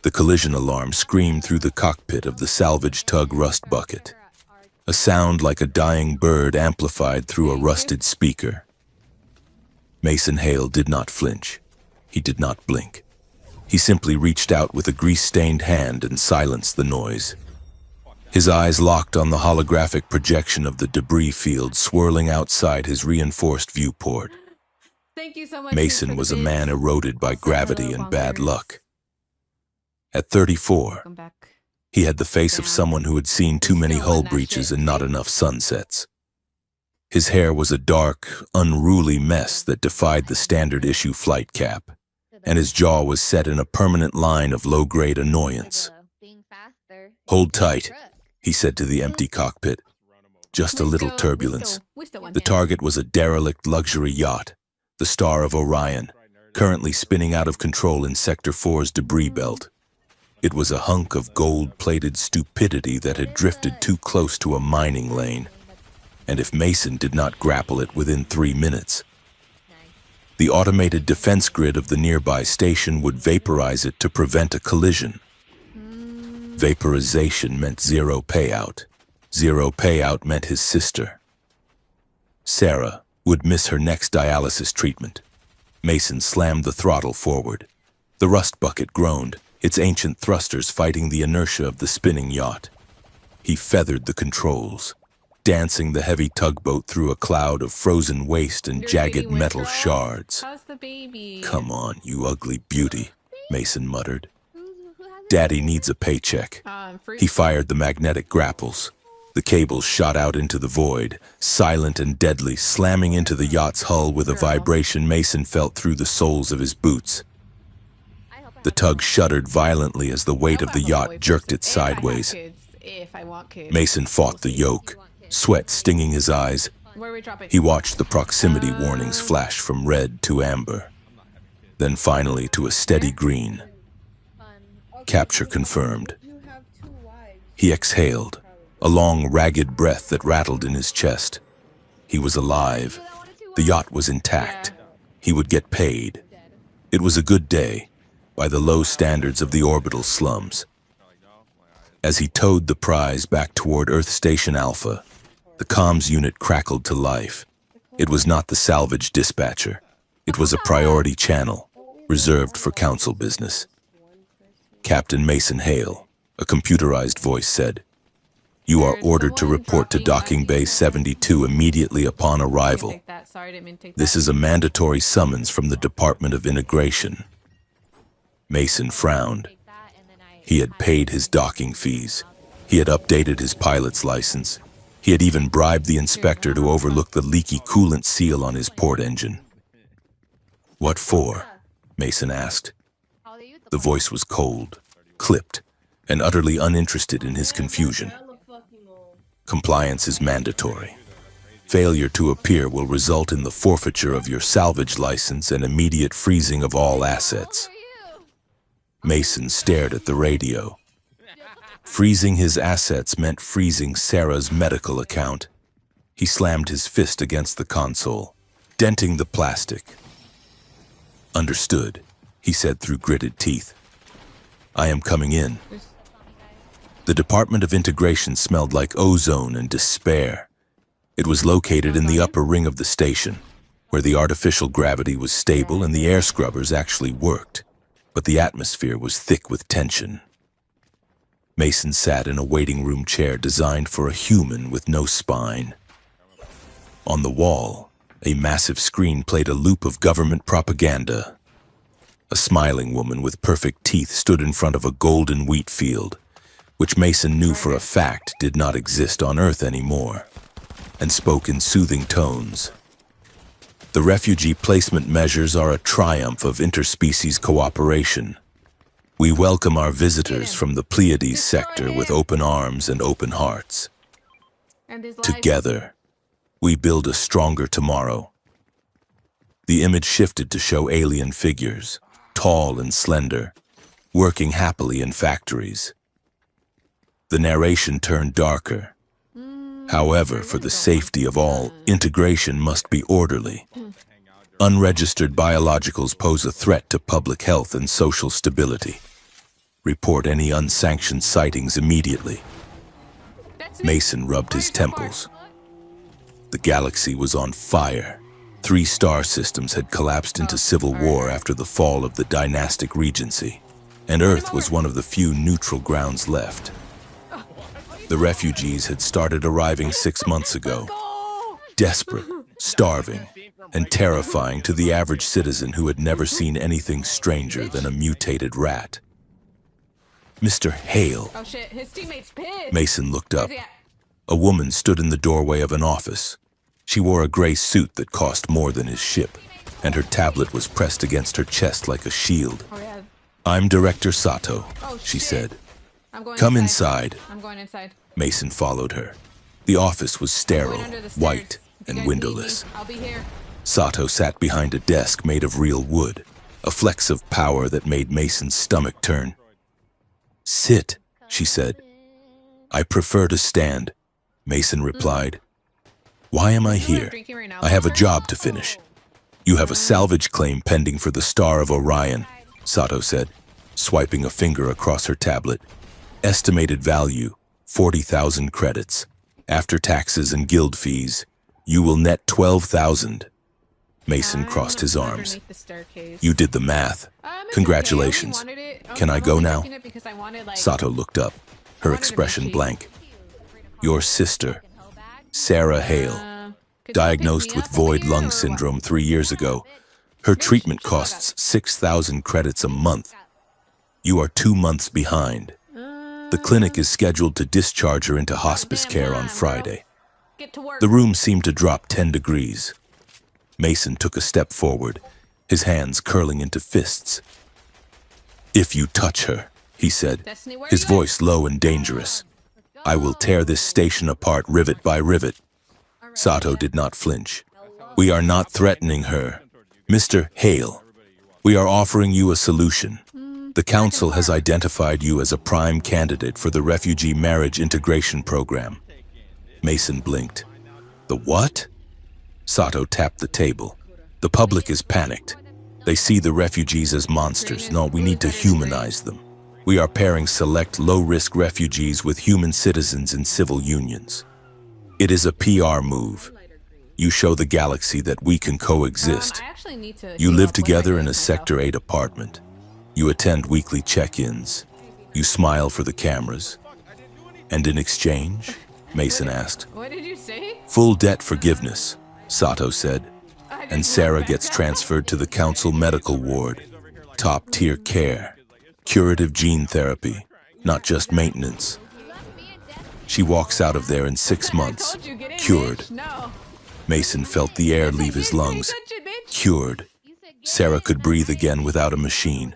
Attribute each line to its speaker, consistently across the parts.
Speaker 1: The collision alarm screamed through the cockpit of the salvage tug Rust Bucket. A sound like a dying bird amplified through a rusted speaker. Mason Hale did not flinch. He did not blink. He simply reached out with a grease-stained hand and silenced the noise. His eyes locked on the holographic projection of the debris field swirling outside his reinforced viewport.
Speaker 2: Thank you so much.
Speaker 1: Mason was a man eroded by gravity and bad luck. At 34, he had the face of someone who had seen too many hull breaches and not enough sunsets. His hair was a dark, unruly mess that defied the standard issue flight cap, and his jaw was set in a permanent line of low-grade annoyance. "Hold tight," he said to the empty cockpit. Just a little turbulence. The target was a derelict luxury yacht, the Star of Orion, currently spinning out of control in Sector 4's debris belt. It was a hunk of gold-plated stupidity that had drifted too close to a mining lane, and if Mason did not grapple it within 3 minutes, the automated defense grid of the nearby station would vaporize it to prevent a collision. Vaporization meant zero payout. Zero payout meant his sister, Sarah, would miss her next dialysis treatment. Mason slammed the throttle forward. The Rust Bucket groaned, its ancient thrusters fighting the inertia of the spinning yacht. He feathered the controls, dancing the heavy tugboat through a cloud of frozen waste and jagged metal shards.
Speaker 2: How's the baby?
Speaker 1: "Come on, you ugly beauty," Mason muttered. "Daddy needs a paycheck." He fired the magnetic grapples. The cables shot out into the void, silent and deadly, slamming into the yacht's hull with a vibration Mason felt through the soles of his boots. The tug shuddered violently as the weight of the yacht jerked it sideways. Mason fought the yoke, sweat stinging his eyes. He watched the proximity warnings flash from red to amber, then finally to a steady green. Capture confirmed. He exhaled, a long, ragged breath that rattled in his chest. He was alive. The yacht was intact. He would get paid. It was a good day, by the low standards of the orbital slums. As he towed the prize back toward Earth Station Alpha, the comms unit crackled to life. It was not the salvage dispatcher. It was a priority channel, reserved for council business. "Captain Mason Hale," a computerized voice said, "you are ordered to report to Docking Bay 72 immediately upon arrival. This is a mandatory summons from the Department of Integration." Mason frowned. He had paid his docking fees. He had updated his pilot's license. He had even bribed the inspector to overlook the leaky coolant seal on his port engine. "What for?" Mason asked. The voice was cold, clipped, and utterly uninterested in his confusion. "Compliance is mandatory. Failure to appear will result in the forfeiture of your salvage license and immediate freezing of all assets." Mason stared at the radio. Freezing his assets meant freezing Sarah's medical account. He slammed his fist against the console, denting the plastic. "Understood," he said through gritted teeth. "I am coming in." The Department of Integration smelled like ozone and despair. It was located in the upper ring of the station, where the artificial gravity was stable and the air scrubbers actually worked, but the atmosphere was thick with tension. Mason sat in a waiting room chair designed for a human with no spine. On the wall, a massive screen played a loop of government propaganda. A smiling woman with perfect teeth stood in front of a golden wheat field, which Mason knew for a fact did not exist on Earth anymore, and spoke in soothing tones. "The refugee placement measures are a triumph of interspecies cooperation. We welcome our visitors from the Pleiades sector with open arms and open hearts. Together, we build a stronger tomorrow." The image shifted to show alien figures, tall and slender, working happily in factories. The narration turned darker. "However, for the safety of all, integration must be orderly. Unregistered biologicals pose a threat to public health and social stability. Report any unsanctioned sightings immediately.
Speaker 2: That's
Speaker 1: Mason rubbed his temples. The galaxy was on fire. 3 star systems had collapsed into civil war after the fall of the dynastic regency, and Earth was one of the few neutral grounds left. The refugees had started arriving 6 months ago, desperate, starving, and terrifying to the average citizen who had never seen anything stranger than a mutated rat. Mr. Hale.
Speaker 2: Oh shit, his teammate's pissed.
Speaker 1: Mason looked up.
Speaker 2: Where's he at?
Speaker 1: A woman stood in the doorway of an office. She wore a gray suit that cost more than his ship, and her tablet was pressed against her chest like a shield.
Speaker 2: Oh, yeah.
Speaker 1: "I'm Director Sato,"
Speaker 2: Oh,
Speaker 1: she
Speaker 2: shit.
Speaker 1: said.
Speaker 2: I'm going
Speaker 1: "Come inside."
Speaker 2: I'm going inside.
Speaker 1: Mason followed her. The office was
Speaker 2: Going
Speaker 1: sterile,
Speaker 2: under the stairs.
Speaker 1: white,
Speaker 2: If you
Speaker 1: and
Speaker 2: guys
Speaker 1: windowless.
Speaker 2: need me, I'll be here.
Speaker 1: Sato sat behind a desk made of real wood, a flex of power that made Mason's stomach turn. "Sit," she said. "I prefer to stand," Mason replied. "Why am I
Speaker 2: You know what I'm
Speaker 1: here?
Speaker 2: drinking right now?
Speaker 1: I have a job to finish." "You have a salvage claim pending for the Star of Orion," Sato said, swiping a finger across her tablet. "Estimated value, 40,000 credits. After taxes and guild fees, you will net 12,000. Mason crossed his arms.
Speaker 2: Underneath the staircase.
Speaker 1: "You did the math.
Speaker 2: It's
Speaker 1: Congratulations.
Speaker 2: okay. I only wanted it.
Speaker 1: Can I
Speaker 2: I'm
Speaker 1: go
Speaker 2: only
Speaker 1: now?"
Speaker 2: drinking it because I wanted, like,
Speaker 1: Sato looked up, her
Speaker 2: wanted to be
Speaker 1: expression
Speaker 2: cheap.
Speaker 1: blank. "Your sister, Sarah Hale,
Speaker 2: could you
Speaker 1: diagnosed
Speaker 2: pick me
Speaker 1: with
Speaker 2: up over
Speaker 1: void
Speaker 2: here, or
Speaker 1: lung
Speaker 2: what?
Speaker 1: syndrome 3 years ago. Her treatment costs 6,000 credits a month. You are 2 months behind. The clinic is scheduled to discharge her into hospice
Speaker 2: Damn
Speaker 1: care
Speaker 2: time,
Speaker 1: on
Speaker 2: bro.
Speaker 1: Friday."
Speaker 2: Get to work.
Speaker 1: The room seemed to drop 10 degrees. Mason took a step forward, his hands curling into fists. "If you touch her," he said,
Speaker 2: Destiny, where
Speaker 1: his
Speaker 2: you at?
Speaker 1: voice low and dangerous, "I will tear this station apart rivet by rivet." Sato did not flinch. "We are not threatening her. Mr. Hale, we are offering you a solution. The council has identified you as a prime candidate for the Refugee Marriage Integration Program." Mason blinked. "The what?" Sato tapped the table. "The public is panicked. They see the refugees as monsters. No, we need to humanize them. We are pairing select low-risk refugees with human citizens in civil unions. It is a PR move. You show the galaxy that we can coexist.
Speaker 2: I actually need to
Speaker 1: You
Speaker 2: heal
Speaker 1: live
Speaker 2: up. What am I
Speaker 1: together
Speaker 2: doing
Speaker 1: in a
Speaker 2: myself?
Speaker 1: Sector 8 apartment. You attend weekly check-ins. You smile for the cameras. And in exchange?" Mason asked.
Speaker 2: What did you say?
Speaker 1: "Full debt forgiveness," Sato said. "And Sarah gets transferred to the council medical ward. Top-tier care. Curative gene therapy, not just maintenance. She walks out of there in 6 months,
Speaker 2: Told you, get in,
Speaker 1: cured."
Speaker 2: bitch. No.
Speaker 1: Mason felt the air leave his lungs.
Speaker 2: Touch it, bitch.
Speaker 1: Cured. Sarah could breathe again without a machine.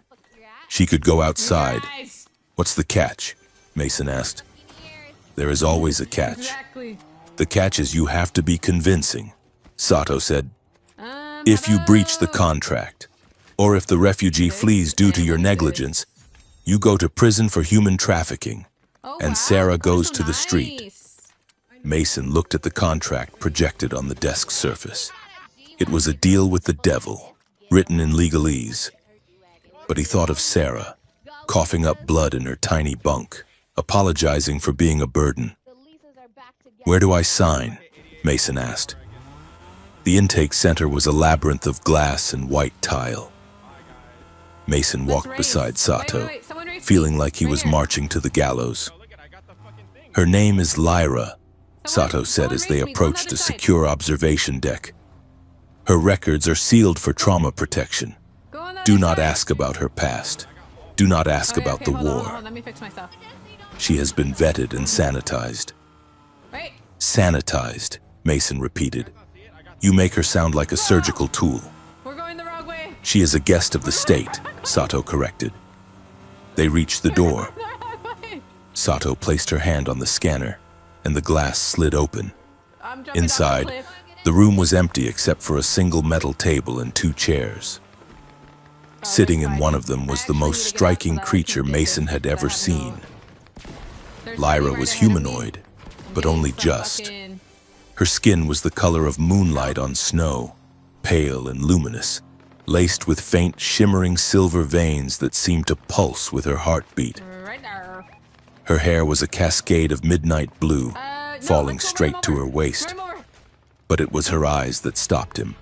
Speaker 1: She could go outside.
Speaker 2: Guys.
Speaker 1: "What's the catch?" Mason asked. "There is always a catch.
Speaker 2: Exactly.
Speaker 1: The catch is you have to be convincing," Sato said. "If you breach the contract, or if the refugee flees due to your negligence, you go to prison for human trafficking,
Speaker 2: Oh,
Speaker 1: and
Speaker 2: wow.
Speaker 1: Sarah goes
Speaker 2: So
Speaker 1: to the street."
Speaker 2: nice.
Speaker 1: Mason looked at the contract projected on the desk surface. It was a deal with the devil, written in legalese. But he thought of Sarah, coughing up blood in her tiny bunk, apologizing for being a burden. "Where do I sign?" Mason asked. The intake center was a labyrinth of glass and white tile. Mason walked
Speaker 2: race.
Speaker 1: beside Sato,
Speaker 2: Wait, someone race
Speaker 1: feeling
Speaker 2: me.
Speaker 1: like he
Speaker 2: Right
Speaker 1: was
Speaker 2: here.
Speaker 1: marching to the gallows. "Her name is Lyra," Sato said as they
Speaker 2: race me. Go on the
Speaker 1: approached
Speaker 2: other
Speaker 1: a
Speaker 2: side.
Speaker 1: secure observation deck. "Her records are sealed for trauma protection.
Speaker 2: Go on the
Speaker 1: Do
Speaker 2: other
Speaker 1: not
Speaker 2: side.
Speaker 1: ask about her past. Do not ask
Speaker 2: Okay,
Speaker 1: about
Speaker 2: okay,
Speaker 1: the
Speaker 2: hold on,
Speaker 1: war.
Speaker 2: hold on. Let me fix myself.
Speaker 1: She has been vetted and sanitized."
Speaker 2: Wait.
Speaker 1: "Sanitized," Mason repeated. "You make her sound like a surgical tool."
Speaker 2: We're going the wrong way.
Speaker 1: "She is a guest of the state," Sato corrected. They reached the door.
Speaker 2: The wrong way.
Speaker 1: Sato placed her hand on the scanner, and the glass slid open.
Speaker 2: I'm jumping off the
Speaker 1: Inside,
Speaker 2: cliff.
Speaker 1: the room was empty except for a single metal table and 2 chairs. Sitting in one of them was the most striking creature Mason had ever seen.
Speaker 2: There's
Speaker 1: Lyra
Speaker 2: somebody
Speaker 1: was
Speaker 2: right ahead of me.
Speaker 1: humanoid,
Speaker 2: I'm
Speaker 1: but
Speaker 2: getting
Speaker 1: only
Speaker 2: some
Speaker 1: just.
Speaker 2: fucking-
Speaker 1: Her skin was the color of moonlight on snow, pale and luminous. laced with faint, shimmering silver veins that seemed to pulse with her heartbeat.
Speaker 2: Right there.
Speaker 1: Her hair was a cascade of midnight blue,
Speaker 2: No,
Speaker 1: falling
Speaker 2: let's go
Speaker 1: straight
Speaker 2: run
Speaker 1: to
Speaker 2: him
Speaker 1: her
Speaker 2: over.
Speaker 1: waist.
Speaker 2: Run him over.
Speaker 1: But it was her eyes that stopped him,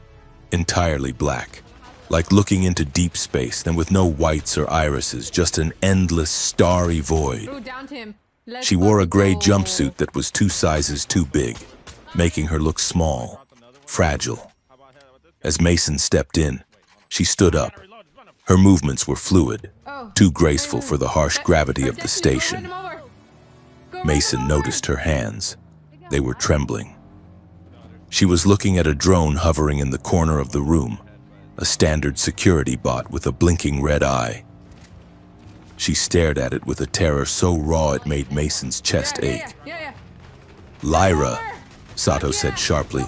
Speaker 1: entirely black, like looking into deep space, then with no whites or irises, just an endless, starry void.
Speaker 2: Ooh, downed him. Let's
Speaker 1: She wore a
Speaker 2: fucking
Speaker 1: gray
Speaker 2: go.
Speaker 1: jumpsuit that was 2 sizes too big, making her look small, fragile. As Mason stepped in, she stood up. Her movements were fluid, too graceful for the harsh gravity of the station. Mason noticed her hands. They were trembling. She was looking at a drone hovering in the corner of the room, a standard security bot with a blinking red eye. She stared at it with a terror so raw it made Mason's chest ache. "Lyra," Sato said sharply,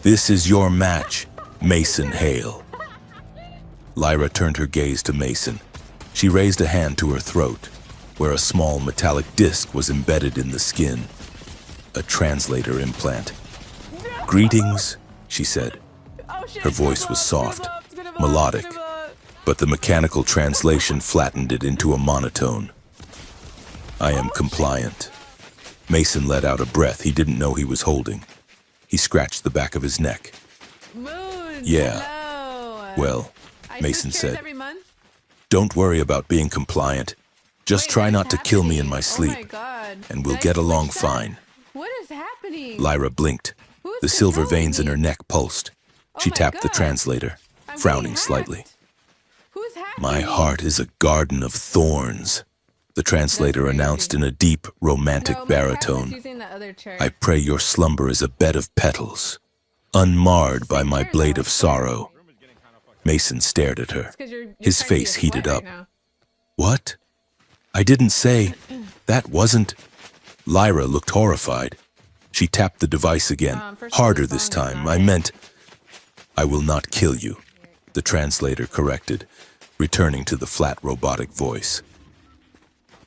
Speaker 1: "this is your match, Mason Hale." Lyra turned her gaze to Mason. She raised a hand to her throat, where a small metallic disc was embedded in the skin. A translator implant. "Greetings," she said. Her voice was soft, melodic, but the mechanical translation flattened it into a monotone. "I am compliant." Mason let out a breath he didn't know he was holding. He scratched the back of his neck. "Yeah, well," Mason said, "don't worry about being compliant. Just try not to kill me in my sleep, and we'll get along fine."
Speaker 2: What is happening?
Speaker 1: Lyra blinked. The silver veins in her neck pulsed. She tapped the translator, frowning slightly.
Speaker 2: Who's hacking?
Speaker 1: "My heart is a garden of thorns," the translator announced in a deep, romantic baritone. "I pray your slumber is a bed of petals, unmarred by my blade of sorrow." Mason stared at her. His face heated up. "What? I didn't say. That wasn't..." Lyra looked horrified. She tapped the device again, harder this time. "I meant, I will not kill you," the translator corrected, returning to the flat robotic voice.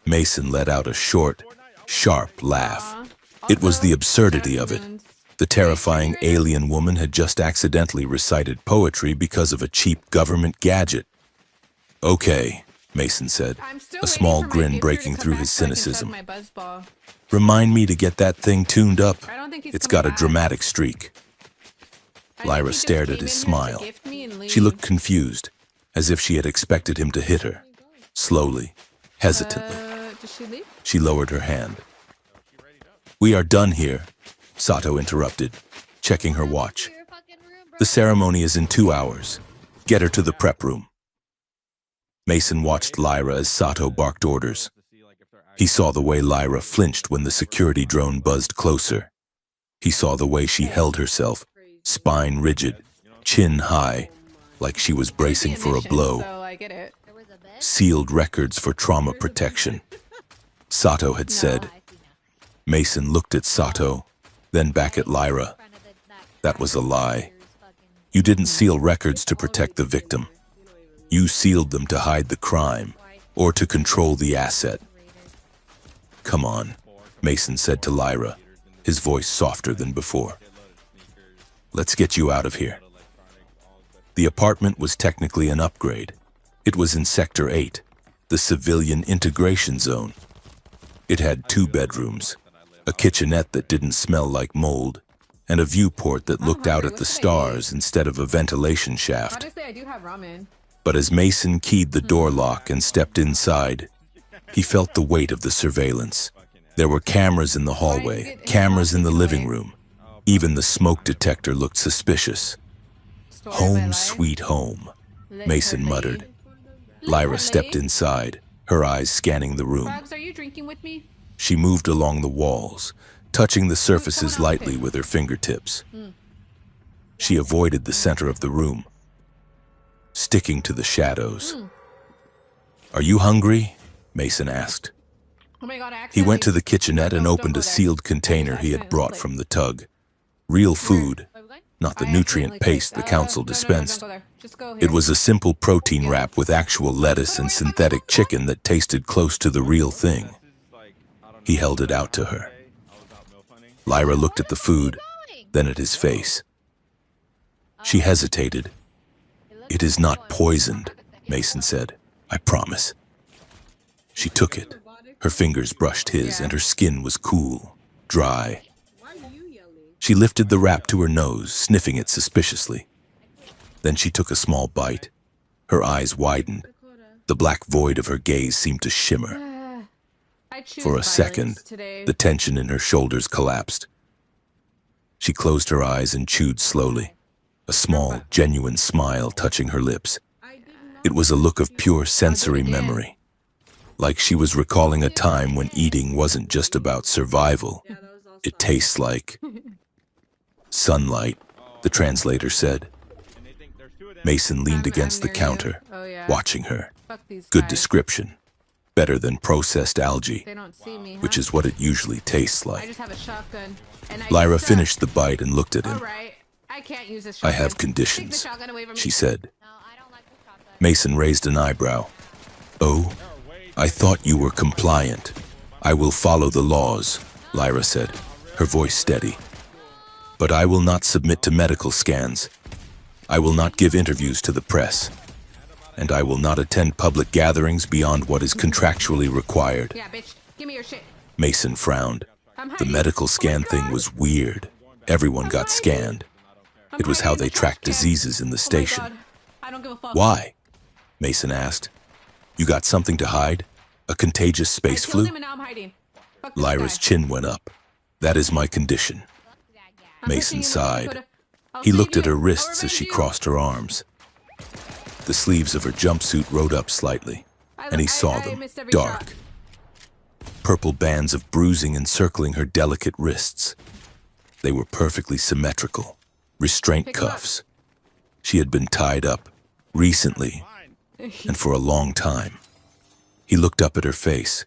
Speaker 1: Mason let out a short, sharp laugh. It was the absurdity of it. The terrifying alien woman had just accidentally recited poetry because of a cheap government gadget. "Okay," Mason said, a small grin breaking through his cynicism. "Remind me to get that thing tuned up. It's got a dramatic streak." Lyra stared at his smile. She looked confused, as if she had expected him to hit her. Slowly, hesitantly,
Speaker 2: Did she leave?
Speaker 1: she lowered her hand. "We are done here," Sato interrupted, checking her watch. "The ceremony is in 2 hours. Get her to the prep room." Mason watched Lyra as Sato barked orders. He saw the way Lyra flinched when the security drone buzzed closer. He saw the way she held herself, spine rigid, chin high, like she was bracing for a blow.
Speaker 2: So I get it.
Speaker 1: Sealed records for trauma protection, Sato had said. Mason looked at Sato, then back at Lyra. That was a lie. You didn't seal records to protect the victim. You sealed them to hide the crime, or to control the asset. "Come on," Mason said to Lyra, his voice softer than before. "Let's get you out of here." The apartment was technically an upgrade. It was in Sector 8, the civilian integration zone. It had 2 bedrooms, a kitchenette that didn't smell like mold, and a viewport that looked out at the stars instead of a ventilation shaft.
Speaker 2: Honestly, I do have ramen.
Speaker 1: But as Mason keyed the door lock and stepped inside, he felt the weight of the surveillance. There were cameras in the hallway, cameras in the living room. Even the smoke detector looked suspicious. "Home sweet home," Mason muttered. Lyra stepped inside, her eyes scanning the room.
Speaker 2: Bugs, are you drinking with me?
Speaker 1: She moved along the walls, touching the surfaces lightly with her fingertips. She avoided the center of the room, sticking to the shadows. "Are you hungry?" Mason asked.
Speaker 2: Oh my God,
Speaker 1: He went to the kitchenette and opened a sealed container he had brought from the tug. Real food, not the nutrient paste the council dispensed. It was a simple protein wrap with actual lettuce and synthetic chicken that tasted close to the real thing. He held it out to her. Lyra looked at the food, then at his face. She hesitated. "It is not poisoned," Mason said. "I promise." She took it. Her fingers brushed his, and her skin was cool, dry. She lifted the wrap to her nose, sniffing it suspiciously. Then she took a small bite. Her eyes widened. The black void of her gaze seemed to shimmer. For a second, the tension in her shoulders collapsed. She closed her eyes and chewed slowly, a small, genuine smile touching her lips. It was a look of pure sensory memory, like she was recalling a time when eating wasn't just about survival. "It tastes like sunlight," the translator said. Mason leaned against the counter, watching her. Good description. Better than processed algae,
Speaker 2: They don't see me,
Speaker 1: which is what it usually tastes
Speaker 2: I
Speaker 1: like.
Speaker 2: just have a shotgun. And
Speaker 1: Lyra finished the bite and looked at him.
Speaker 2: All right. I can't use this
Speaker 1: "I
Speaker 2: shotgun.
Speaker 1: have
Speaker 2: Take the
Speaker 1: conditions,"
Speaker 2: shotgun away from me.
Speaker 1: she said. Mason raised an eyebrow. "Oh, I thought you were compliant." "I will follow the laws," Lyra said, her voice steady. "But I will not submit to medical scans. I will not give interviews to the press. And I will not attend public gatherings beyond what is contractually required."
Speaker 2: Yeah, bitch. Give me your shit.
Speaker 1: Mason frowned.
Speaker 2: I'm
Speaker 1: The
Speaker 2: hiding.
Speaker 1: medical
Speaker 2: Oh
Speaker 1: scan
Speaker 2: my
Speaker 1: thing
Speaker 2: God.
Speaker 1: was weird. Everyone
Speaker 2: I'm
Speaker 1: got
Speaker 2: hiding.
Speaker 1: scanned.
Speaker 2: I'm
Speaker 1: It was how
Speaker 2: hiding in
Speaker 1: they
Speaker 2: the trash
Speaker 1: tracked
Speaker 2: can.
Speaker 1: diseases in the
Speaker 2: Oh my
Speaker 1: station.
Speaker 2: God. I don't give a fuck.
Speaker 1: "Why?" Mason asked. "You got something to hide? A contagious space
Speaker 2: I killed
Speaker 1: flu?"
Speaker 2: him and now I'm hiding. Fuck this
Speaker 1: Lyra's
Speaker 2: guy.
Speaker 1: chin went up. "That is my condition."
Speaker 2: I'm
Speaker 1: Mason
Speaker 2: pushing you,
Speaker 1: sighed.
Speaker 2: Dakota. I'll
Speaker 1: He
Speaker 2: save
Speaker 1: looked at
Speaker 2: you.
Speaker 1: her
Speaker 2: I'll
Speaker 1: wrists as she
Speaker 2: revenge you.
Speaker 1: crossed her arms. The sleeves of her jumpsuit rode up slightly, and he saw them,
Speaker 2: missed every
Speaker 1: dark.
Speaker 2: shot.
Speaker 1: Purple bands of bruising encircling her delicate wrists. They were perfectly symmetrical, restraint
Speaker 2: Pick 'em up.
Speaker 1: cuffs. She had been tied up, recently, and for a long time. He looked up at her face.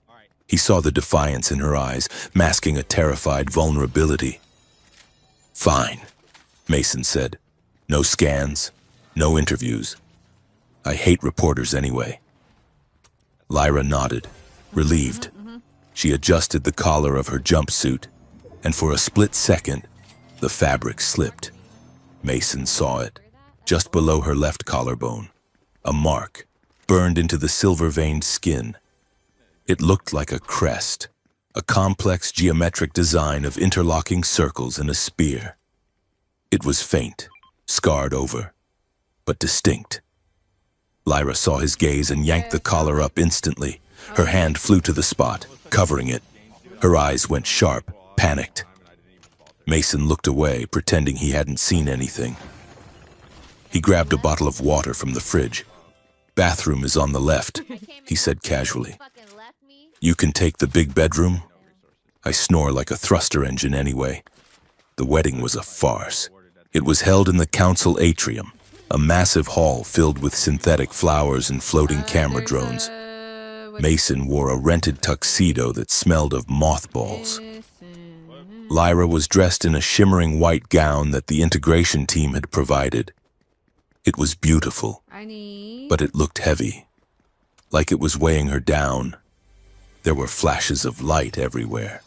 Speaker 1: He saw the defiance in her eyes, masking a terrified vulnerability. "Fine," Mason said. "No scans, no interviews. I hate reporters anyway." Lyra nodded, relieved. She adjusted the collar of her jumpsuit, and for a split second, the fabric slipped. Mason saw it, just below her left collarbone. A mark, burned into the silver-veined skin. It looked like a crest, a complex geometric design of interlocking circles and a spear. It was faint, scarred over, but distinct. Lyra saw his gaze and yanked the collar up instantly. Her hand flew to the spot, covering it. Her eyes went sharp, panicked. Mason looked away, pretending he hadn't seen anything. He grabbed a bottle of water from the fridge. "Bathroom is on the left," he said casually. "You can take the big bedroom." I snore like a thruster engine anyway. The wedding was a farce. It was held in the council atrium, a massive hall filled with synthetic flowers and floating camera drones. Mason wore a rented tuxedo that smelled of mothballs. Lyra was dressed in a shimmering white gown that the integration team had provided. It was beautiful, but it looked heavy, like it was weighing her down. There were flashes of light everywhere.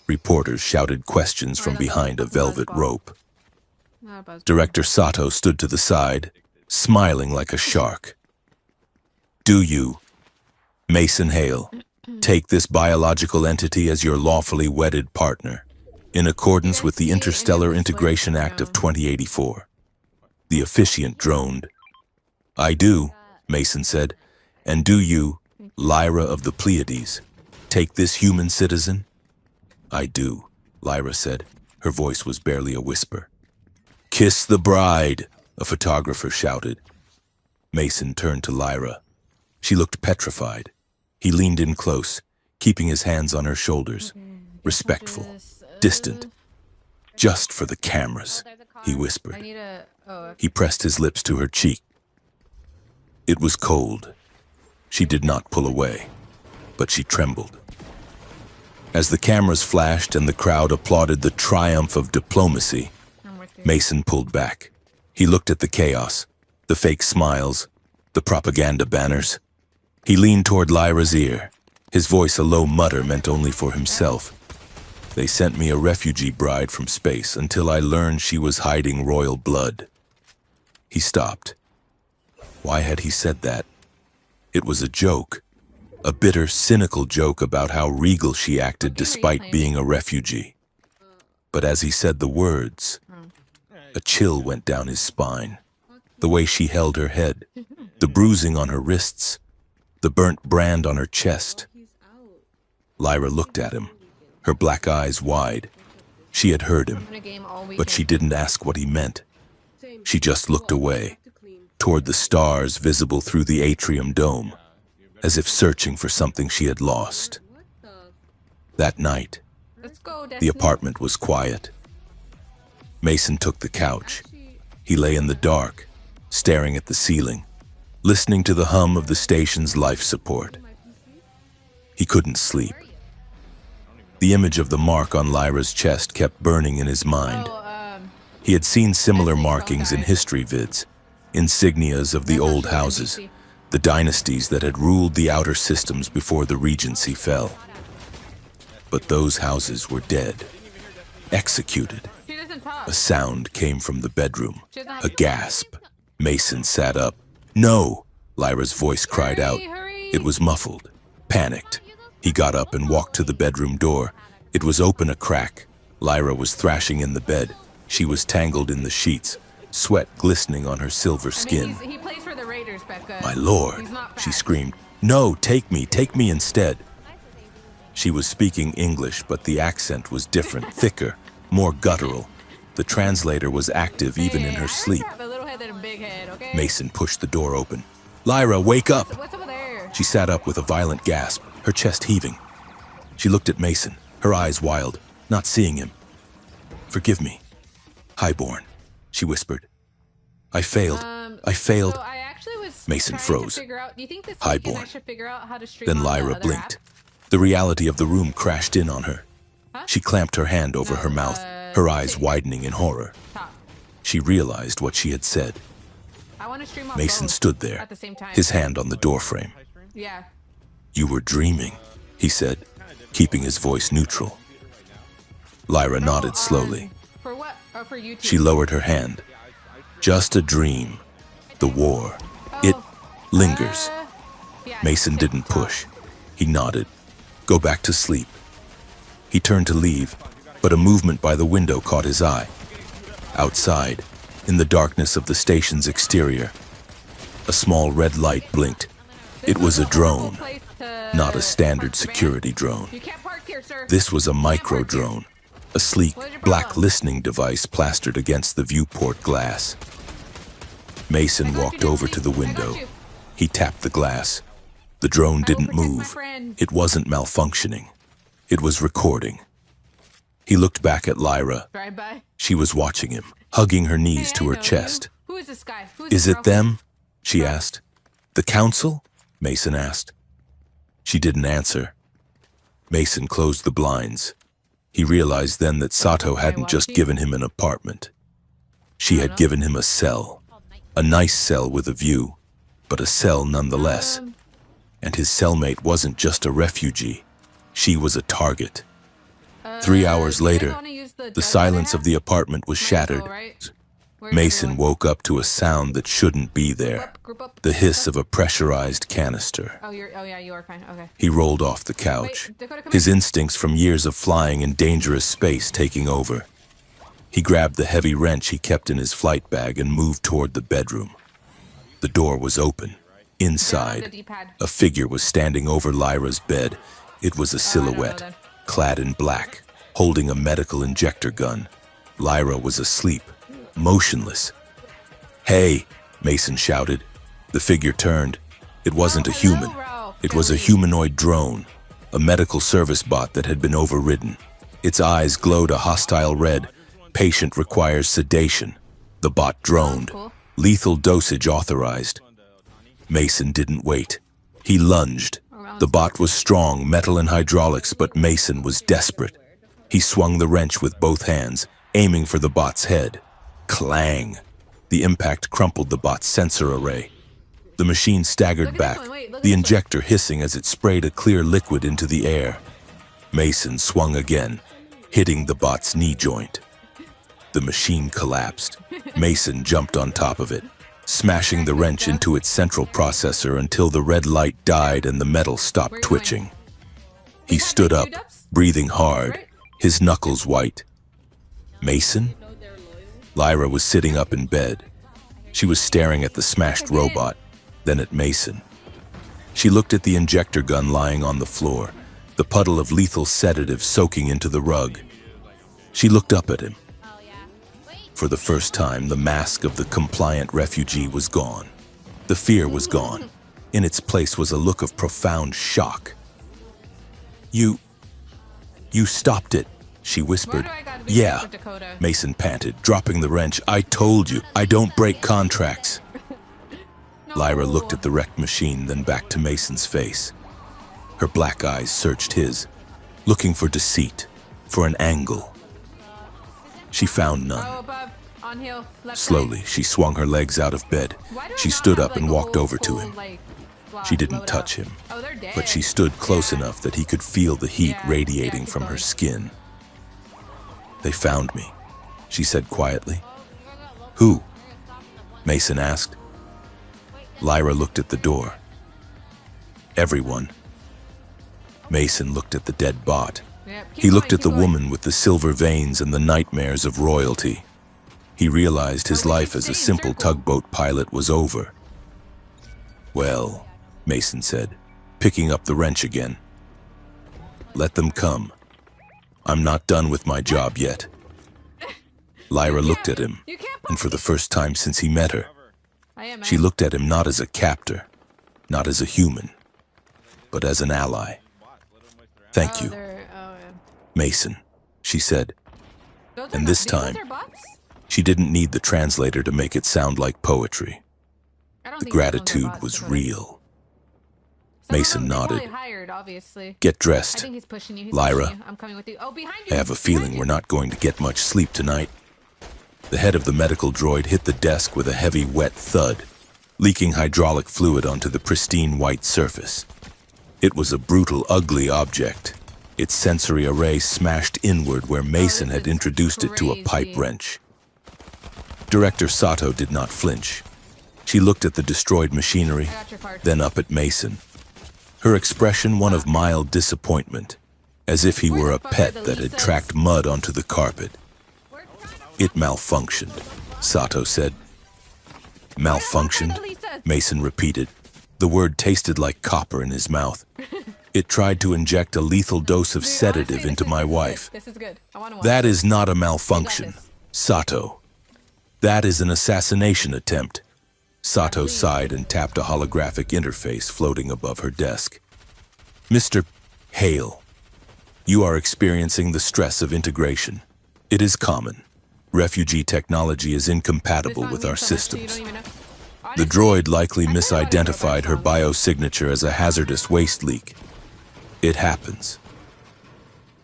Speaker 1: Reporters shouted questions from behind a velvet rope. Director Sato stood to the side, smiling like a shark. "Do you, Mason Hale, take this biological entity as your lawfully wedded partner, in accordance with the Interstellar Integration Act of 2084. The officiant droned. "I do," Mason said. "And do you, Lyra of the Pleiades, take this human citizen?" "I do," Lyra said. Her voice was barely a whisper. "Kiss the bride," a photographer shouted. Mason turned to Lyra. She looked petrified. He leaned in close, keeping his hands on her shoulders. Respectful, distant. "Just for the cameras," he whispered. He pressed his lips to her cheek. It was cold. She did not pull away, but she trembled. As the cameras flashed and the crowd applauded the triumph of diplomacy, Mason pulled back. He looked at the chaos, the fake smiles, the propaganda banners. He leaned toward Lyra's ear, his voice a low mutter meant only for himself. "They sent me a refugee bride from space until I learned she was hiding royal blood." He stopped. Why had he said that? It was a joke. A bitter, cynical joke about how regal she acted despite being a refugee. But as he said the words, a chill went down his spine. The way she held her head, the bruising on her wrists, the burnt brand on her chest. Lyra looked at him, her black eyes wide. She had heard him, but she didn't ask what he meant. She just looked away, toward the stars visible through the atrium dome, as if searching for something she had lost. That night, the apartment was quiet. Mason took the couch. He lay in the dark, staring at the ceiling, listening to the hum of the station's life support. He couldn't sleep. The image of the mark on Lyra's chest kept burning in his mind. He had seen similar markings in history vids, insignias of the old houses, the dynasties that had ruled the outer systems before the Regency fell. But those houses were dead, executed. A sound came from the bedroom, a gasp. Mason sat up. "No!" Lyra's voice cried out. It was muffled, panicked. He got up and walked to the bedroom door. It was open a crack. Lyra was thrashing in the bed. She was tangled in the sheets, sweat glistening on her silver skin.
Speaker 2: He plays for the Raiders, Becca.
Speaker 1: "My lord," she screamed. "No, take me instead." She was speaking English, but the accent was different, thicker, more guttural. The translator was active even in her sleep.
Speaker 2: I have a little head and a big head, okay?
Speaker 1: Mason pushed the door open. "Lyra, wake up!"
Speaker 2: What's over there?
Speaker 1: She sat up with a violent gasp, her chest heaving. She looked at Mason, her eyes wild, not seeing him. "Forgive me, Highborn," she whispered. I failed.
Speaker 2: So I actually was
Speaker 1: Mason
Speaker 2: trying
Speaker 1: froze.
Speaker 2: To figure out, do you think this
Speaker 1: Highborn.
Speaker 2: weekend I should figure out how to stream
Speaker 1: Then
Speaker 2: on the
Speaker 1: Lyra
Speaker 2: other
Speaker 1: blinked.
Speaker 2: app?
Speaker 1: The reality of the room crashed in on her. She clamped her hand over her mouth, her eyes widening in horror.
Speaker 2: Top.
Speaker 1: She realized what she had said.
Speaker 2: I want to stream on
Speaker 1: Mason
Speaker 2: both
Speaker 1: stood there,
Speaker 2: at the same time.
Speaker 1: his hand on the doorframe.
Speaker 2: Yeah.
Speaker 1: "You were dreaming," he said, keeping his voice neutral. Lyra nodded slowly.
Speaker 2: For what? Or for YouTube?
Speaker 1: She lowered her hand. "Just a dream. The war. It lingers."
Speaker 2: Yeah,
Speaker 1: Mason didn't push. He nodded. "Go back to sleep." He turned to leave, but a movement by the window caught his eye. Outside, in the darkness of the station's exterior, a small red light blinked. It was a drone, not a standard security drone.
Speaker 2: You can't park here, sir.
Speaker 1: This was a micro-drone, a sleek, black listening device plastered against the viewport glass. Mason walked over to the window. He tapped the glass. The drone didn't move. It wasn't malfunctioning. It was recording. He looked back at Lyra.
Speaker 2: Drive-by.
Speaker 1: She was watching him, hugging her knees
Speaker 2: Hey,
Speaker 1: to
Speaker 2: I
Speaker 1: her
Speaker 2: know
Speaker 1: chest.
Speaker 2: you. Who is this guy? Who
Speaker 1: "Is
Speaker 2: this
Speaker 1: it
Speaker 2: girl?
Speaker 1: them?" she asked. "The council?" Mason asked. She didn't answer. Mason closed the blinds. He realized then that Sato hadn't just given him an apartment. She had given him a cell. A nice cell with a view, but a cell nonetheless. And his cellmate wasn't just a refugee. She was a target. 3 hours later, the silence of the apartment was shattered. Mason woke up to a sound that shouldn't be there. The hiss of a pressurized canister.
Speaker 2: Oh, yeah, you are fine. Okay.
Speaker 1: He rolled off the couch,
Speaker 2: Wait, Dakota, come
Speaker 1: his
Speaker 2: here.
Speaker 1: instincts from years of flying in dangerous space taking over. He grabbed the heavy wrench he kept in his flight bag and moved toward the bedroom. The door was open.
Speaker 2: The
Speaker 1: Inside,
Speaker 2: D-pad.
Speaker 1: a figure was standing over Lyra's bed. It was a silhouette,
Speaker 2: then.
Speaker 1: clad in black, holding a medical injector gun. Lyra was asleep, motionless. "Hey," Mason shouted. The figure turned. It wasn't a human. It was a humanoid drone, a medical service bot that had been overridden. Its eyes glowed a hostile red. "Patient requires sedation." The bot droned.
Speaker 2: Cool.
Speaker 1: "Lethal dosage authorized." Mason didn't wait. He lunged. The bot was strong, metal and hydraulics, but Mason was desperate. He swung the wrench with both hands, aiming for the bot's head. Clang! The impact crumpled the bot's sensor array. The machine staggered
Speaker 2: Look at
Speaker 1: back,
Speaker 2: this one, wait, look at
Speaker 1: the
Speaker 2: this one.
Speaker 1: injector hissing as it sprayed a clear liquid into the air. Mason swung again, hitting the bot's knee joint. The machine collapsed. Mason jumped on top of it. smashing the wrench into its central processor until the red light died and the metal stopped twitching. He stood up, breathing hard, his knuckles white. Mason? Lyra was sitting up in bed. She was staring at the smashed robot, then at Mason. She looked at the injector gun lying on the floor, the puddle of lethal sedative soaking into the rug. She looked up at him. For the first time, the mask of the compliant refugee was gone. The fear was gone. In its place was a look of profound shock. You stopped it, she whispered. Yeah, Mason panted, dropping the wrench. I told you, I don't break contracts. Lyra looked at the wrecked machine, then back to Mason's face. Her black eyes searched his, looking for deceit, for an angle. She found none. Slowly, she swung her legs out of bed. She stood up and walked over to him. She didn't touch him, but she stood close enough that he could feel the heat radiating from her skin. They found me, she said quietly. Who? Mason asked. Lyra looked at the door. Everyone. Mason looked at the dead bot. He looked at the woman with the silver veins and the nightmares of royalty. He realized his life as a simple tugboat pilot was over. Well, Mason said, picking up the wrench again. Let them come. I'm not done with my job yet. Lyra looked at him, and for the first time since he met her, she looked at him not as a captor, not as a human, but as an ally. Thank you, Mason, she said. And this time, she didn't need the translator to make it sound like poetry. The gratitude was real. Mason nodded. Get dressed, Lyra. I have a feeling we're not going to get much sleep tonight. The head of the medical droid hit the desk with a heavy, wet thud, leaking hydraulic fluid onto the pristine white surface. It was a brutal, ugly object. Its sensory array smashed inward where Mason had introduced it to a pipe wrench. Director Sato did not flinch. She looked at the destroyed machinery, then up at Mason. Her expression one of mild disappointment, as if he were a pet that had tracked mud onto the carpet. It malfunctioned, Sato said. Malfunctioned? Mason repeated. The word tasted like copper in his mouth. It tried to inject a lethal dose of sedative into my wife. That is not a malfunction, Sato. That is an assassination attempt. Sato sighed and tapped a holographic interface floating above her desk. Mr. Hale, you are experiencing the stress of integration. It is common. Refugee technology is incompatible with our systems. The droid likely misidentified her biosignature as a hazardous waste leak. It happens.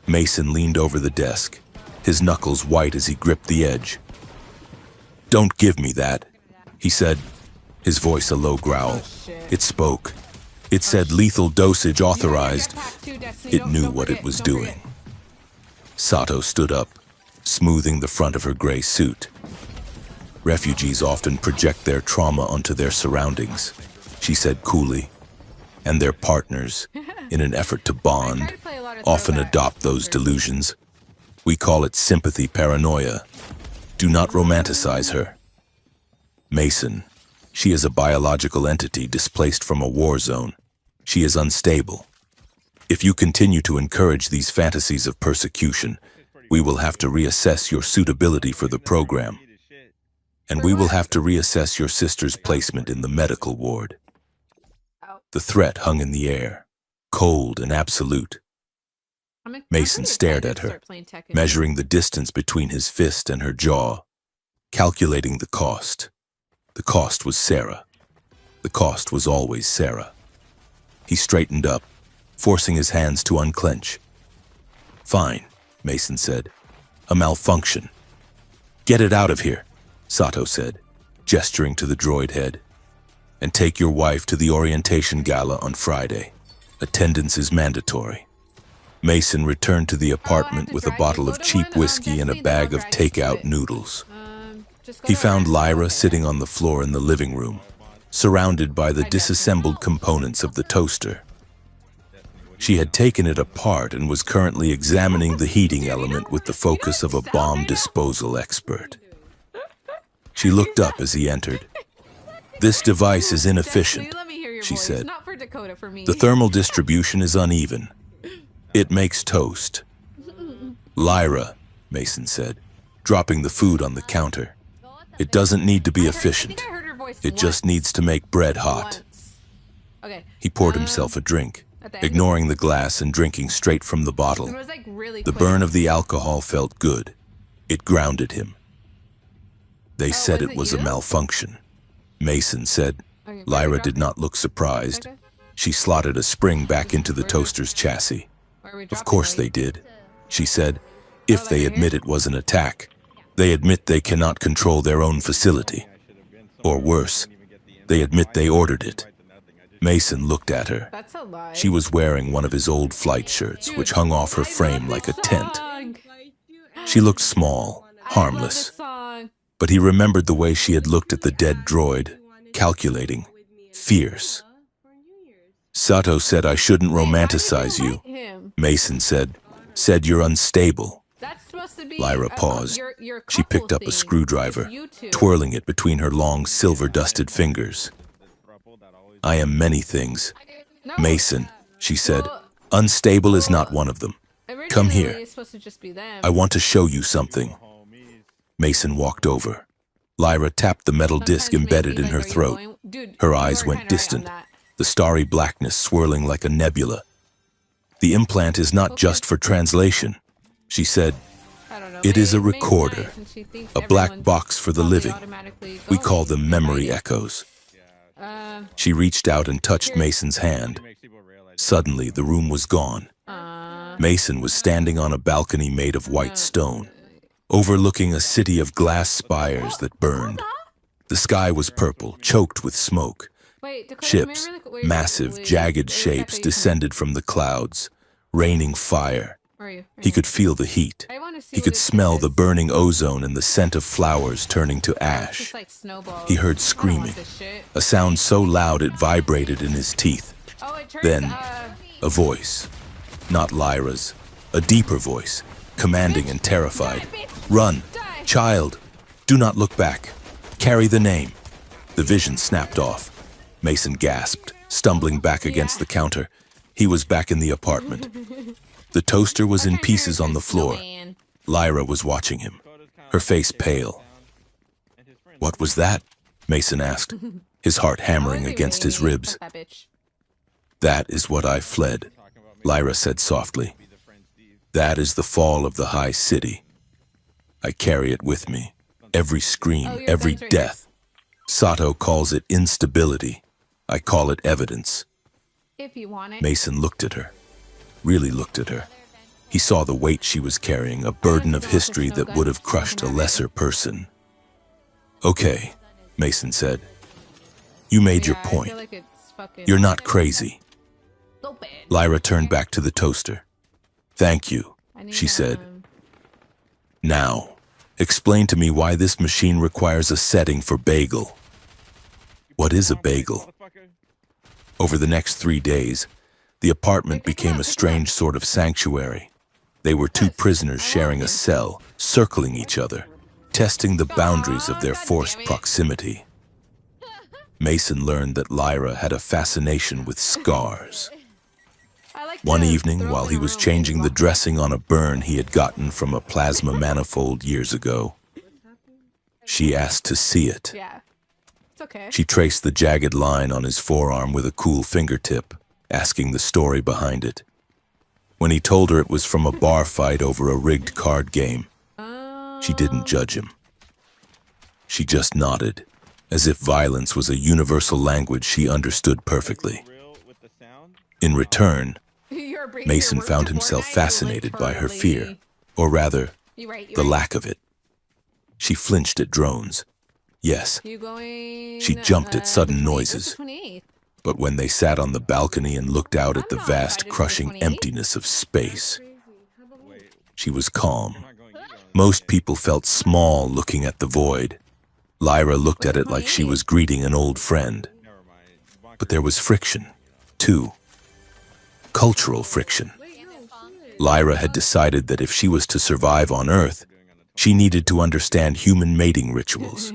Speaker 1: Mason leaned over the desk, his knuckles white as he gripped the edge. Don't give me that, he said, his voice a low growl. It spoke. It said lethal dosage authorized. It knew what it was doing. Sato stood up, smoothing the front of her gray suit. Refugees often project their trauma onto their surroundings, she said coolly, and their partners, in an effort to bond, often adopt those delusions. We call it sympathy paranoia. Do not romanticize her. Mason, she is a biological entity displaced from a war zone. She is unstable. If you continue to encourage these fantasies of persecution, we will have to reassess your suitability for the program. And we will have to reassess your sister's placement in the medical ward. The threat hung in the air, cold and absolute. Mason stared at her, measuring the distance between his fist and her jaw, calculating the cost. The cost was Sarah. The cost was always Sarah. He straightened up, forcing his hands to unclench. Fine, Mason said. A malfunction. Get it out of here, Sato said, gesturing to the droid head. And take your wife to the orientation gala on Friday. Attendance is mandatory. Mason returned to the apartment with a bottle of cheap whiskey and a bag of takeout noodles.
Speaker 2: Just go
Speaker 1: He
Speaker 2: to
Speaker 1: found
Speaker 2: her.
Speaker 1: Lyra
Speaker 2: Okay.
Speaker 1: sitting on the floor in the living room, surrounded by the disassembled components of the toaster. She had taken it apart and was currently examining the heating element with the focus of a bomb disposal expert. She looked up as he entered. "This device is inefficient,"
Speaker 2: Destiny, let me hear your
Speaker 1: she
Speaker 2: voice.
Speaker 1: said.
Speaker 2: Not for Dakota, for me.
Speaker 1: "The thermal distribution is uneven. It makes toast." "Lyra," Mason said, dropping the food on the counter. "It doesn't need to be efficient.
Speaker 2: I heard her voice
Speaker 1: It just needs to make bread hot."
Speaker 2: once. Okay.
Speaker 1: He poured himself a drink,
Speaker 2: at the end.
Speaker 1: ignoring the glass and drinking straight from the bottle.
Speaker 2: It was like really
Speaker 1: The
Speaker 2: quick.
Speaker 1: burn of the alcohol felt good. It grounded him. "They said
Speaker 2: was
Speaker 1: it
Speaker 2: it
Speaker 1: was a
Speaker 2: you?
Speaker 1: malfunction," Mason said.
Speaker 2: Okay,
Speaker 1: Lyra
Speaker 2: where we
Speaker 1: did not look surprised.
Speaker 2: Okay.
Speaker 1: She slotted a spring back into the
Speaker 2: Where we-
Speaker 1: toaster's chassis.
Speaker 2: Where are we
Speaker 1: "Of
Speaker 2: dropping,
Speaker 1: course they
Speaker 2: like-
Speaker 1: did," she said. "If
Speaker 2: like
Speaker 1: they
Speaker 2: right
Speaker 1: admit
Speaker 2: here?
Speaker 1: it was an attack, they admit they cannot control their own facility. Or worse, they admit they ordered it." Mason looked at her.
Speaker 2: That's a lie.
Speaker 1: She was wearing one of his old flight shirts,
Speaker 2: Dude,
Speaker 1: which hung off her
Speaker 2: I
Speaker 1: frame
Speaker 2: love
Speaker 1: like a
Speaker 2: this
Speaker 1: tent.
Speaker 2: song.
Speaker 1: She looked small,
Speaker 2: I love
Speaker 1: harmless,
Speaker 2: this song.
Speaker 1: but he remembered the way she had looked at the dead droid, calculating, fierce. "Sato said I shouldn't romanticize
Speaker 2: Why
Speaker 1: you,"
Speaker 2: did him?
Speaker 1: Mason said. "Said you're unstable."
Speaker 2: That's supposed to be
Speaker 1: Lyra paused.
Speaker 2: Your
Speaker 1: She picked
Speaker 2: couple
Speaker 1: up a
Speaker 2: thing.
Speaker 1: screwdriver,
Speaker 2: It's you two.
Speaker 1: twirling it between her long, silver-dusted fingers. "I am many things,
Speaker 2: No,
Speaker 1: Mason," she said.
Speaker 2: Well-
Speaker 1: "Unstable is not one of them. Come here.
Speaker 2: originally It's supposed to just be them.
Speaker 1: I want to show you something." Mason walked over. Lyra tapped the metal disc
Speaker 2: Sometimes
Speaker 1: embedded
Speaker 2: maybe,
Speaker 1: in her
Speaker 2: like, are you
Speaker 1: throat.
Speaker 2: going- Dude,
Speaker 1: Her
Speaker 2: you
Speaker 1: eyes
Speaker 2: were
Speaker 1: went
Speaker 2: kinda right on
Speaker 1: distant,
Speaker 2: that.
Speaker 1: the starry blackness swirling like a nebula. "The implant is not just for translation," she said.
Speaker 2: I don't know.
Speaker 1: "It is a
Speaker 2: maybe
Speaker 1: recorder,
Speaker 2: not, since she thinks
Speaker 1: a black
Speaker 2: everyone's
Speaker 1: box for the
Speaker 2: probably
Speaker 1: living.
Speaker 2: automatically
Speaker 1: We
Speaker 2: going
Speaker 1: call them
Speaker 2: to
Speaker 1: memory
Speaker 2: find it.
Speaker 1: echoes."
Speaker 2: Uh,
Speaker 1: She reached out and touched Mason's hand. Suddenly, the room was gone. Mason was standing on a balcony made of white stone, overlooking a city of glass spires that burned. The sky was purple, choked with smoke.
Speaker 2: wait, Dakota,
Speaker 1: Ships,
Speaker 2: come here really quick.
Speaker 1: massive,
Speaker 2: Wait,
Speaker 1: jagged
Speaker 2: wait,
Speaker 1: shapes
Speaker 2: Becca, you
Speaker 1: descended from the clouds, raining fire.
Speaker 2: Where are you?
Speaker 1: He could feel the heat.
Speaker 2: I want to see
Speaker 1: He
Speaker 2: what
Speaker 1: could
Speaker 2: it
Speaker 1: smell the
Speaker 2: is.
Speaker 1: burning ozone and the scent of flowers turning to
Speaker 2: It's
Speaker 1: ash.
Speaker 2: just like snowballs.
Speaker 1: He heard
Speaker 2: I don't want
Speaker 1: screaming,
Speaker 2: this shit.
Speaker 1: a sound so loud it vibrated in his teeth.
Speaker 2: Oh, it turns,
Speaker 1: Then, a voice, not Lyra's, a deeper voice, commanding and terrified. "Run,
Speaker 2: Die.
Speaker 1: child, do not look back. Carry the name." The vision snapped off. Mason gasped, stumbling back against the counter. He was back in the apartment. The toaster was in pieces on the floor.
Speaker 2: Snowman.
Speaker 1: Lyra was watching him, her face pale. "What was that?" Mason asked, his heart hammering against his ribs.
Speaker 2: Fuck that bitch.
Speaker 1: "That is what I fled," Lyra said softly. "That is the fall of the high city. I carry it with me. Every scream,
Speaker 2: Oh, your
Speaker 1: every
Speaker 2: gun's right here.
Speaker 1: death. Sato calls it instability. I call it evidence."
Speaker 2: If you want it.
Speaker 1: Mason looked at her, really looked at her. He saw the weight she was carrying, a burden of history that would have crushed a lesser person. "Okay," Mason said. "You made your
Speaker 2: Yeah, I feel
Speaker 1: point.
Speaker 2: like it's fucking
Speaker 1: You're not crazy."
Speaker 2: stupid.
Speaker 1: Lyra turned back to the toaster. "Thank you,"
Speaker 2: I need,
Speaker 1: she said. "Now, explain to me why this machine requires a setting for bagel." "What is a bagel?" Over the next 3 days, the apartment became a strange sort of sanctuary. They were two prisoners sharing a cell, circling each other, testing the boundaries of their forced proximity. Mason learned that Lyra had a fascination with scars.
Speaker 2: I like
Speaker 1: One
Speaker 2: to
Speaker 1: evening,
Speaker 2: throw
Speaker 1: while
Speaker 2: in
Speaker 1: he
Speaker 2: a
Speaker 1: was
Speaker 2: room
Speaker 1: changing
Speaker 2: and
Speaker 1: the
Speaker 2: walk.
Speaker 1: dressing on a burn he had gotten from a plasma manifold years ago, she asked to see it.
Speaker 2: Yeah. It's okay.
Speaker 1: She traced the jagged line on his forearm with a cool fingertip, asking the story behind it. When he told her it was from a bar fight over a rigged card game, she didn't judge him. She just nodded, as if violence was a universal language she understood perfectly. In return,
Speaker 2: You're bringing
Speaker 1: Mason
Speaker 2: your work
Speaker 1: found
Speaker 2: to
Speaker 1: himself
Speaker 2: Fortnite,
Speaker 1: fascinated by her fear,
Speaker 2: literally.
Speaker 1: or rather,
Speaker 2: You're right.
Speaker 1: the lack of it. She flinched at drones. Yes,
Speaker 2: You going?
Speaker 1: She jumped at sudden
Speaker 2: the 28th?
Speaker 1: noises.
Speaker 2: What's the 28th?
Speaker 1: but when they sat on the balcony and looked out at
Speaker 2: I'm
Speaker 1: the
Speaker 2: not
Speaker 1: vast,
Speaker 2: excited for the
Speaker 1: crushing
Speaker 2: 28th.
Speaker 1: emptiness of space, she was calm. Most people felt small looking at the void, Lyra looked at it like she was greeting an old friend. But there was friction, too. Cultural friction. Lyra had decided that if she was to survive on Earth, she needed to understand human mating rituals.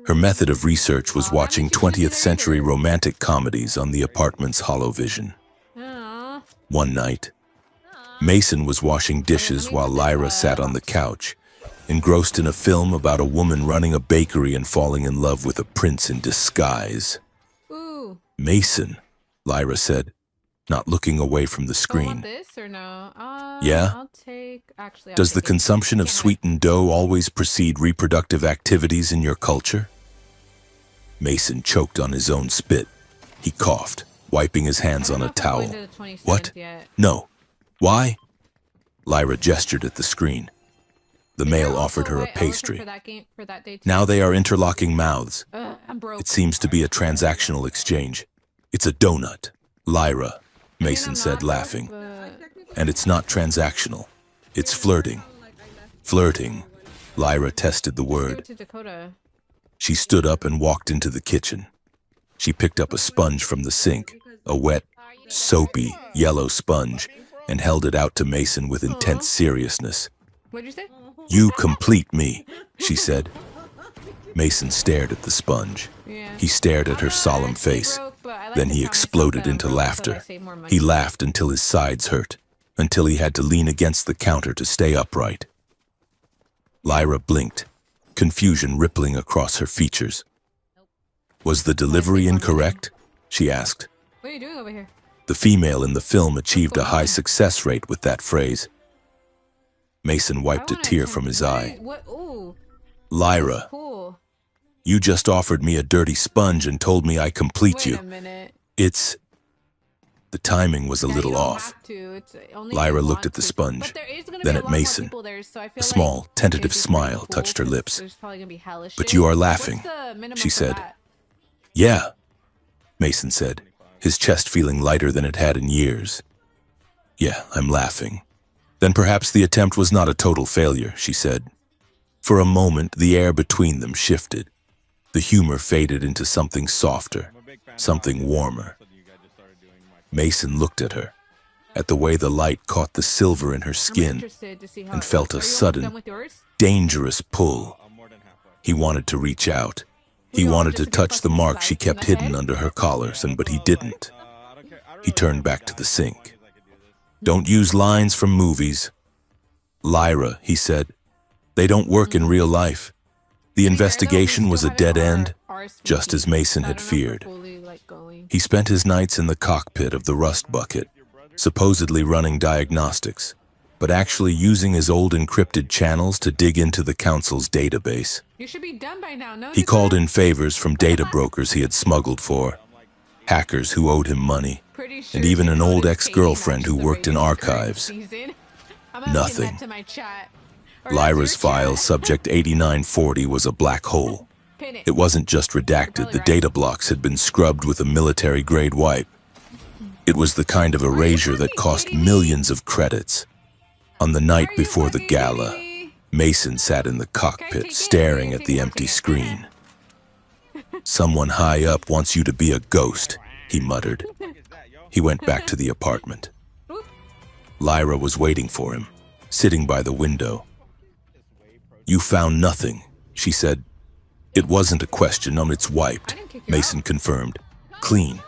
Speaker 1: Her method of research was watching 20th century romantic comedies on the apartment's holovision. One night, Mason was washing dishes while Lyra sat on the couch, engrossed in a film about a woman running a bakery and falling in love with a prince in disguise.
Speaker 2: Ooh.
Speaker 1: Mason, Lyra said, not looking away from the
Speaker 2: Do I
Speaker 1: screen.
Speaker 2: want this or no?
Speaker 1: Yeah?
Speaker 2: I'll take. Actually, I'll
Speaker 1: Does the
Speaker 2: take it.
Speaker 1: consumption of
Speaker 2: Can't have it.
Speaker 1: sweetened dough always precede reproductive activities in your culture? Mason choked on his own spit. He coughed, wiping his hands on a towel. What? No. Why? Lyra gestured at the screen. The male offered her a pastry. Now they are interlocking mouths.
Speaker 2: I'm broke.
Speaker 1: It seems to be a transactional exchange. It's a donut, Lyra, Mason said, laughing. And it's not transactional. It's flirting. Flirting. Lyra tested the word.
Speaker 2: To Dakota.
Speaker 1: She stood up and walked into the kitchen. She picked up a sponge from the sink, a wet, soapy, yellow sponge, and held it out to Mason with intense seriousness.
Speaker 2: What'd you say?
Speaker 1: You complete me, she said. Mason stared at the sponge.
Speaker 2: Yeah.
Speaker 1: He stared at her solemn face. Then he exploded into laughter. He laughed until his sides hurt, until he had to lean against the counter to stay upright. Lyra blinked, confusion rippling across her features. Was the delivery incorrect? She asked.
Speaker 2: What are you doing over here?
Speaker 1: The female in the film achieved a high success rate with that phrase. Mason wiped a tear from his eye.
Speaker 2: What? Ooh.
Speaker 1: Lyra,
Speaker 2: Cool.
Speaker 1: you just offered me a dirty sponge and told me I complete
Speaker 2: Wait
Speaker 1: you.
Speaker 2: a minute.
Speaker 1: It's... The timing was a
Speaker 2: Yeah,
Speaker 1: little
Speaker 2: you don't
Speaker 1: off.
Speaker 2: have to. It's only if
Speaker 1: Lyra
Speaker 2: you
Speaker 1: looked
Speaker 2: want
Speaker 1: at the
Speaker 2: to.
Speaker 1: sponge,
Speaker 2: But there is gonna
Speaker 1: then
Speaker 2: be a
Speaker 1: at
Speaker 2: lot more
Speaker 1: Mason.
Speaker 2: people there, so I feel
Speaker 1: A small,
Speaker 2: like
Speaker 1: tentative
Speaker 2: it'd be pretty
Speaker 1: smile
Speaker 2: cool
Speaker 1: touched her
Speaker 2: 'cause
Speaker 1: lips.
Speaker 2: there's probably gonna be hella
Speaker 1: But
Speaker 2: shit.
Speaker 1: you are laughing,
Speaker 2: What's the minimum
Speaker 1: she
Speaker 2: for
Speaker 1: said.
Speaker 2: that?
Speaker 1: Yeah, Mason said, his chest feeling lighter than it had in years. Yeah, I'm laughing. Then perhaps the attempt was not a total failure, she said. For a moment, the air between them shifted. The humor faded into something softer, something warmer. Mason looked at her, at the way the light caught the silver in her
Speaker 2: I'm
Speaker 1: skin,
Speaker 2: interested to see how
Speaker 1: and
Speaker 2: it
Speaker 1: felt
Speaker 2: goes.
Speaker 1: a
Speaker 2: Are you almost
Speaker 1: sudden,
Speaker 2: done with yours?
Speaker 1: dangerous pull. He wanted to reach out. He
Speaker 2: We all
Speaker 1: wanted to
Speaker 2: just get
Speaker 1: touch the
Speaker 2: fucking
Speaker 1: mark she
Speaker 2: sliced in
Speaker 1: kept
Speaker 2: the
Speaker 1: hidden
Speaker 2: head?
Speaker 1: under her collars, but he didn't. He turned back to the sink. Don't use lines from movies. Lyra, he said, they don't work in real life. The investigation was a dead end, just as Mason had feared. He spent his nights in the cockpit of the Rust Bucket, supposedly running diagnostics, but actually using his old encrypted channels to dig into the council's database.
Speaker 2: You should be done by now. No.
Speaker 1: He called in favors from data brokers he had smuggled for, hackers who owed him money, and even an old ex-girlfriend who worked in archives. Nothing. Lyra's file, subject 8940, was a black hole. It wasn't just redacted, the data blocks had been scrubbed with a military-grade wipe. It was the kind of erasure that cost millions of credits. On the night before the gala, Mason sat in the cockpit staring at the empty screen. Someone high up wants you to be a ghost, he muttered. He went back to the apartment. Lyra was waiting for him, sitting by the window. You found nothing, she said. It wasn't a question, it's wiped, Mason confirmed. Clean.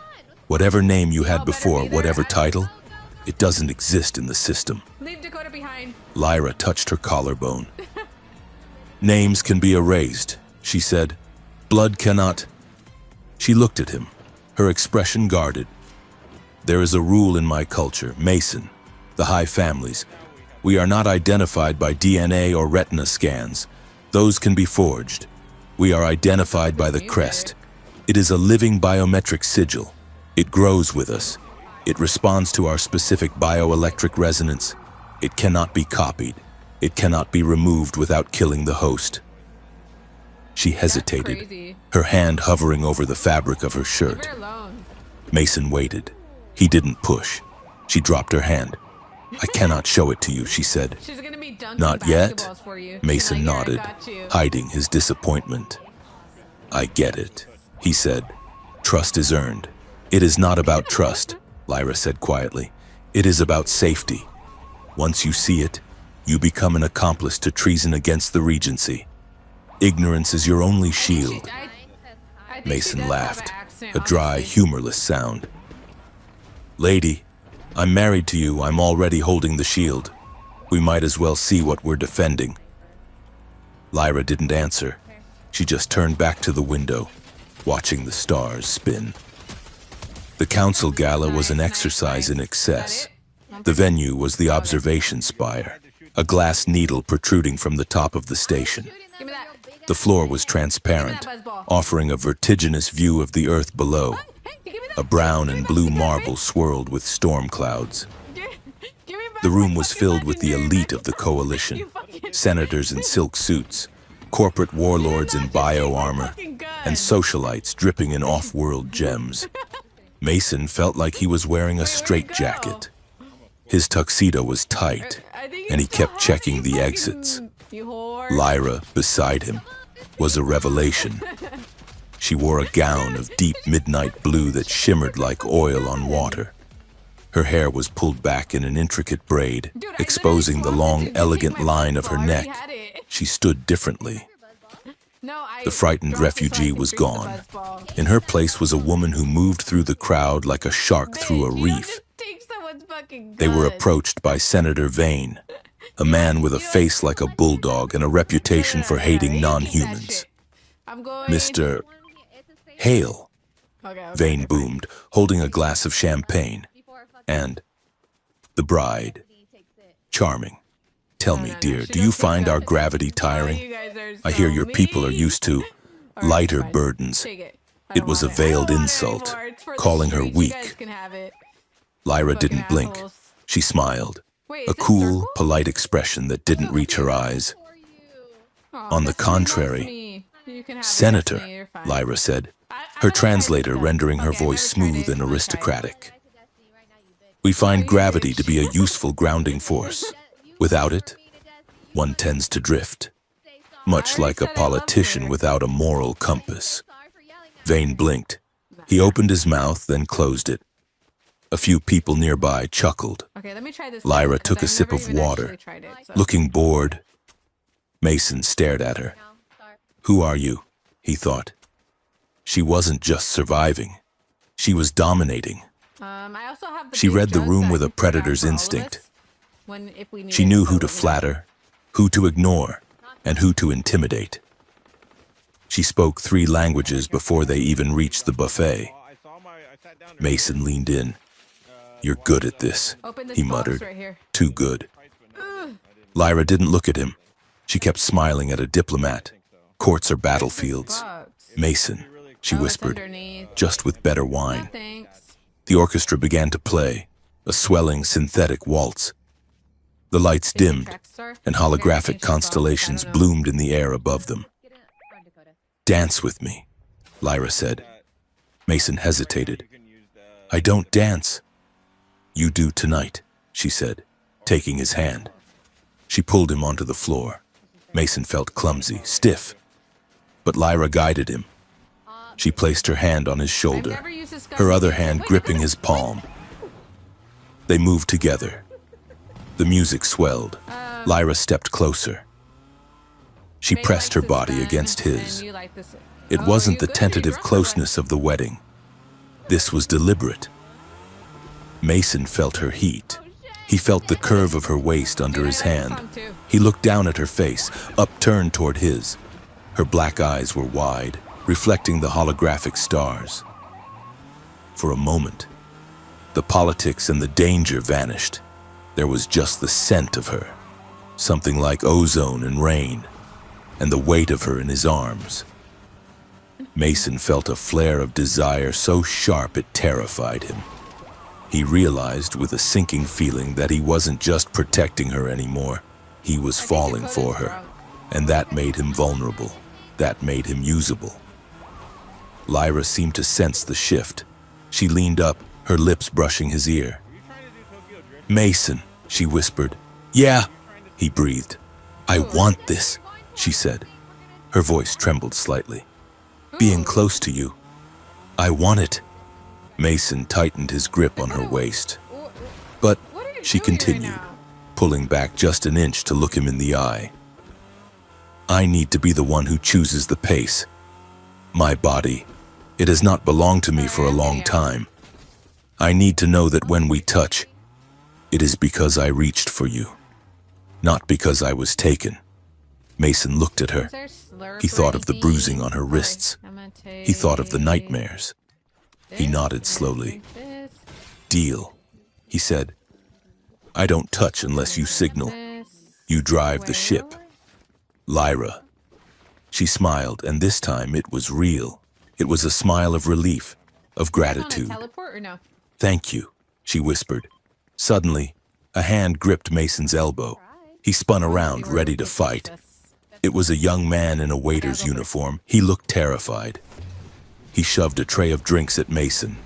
Speaker 1: Whatever name you had before, whatever title, it doesn't exist in the system.
Speaker 2: Leave Dakota behind.
Speaker 1: Lyra touched her collarbone. Names can be erased, she said. Blood cannot. She looked at him, her expression guarded. There is a rule in my culture, Mason, the high families. We are not identified by DNA or retina scans. Those can be forged. We are identified by the crest. It is a living biometric sigil. It grows with us. It responds to our specific bioelectric resonance. It cannot be copied. It cannot be removed without killing the host. She hesitated, her hand hovering over the fabric of her shirt. Mason waited. He didn't push. She dropped her hand. I cannot show it to you, she said.
Speaker 2: She's gonna be dunking
Speaker 1: Not yet?
Speaker 2: basketballs for you.
Speaker 1: Mason
Speaker 2: She's like,
Speaker 1: nodded,
Speaker 2: "Here, I got you."
Speaker 1: hiding his disappointment. I get it, he said. Trust is earned. It is not about trust, Lyra said quietly. It is about safety. Once you see it, you become an accomplice to treason against the Regency. Ignorance is your only shield.
Speaker 2: I think she
Speaker 1: Mason
Speaker 2: does have
Speaker 1: laughed,
Speaker 2: an accent,
Speaker 1: a dry,
Speaker 2: honestly.
Speaker 1: humorless sound. Lady, I'm married to you. I'm already holding the shield. We might as well see what we're defending. Lyra didn't answer. She just turned back to the window, watching the stars spin. The council gala was an exercise in excess. The venue was the observation spire, a glass needle protruding from the top of the station.
Speaker 2: Give me that.
Speaker 1: The floor was transparent, offering a vertiginous view of the earth below.
Speaker 2: Hey, give me that.
Speaker 1: A brown and blue
Speaker 2: Give me that
Speaker 1: marble swirled with storm clouds.
Speaker 2: Give me back
Speaker 1: The room
Speaker 2: my
Speaker 1: was
Speaker 2: fucking
Speaker 1: filled with the
Speaker 2: legendary
Speaker 1: elite of the coalition,
Speaker 2: You fucking-
Speaker 1: senators in silk suits, corporate warlords in bio armor,
Speaker 2: fucking gun.
Speaker 1: and socialites dripping in off-world gems. Mason felt like he was wearing a straitjacket. His tuxedo was tight,
Speaker 2: I think
Speaker 1: and he
Speaker 2: it's
Speaker 1: kept
Speaker 2: hot,
Speaker 1: checking
Speaker 2: you
Speaker 1: the
Speaker 2: fucking-
Speaker 1: exits.
Speaker 2: You whore.
Speaker 1: Lyra, beside him, was a revelation. She wore a gown of deep midnight blue that shimmered like oil on water. Her hair was pulled back in an intricate braid,
Speaker 2: Dude, I
Speaker 1: exposing the
Speaker 2: literally
Speaker 1: long,
Speaker 2: swapped it to
Speaker 1: elegant
Speaker 2: take my
Speaker 1: line of her
Speaker 2: buzzball. I already
Speaker 1: neck.
Speaker 2: had it.
Speaker 1: She stood differently.
Speaker 2: No,
Speaker 1: The frightened refugee was gone. In her place was a woman who moved through the crowd like a shark through a reef. They were approached by Senator Vane, a man with a face like a bulldog and a reputation for hating non-humans. Mr. Hale, Vane boomed, holding a glass of champagne. And the bride, charming. Tell me, dear, do you find our gravity tiring? I hear your people are used to lighter burdens. It was a veiled insult, calling her weak. Lyra didn't blink. She smiled, a cool, polite expression that didn't reach her eyes. On the contrary, Senator, Lyra said, her translator rendering her voice smooth and aristocratic. We find gravity to be a useful grounding force. Without it, one tends to drift, much like a politician without a moral compass. Vane blinked. He opened his mouth, then closed it. A few people nearby chuckled.
Speaker 2: Okay, let me try this.
Speaker 1: Lyra
Speaker 2: one, 'cause
Speaker 1: took a
Speaker 2: I've
Speaker 1: sip
Speaker 2: never
Speaker 1: of
Speaker 2: even
Speaker 1: water.
Speaker 2: actually tried it, so.
Speaker 1: Looking bored, Mason stared at her. Who are you? He thought. She wasn't just surviving. She was dominating.
Speaker 2: I also have the
Speaker 1: She
Speaker 2: big
Speaker 1: read the
Speaker 2: jug
Speaker 1: room
Speaker 2: that
Speaker 1: with
Speaker 2: I
Speaker 1: a
Speaker 2: can put out
Speaker 1: predator's
Speaker 2: for all of
Speaker 1: instinct.
Speaker 2: us if we need
Speaker 1: She
Speaker 2: it,
Speaker 1: knew
Speaker 2: so,
Speaker 1: who to
Speaker 2: you know.
Speaker 1: flatter, who to ignore, and who to intimidate. She spoke 3 languages before they even reached the buffet. Mason leaned in. You're good at this,
Speaker 2: Open this
Speaker 1: he
Speaker 2: box
Speaker 1: muttered.
Speaker 2: right here.
Speaker 1: Too good. Lyra didn't look at him. She kept smiling at a diplomat. Courts are battlefields.
Speaker 2: Box.
Speaker 1: Mason, she
Speaker 2: Oh, it's
Speaker 1: whispered,
Speaker 2: underneath.
Speaker 1: just with better
Speaker 2: No,
Speaker 1: wine.
Speaker 2: thanks.
Speaker 1: The orchestra began to play, a swelling synthetic waltz. The lights
Speaker 2: Is it
Speaker 1: dimmed,
Speaker 2: track star?
Speaker 1: and
Speaker 2: Okay, change
Speaker 1: holographic
Speaker 2: this box.
Speaker 1: constellations
Speaker 2: I don't know.
Speaker 1: bloomed in the air above them. Dance with me, Lyra said. Mason hesitated. I don't dance. You do tonight, she said, taking his hand. She pulled him onto the floor. Mason felt clumsy, stiff. But Lyra guided him. She placed her hand on his
Speaker 2: I've
Speaker 1: shoulder,
Speaker 2: never used this gun
Speaker 1: her other
Speaker 2: before.
Speaker 1: hand
Speaker 2: Wait,
Speaker 1: gripping his palm. They moved together. The music swelled. Lyra stepped closer. She
Speaker 2: Ray
Speaker 1: pressed her
Speaker 2: likes this
Speaker 1: body
Speaker 2: gun,
Speaker 1: against
Speaker 2: and
Speaker 1: his.
Speaker 2: you like this.
Speaker 1: It
Speaker 2: Oh,
Speaker 1: wasn't
Speaker 2: you
Speaker 1: the
Speaker 2: good? You
Speaker 1: tentative
Speaker 2: brought the
Speaker 1: closeness of the wedding. This was deliberate. Mason felt her heat. He felt the curve of her waist under
Speaker 2: Dude, I
Speaker 1: his
Speaker 2: like this
Speaker 1: hand.
Speaker 2: song too.
Speaker 1: He looked down at her face, upturned toward his. Her black eyes were wide, reflecting the holographic stars. For a moment, the politics and the danger vanished. There was just the scent of her, something like ozone and rain, and the weight of her in his arms. Mason felt a flare of desire so sharp it terrified him. He realized with a sinking feeling that he wasn't just protecting her anymore. He was falling for her, and that made him vulnerable. That made him usable. Lyra seemed to sense the shift. She leaned up, her lips brushing his ear. Mason, she whispered. Yeah, he breathed. I want this, she said. Her voice trembled slightly. being close to you. I want it. Mason tightened his grip on her waist. But
Speaker 2: What are you
Speaker 1: she
Speaker 2: doing right
Speaker 1: continued,
Speaker 2: now?
Speaker 1: pulling back just an inch to look him in the eye. I need to be the one who chooses the pace. My body, it has not belonged to me for a long time. I need to know that when we touch, it is because I reached for you, not because I was taken. Mason looked at her. He thought of the bruising on her wrists. He thought of the nightmares. He nodded slowly. Deal, he said. I don't touch unless you signal. You drive the ship. Lyra. She smiled, and this time it was real. It was a smile of relief, of gratitude.
Speaker 2: Teleport or no?
Speaker 1: Thank you, she whispered. Suddenly, a hand gripped Mason's elbow. He spun around, ready to fight. It was a young man in a waiter's uniform. He looked terrified. He shoved a tray of drinks at Mason.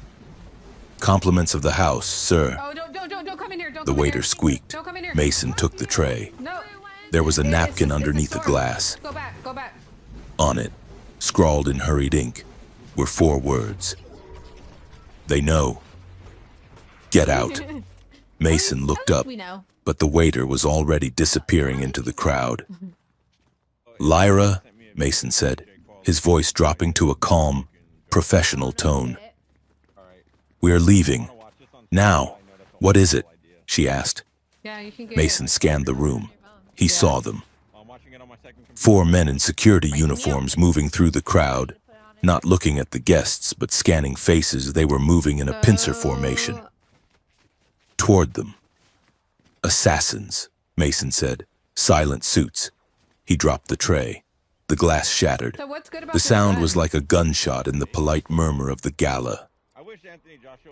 Speaker 1: Compliments of the house, sir.
Speaker 2: Oh, don't come in here. Don't
Speaker 1: The
Speaker 2: come in
Speaker 1: waiter
Speaker 2: here.
Speaker 1: squeaked.
Speaker 2: Don't come in here.
Speaker 1: Mason took the tray.
Speaker 2: No.
Speaker 1: There was a napkin
Speaker 2: It's
Speaker 1: underneath a
Speaker 2: storm.
Speaker 1: glass.
Speaker 2: Go back. Go back.
Speaker 1: On it, scrawled in hurried ink, were 4 words. They know. Get out. Mason looked up,
Speaker 2: We know.
Speaker 1: but the waiter was already disappearing into the crowd. Lyra, Mason said, his voice dropping to a calm, professional tone. We're leaving. Now. What is it? She asked.
Speaker 2: Yeah, you can get
Speaker 1: Mason scanned the room. He saw them. 4 men in security uniforms moving through the crowd, not looking at the guests, but scanning faces. They were moving in a pincer formation. Toward them. Assassins, Mason said. Silent suits. He dropped the tray. The glass shattered.
Speaker 2: So what's good about
Speaker 1: The sound was
Speaker 2: gun?
Speaker 1: like a gunshot in the polite murmur of the gala.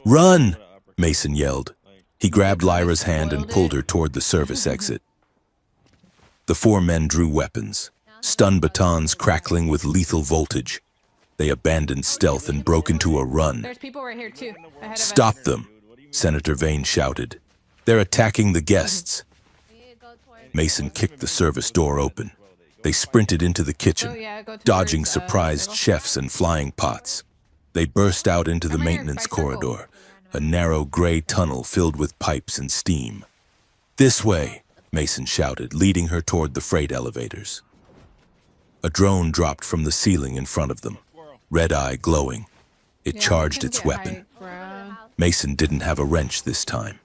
Speaker 1: Run! Mason yelled. He grabbed Lyra's hand and pulled her toward the service exit. The 4 men drew weapons, stun batons crackling with lethal voltage. They abandoned stealth and broke into a run.
Speaker 2: There's people right here too. Ahead of
Speaker 1: Stop
Speaker 2: us.
Speaker 1: them, Senator Vane shouted. They're attacking the guests. Mason kicked the service door open. They sprinted into the
Speaker 2: Oh,
Speaker 1: kitchen,
Speaker 2: yeah, go
Speaker 1: dodging
Speaker 2: towards,
Speaker 1: surprised
Speaker 2: middle.
Speaker 1: chefs and flying pots. They burst out into the
Speaker 2: Come here,
Speaker 1: maintenance
Speaker 2: by circle.
Speaker 1: corridor, a narrow gray tunnel filled with pipes and steam. This way, Mason shouted, leading her toward the freight elevators. A drone dropped from the ceiling in front of them, red eye glowing. It
Speaker 2: Yeah,
Speaker 1: charged
Speaker 2: we can
Speaker 1: its
Speaker 2: get
Speaker 1: weapon.
Speaker 2: high ground.
Speaker 1: Mason didn't have a wrench this time.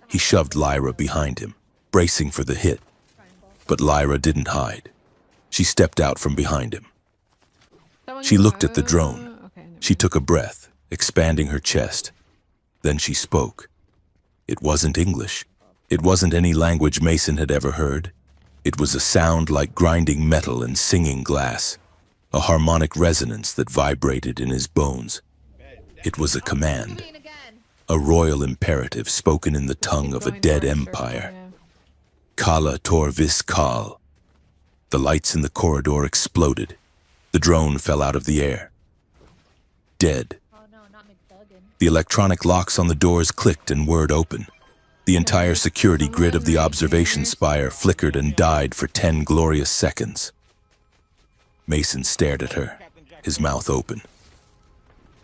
Speaker 1: He shoved Lyra behind him, bracing for the hit. But Lyra didn't hide. She stepped out from behind him.
Speaker 2: Someone
Speaker 1: She
Speaker 2: you-
Speaker 1: looked at the drone.
Speaker 2: Okay, never
Speaker 1: She took a breath, expanding her chest. Then she spoke. It wasn't English. It wasn't any language Mason had ever heard. It was a sound like grinding metal and singing glass, a harmonic resonance that vibrated in his bones. It was a command, a royal imperative spoken in the tongue of a
Speaker 2: going
Speaker 1: dead
Speaker 2: towards circle,
Speaker 1: empire.
Speaker 2: yeah.
Speaker 1: Kala tor vis kal. The lights in the corridor exploded. The drone fell out of the air. Dead. The electronic locks on the doors clicked and whirred open. The entire security grid of the observation spire flickered and died for 10 glorious seconds. Mason stared at her, his mouth open.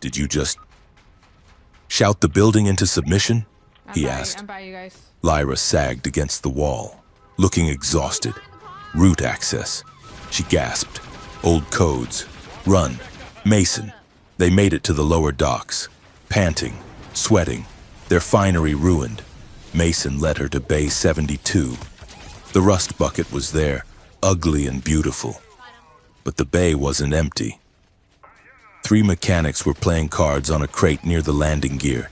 Speaker 1: Did you just shout the building into submission? He asked.
Speaker 2: I'm by you guys.
Speaker 1: Lyra sagged against the wall, looking exhausted. Root access. She gasped. Old codes. Run. Mason. They made it to the lower docks. Panting, sweating, their finery ruined. Mason led her to Bay 72. The rust bucket was there, ugly and beautiful. But the bay wasn't empty. 3 mechanics were playing cards on a crate near the landing gear.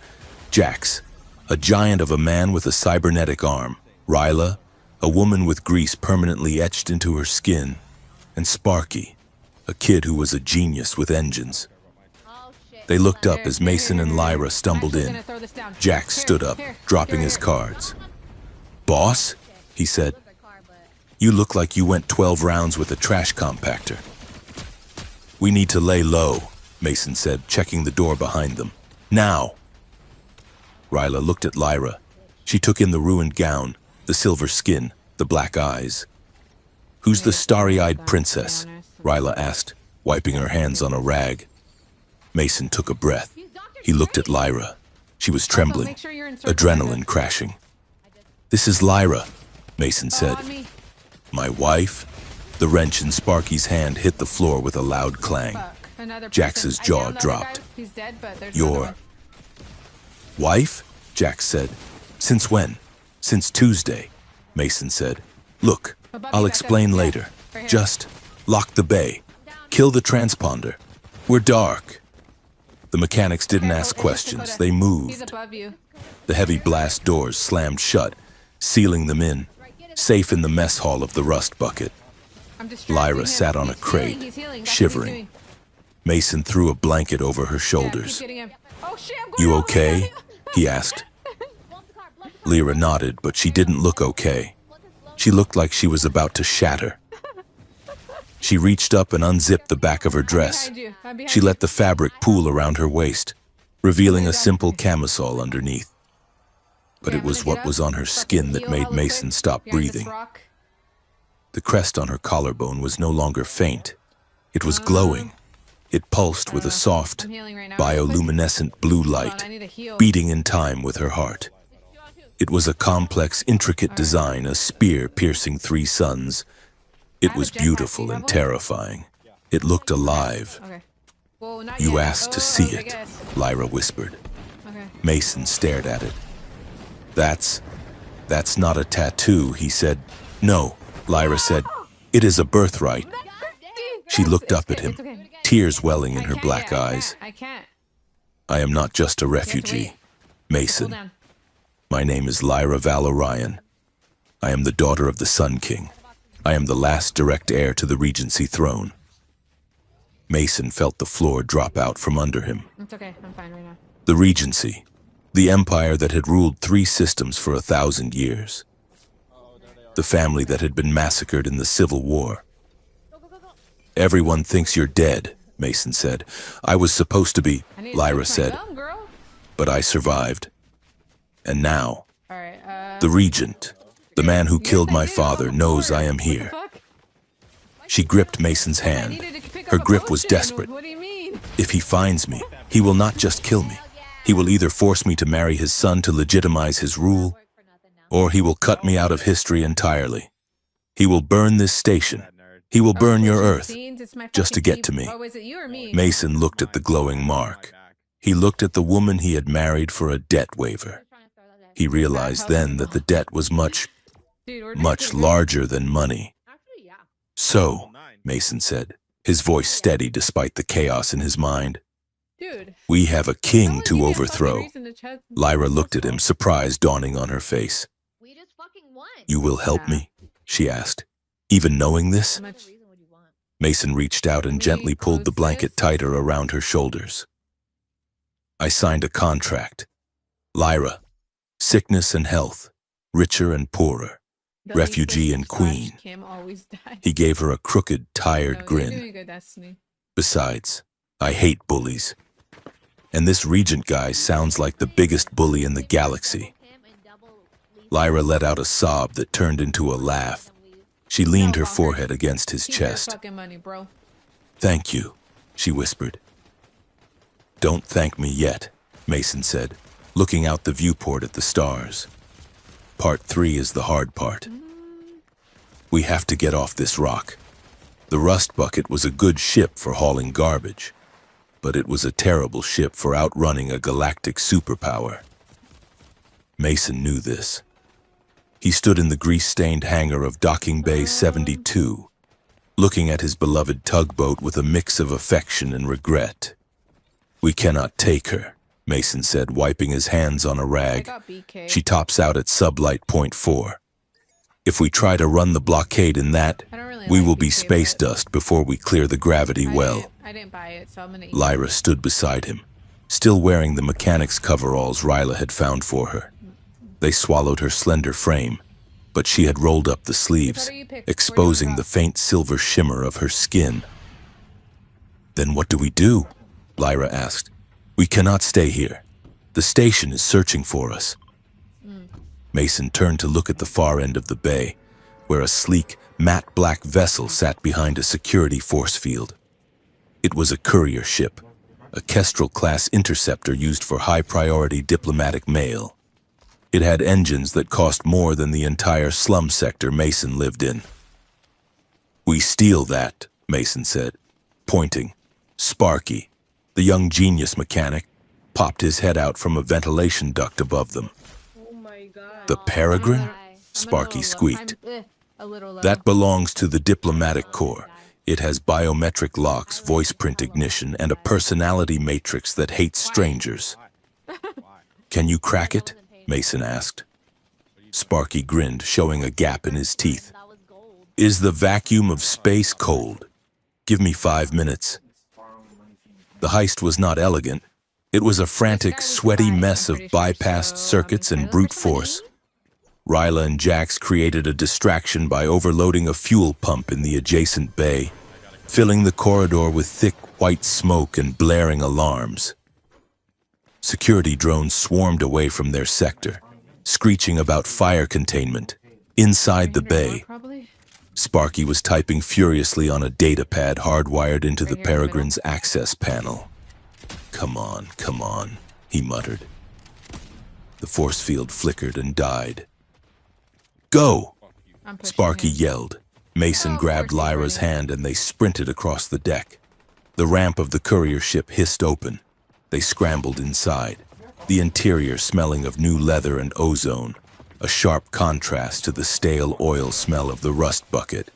Speaker 1: Jax, a giant of a man with a cybernetic arm. Ryla, a woman with grease permanently etched into her skin. And Sparky, a kid who was a genius with engines. They looked up as Mason and Lyra stumbled
Speaker 2: Actually
Speaker 1: in.
Speaker 2: gonna throw this down.
Speaker 1: Jax
Speaker 2: Here,
Speaker 1: stood up,
Speaker 2: here,
Speaker 1: dropping
Speaker 2: here,
Speaker 1: his
Speaker 2: here.
Speaker 1: cards. Boss, he said, you look like you went 12 rounds with a trash compactor. We need to lay low, Mason said, checking the door behind them. Now. Ryla looked at Lyra. She took in the ruined gown, the silver skin, the black eyes. Who's the starry-eyed princess? Ryla asked. wiping her hands on a rag. Mason took a breath. He looked at Lyra. She was trembling,
Speaker 2: make sure you're in circle,
Speaker 1: adrenaline crashing. "This is Lyra," Mason said.
Speaker 2: on me.
Speaker 1: "My wife?" The wrench in Sparky's hand hit the floor with a loud clang.
Speaker 2: Fuck. Another
Speaker 1: Jax's
Speaker 2: person. I
Speaker 1: jaw
Speaker 2: downed the other
Speaker 1: dropped.
Speaker 2: guy. He's dead, but there's
Speaker 1: "Your
Speaker 2: another one.
Speaker 1: wife?" Jax said. "Since when?" "Since Tuesday," Mason said. "Look,
Speaker 2: Above
Speaker 1: I'll
Speaker 2: you,
Speaker 1: explain
Speaker 2: back there.
Speaker 1: later.
Speaker 2: Yeah, right here.
Speaker 1: Just lock the bay. Kill the transponder. We're dark." The mechanics didn't
Speaker 2: Careful,
Speaker 1: ask
Speaker 2: it's just
Speaker 1: questions.
Speaker 2: Dakota.
Speaker 1: They
Speaker 2: He's
Speaker 1: moved.
Speaker 2: above you.
Speaker 1: The heavy blast doors slammed shut, sealing them in, safe in the mess hall of the rust bucket.
Speaker 2: I'm distracting
Speaker 1: Lyra
Speaker 2: him.
Speaker 1: sat on a
Speaker 2: He's
Speaker 1: crate,
Speaker 2: healing, he's healing. That's what he's
Speaker 1: shivering.
Speaker 2: doing.
Speaker 1: Mason threw a blanket over her
Speaker 2: Yeah, keep
Speaker 1: shoulders.
Speaker 2: getting him. Oh shit, I'm going
Speaker 1: "You
Speaker 2: over.
Speaker 1: okay?" he asked. Lyra nodded, but she didn't look okay. She looked like she was about to shatter. She reached up and unzipped the back of her dress.
Speaker 2: Behind you. I'm behind
Speaker 1: She
Speaker 2: you.
Speaker 1: let the fabric pool around her waist, revealing a simple camisole underneath. But
Speaker 2: Okay,
Speaker 1: it
Speaker 2: I'm
Speaker 1: was
Speaker 2: gonna get
Speaker 1: what
Speaker 2: up,
Speaker 1: was on her
Speaker 2: fucking
Speaker 1: skin that
Speaker 2: heal
Speaker 1: made
Speaker 2: hella
Speaker 1: Mason
Speaker 2: quick
Speaker 1: stop
Speaker 2: behind this
Speaker 1: breathing.
Speaker 2: rock.
Speaker 1: The crest on her collarbone was no longer faint. It was glowing. It pulsed with a soft,
Speaker 2: I'm healing right now.
Speaker 1: bioluminescent blue
Speaker 2: Hold on,
Speaker 1: light,
Speaker 2: I need to heal.
Speaker 1: beating in time with her heart. It was a complex, intricate design, a spear piercing 3 suns. It
Speaker 2: have
Speaker 1: was
Speaker 2: a jetpack.
Speaker 1: beautiful
Speaker 2: Do you
Speaker 1: and
Speaker 2: have one?
Speaker 1: terrifying. It looked alive.
Speaker 2: Okay. Well, not
Speaker 1: "You
Speaker 2: yet.
Speaker 1: asked to
Speaker 2: Oh,
Speaker 1: see
Speaker 2: I
Speaker 1: it,"
Speaker 2: guess.
Speaker 1: Lyra whispered.
Speaker 2: Okay.
Speaker 1: Mason stared at it. That's not a tattoo," he said. "No," Lyra said. "It is a birthright." She looked up at him,
Speaker 2: It's okay.
Speaker 1: tears welling in
Speaker 2: I
Speaker 1: her
Speaker 2: can't
Speaker 1: black
Speaker 2: yet,
Speaker 1: eyes.
Speaker 2: I can't.
Speaker 1: "I am not just a
Speaker 2: You have to
Speaker 1: refugee,
Speaker 2: wait.
Speaker 1: Mason.
Speaker 2: Hold down.
Speaker 1: My name is Lyra Valorian. I am the daughter of the Sun King. I am the last direct heir to the Regency throne." Mason felt the floor drop out from under him.
Speaker 2: It's okay. I'm fine right now.
Speaker 1: The Regency, the empire that had ruled 3 systems for 1,000 years. The family that had been massacred in the Civil War. "Everyone thinks you're dead," Mason said. "I was supposed to be,"
Speaker 2: I need to
Speaker 1: Lyra
Speaker 2: fix my
Speaker 1: said,
Speaker 2: gum, girl.
Speaker 1: "but I survived. And now,
Speaker 2: All right.
Speaker 1: the Regent, the man who killed
Speaker 2: Yes, I
Speaker 1: my
Speaker 2: did,
Speaker 1: father,
Speaker 2: on the
Speaker 1: knows
Speaker 2: floor.
Speaker 1: I am
Speaker 2: What the
Speaker 1: here."
Speaker 2: fuck?
Speaker 1: She gripped Mason's
Speaker 2: I
Speaker 1: hand.
Speaker 2: needed to pick
Speaker 1: Her
Speaker 2: up a
Speaker 1: grip was
Speaker 2: potion.
Speaker 1: desperate.
Speaker 2: What do you mean?
Speaker 1: "If he finds me, he will not just kill me. He will either force me to marry his son to legitimize his rule, or he will cut me out of history entirely. He will burn this station. He will burn your earth, just to get to me."
Speaker 2: Oh, is it you or me?
Speaker 1: Mason looked at the glowing mark. He looked at the woman he had married for a debt waiver. He realized then that the debt was much,
Speaker 2: Dude, we're
Speaker 1: much
Speaker 2: doing
Speaker 1: larger than money. "So," Mason said, his voice steady despite the chaos in his mind,
Speaker 2: good. Dude.
Speaker 1: "we have a king
Speaker 2: Someone give me
Speaker 1: to
Speaker 2: a
Speaker 1: overthrow."
Speaker 2: fucking reason to chat-
Speaker 1: Lyra looked at him, surprise dawning on her face.
Speaker 3: We just fucking won.
Speaker 1: "You will help
Speaker 2: Nah.
Speaker 1: me?" she asked. "Even knowing this?"
Speaker 2: How much-
Speaker 1: Mason reached out and gently pulled the blanket tighter around her shoulders. "I signed a contract. Lyra, sickness and health, richer and poorer,
Speaker 2: The
Speaker 1: refugee
Speaker 2: Lisa
Speaker 1: and
Speaker 2: slash
Speaker 1: queen."
Speaker 2: Kim always died.
Speaker 1: He gave her a crooked, tired
Speaker 2: No,
Speaker 1: grin.
Speaker 2: You're doing good, Destiny.
Speaker 1: "Besides, I hate bullies. And this Regent guy sounds like the biggest bully in the galaxy." Lyra let out a sob that turned into a laugh. She leaned her forehead against his
Speaker 2: Keep your
Speaker 1: chest.
Speaker 2: fucking money, bro.
Speaker 1: "Thank you," she whispered. "Don't thank me yet," Mason said, looking out the viewport at the stars. "Part 3 is the hard part. We have to get off this rock." The Rust Bucket was a good ship for hauling garbage, but it was a terrible ship for outrunning a galactic superpower. Mason knew this. He stood in the grease-stained hangar of Docking Bay 72, looking at his beloved tugboat with a mix of affection and regret. "We cannot take her," Mason said, wiping his hands on a
Speaker 2: I
Speaker 1: rag.
Speaker 2: got BK.
Speaker 1: "She tops out at sublight point 4. If we try to run the blockade in that,
Speaker 2: I don't really
Speaker 1: we
Speaker 2: like
Speaker 1: will be
Speaker 2: BK,
Speaker 1: space
Speaker 2: but
Speaker 1: dust before we clear the gravity well."
Speaker 2: I didn't buy it, so I'm gonna eat.
Speaker 1: Lyra stood beside him, still wearing the mechanic's coveralls Ryla had found for her. They swallowed her slender frame, but she had rolled up the sleeves,
Speaker 2: Which one do you pick? Where do you
Speaker 1: exposing
Speaker 2: want
Speaker 1: the
Speaker 2: to
Speaker 1: faint silver shimmer of her skin. "Then what do we do?" Lyra asked. "We cannot stay here. The station is searching for us." Mason turned to look at the far end of the bay, where a sleek, matte black vessel sat behind a security force field. It was a courier ship, a Kestrel-class interceptor used for high-priority diplomatic mail. It had engines that cost more than the entire slum sector Mason lived in. "We steal that," Mason said, pointing. Sparky, the young genius mechanic, popped his head out from a ventilation duct above them. "The Peregrine?" Sparky squeaked. "That belongs to the diplomatic corps. It has biometric locks, voice print ignition, and a personality matrix that hates strangers." "Can you crack it?" Mason asked. Sparky grinned, showing a gap in his teeth. "Is the vacuum of space cold? Give me 5 minutes." The heist was not elegant. It was a frantic, sweaty mess of bypassed circuits and brute force. Ryla and Jax created a distraction by overloading a fuel pump in the adjacent bay, filling the corridor with thick white smoke and blaring alarms. Security drones swarmed away from their sector, screeching about fire containment. Inside the bay, Sparky was typing furiously on a datapad hardwired into the Peregrine's access panel. Come on," he muttered. The force field flickered and died. "Go!" Sparky yelled. Mason grabbed Lyra's hand and they sprinted across the deck. The ramp of the courier ship hissed open. They scrambled inside, the interior smelling of new leather and ozone, a sharp contrast to the stale oil smell of the rust bucket.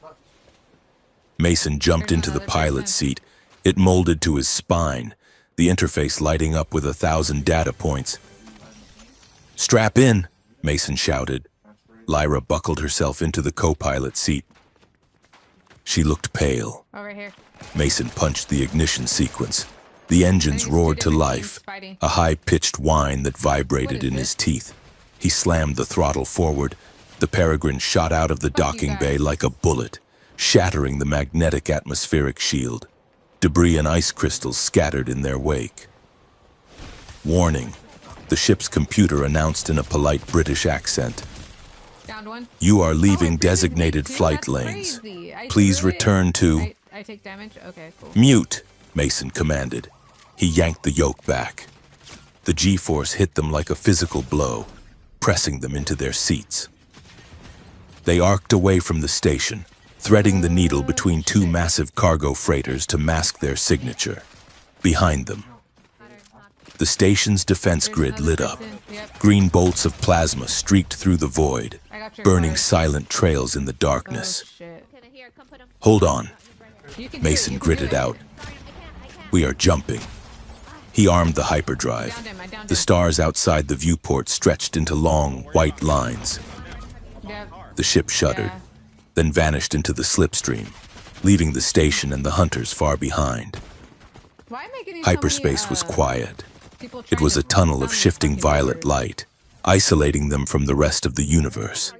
Speaker 1: Mason jumped into the pilot's seat. It molded to his spine, the interface lighting up with 1,000 data points. "Strap in," Mason shouted. Lyra buckled herself into the co-pilot seat. She looked pale.
Speaker 2: Over here.
Speaker 1: Mason punched the ignition sequence. The engines roared to life, a high-pitched whine that vibrated in his teeth. He slammed the throttle forward. The Peregrine shot out of the docking bay like a bullet, shattering the magnetic atmospheric shield. Debris and ice crystals scattered in their wake. "Warning," the ship's computer announced in a polite British accent.
Speaker 2: Downed one.
Speaker 1: "You are leaving designated flight
Speaker 2: That's
Speaker 1: lanes.
Speaker 2: crazy. I
Speaker 1: Please
Speaker 2: do it.
Speaker 1: return to..."
Speaker 2: I take damage? Okay, cool.
Speaker 1: "Mute," Mason commanded. He yanked the yoke back. The G-force hit them like a physical blow, pressing them into their seats. They arced away from the station, threading the needle between two massive cargo freighters to mask their signature. Behind them, the station's defense grid lit up. Green bolts of plasma streaked through the void, burning silent trails in the darkness.
Speaker 2: Oh, shit.
Speaker 1: "Hold on,"
Speaker 2: You can do it,
Speaker 1: Mason
Speaker 2: you can
Speaker 1: gritted
Speaker 2: do it.
Speaker 1: out. "We are jumping." He armed the hyperdrive.
Speaker 2: I downed
Speaker 1: The
Speaker 2: him.
Speaker 1: stars outside the viewport stretched into long, white lines.
Speaker 2: Yep.
Speaker 1: The ship shuddered,
Speaker 2: Yeah.
Speaker 1: then vanished into the slipstream, leaving the station and the hunters far behind.
Speaker 2: Why am I getting so
Speaker 1: Hyperspace
Speaker 2: many,
Speaker 1: was quiet.
Speaker 2: people
Speaker 1: It
Speaker 2: trying
Speaker 1: was
Speaker 2: to
Speaker 1: a tunnel of
Speaker 2: tell me
Speaker 1: shifting
Speaker 2: fucking
Speaker 1: violet
Speaker 2: words?
Speaker 1: light, isolating them from the rest of the universe.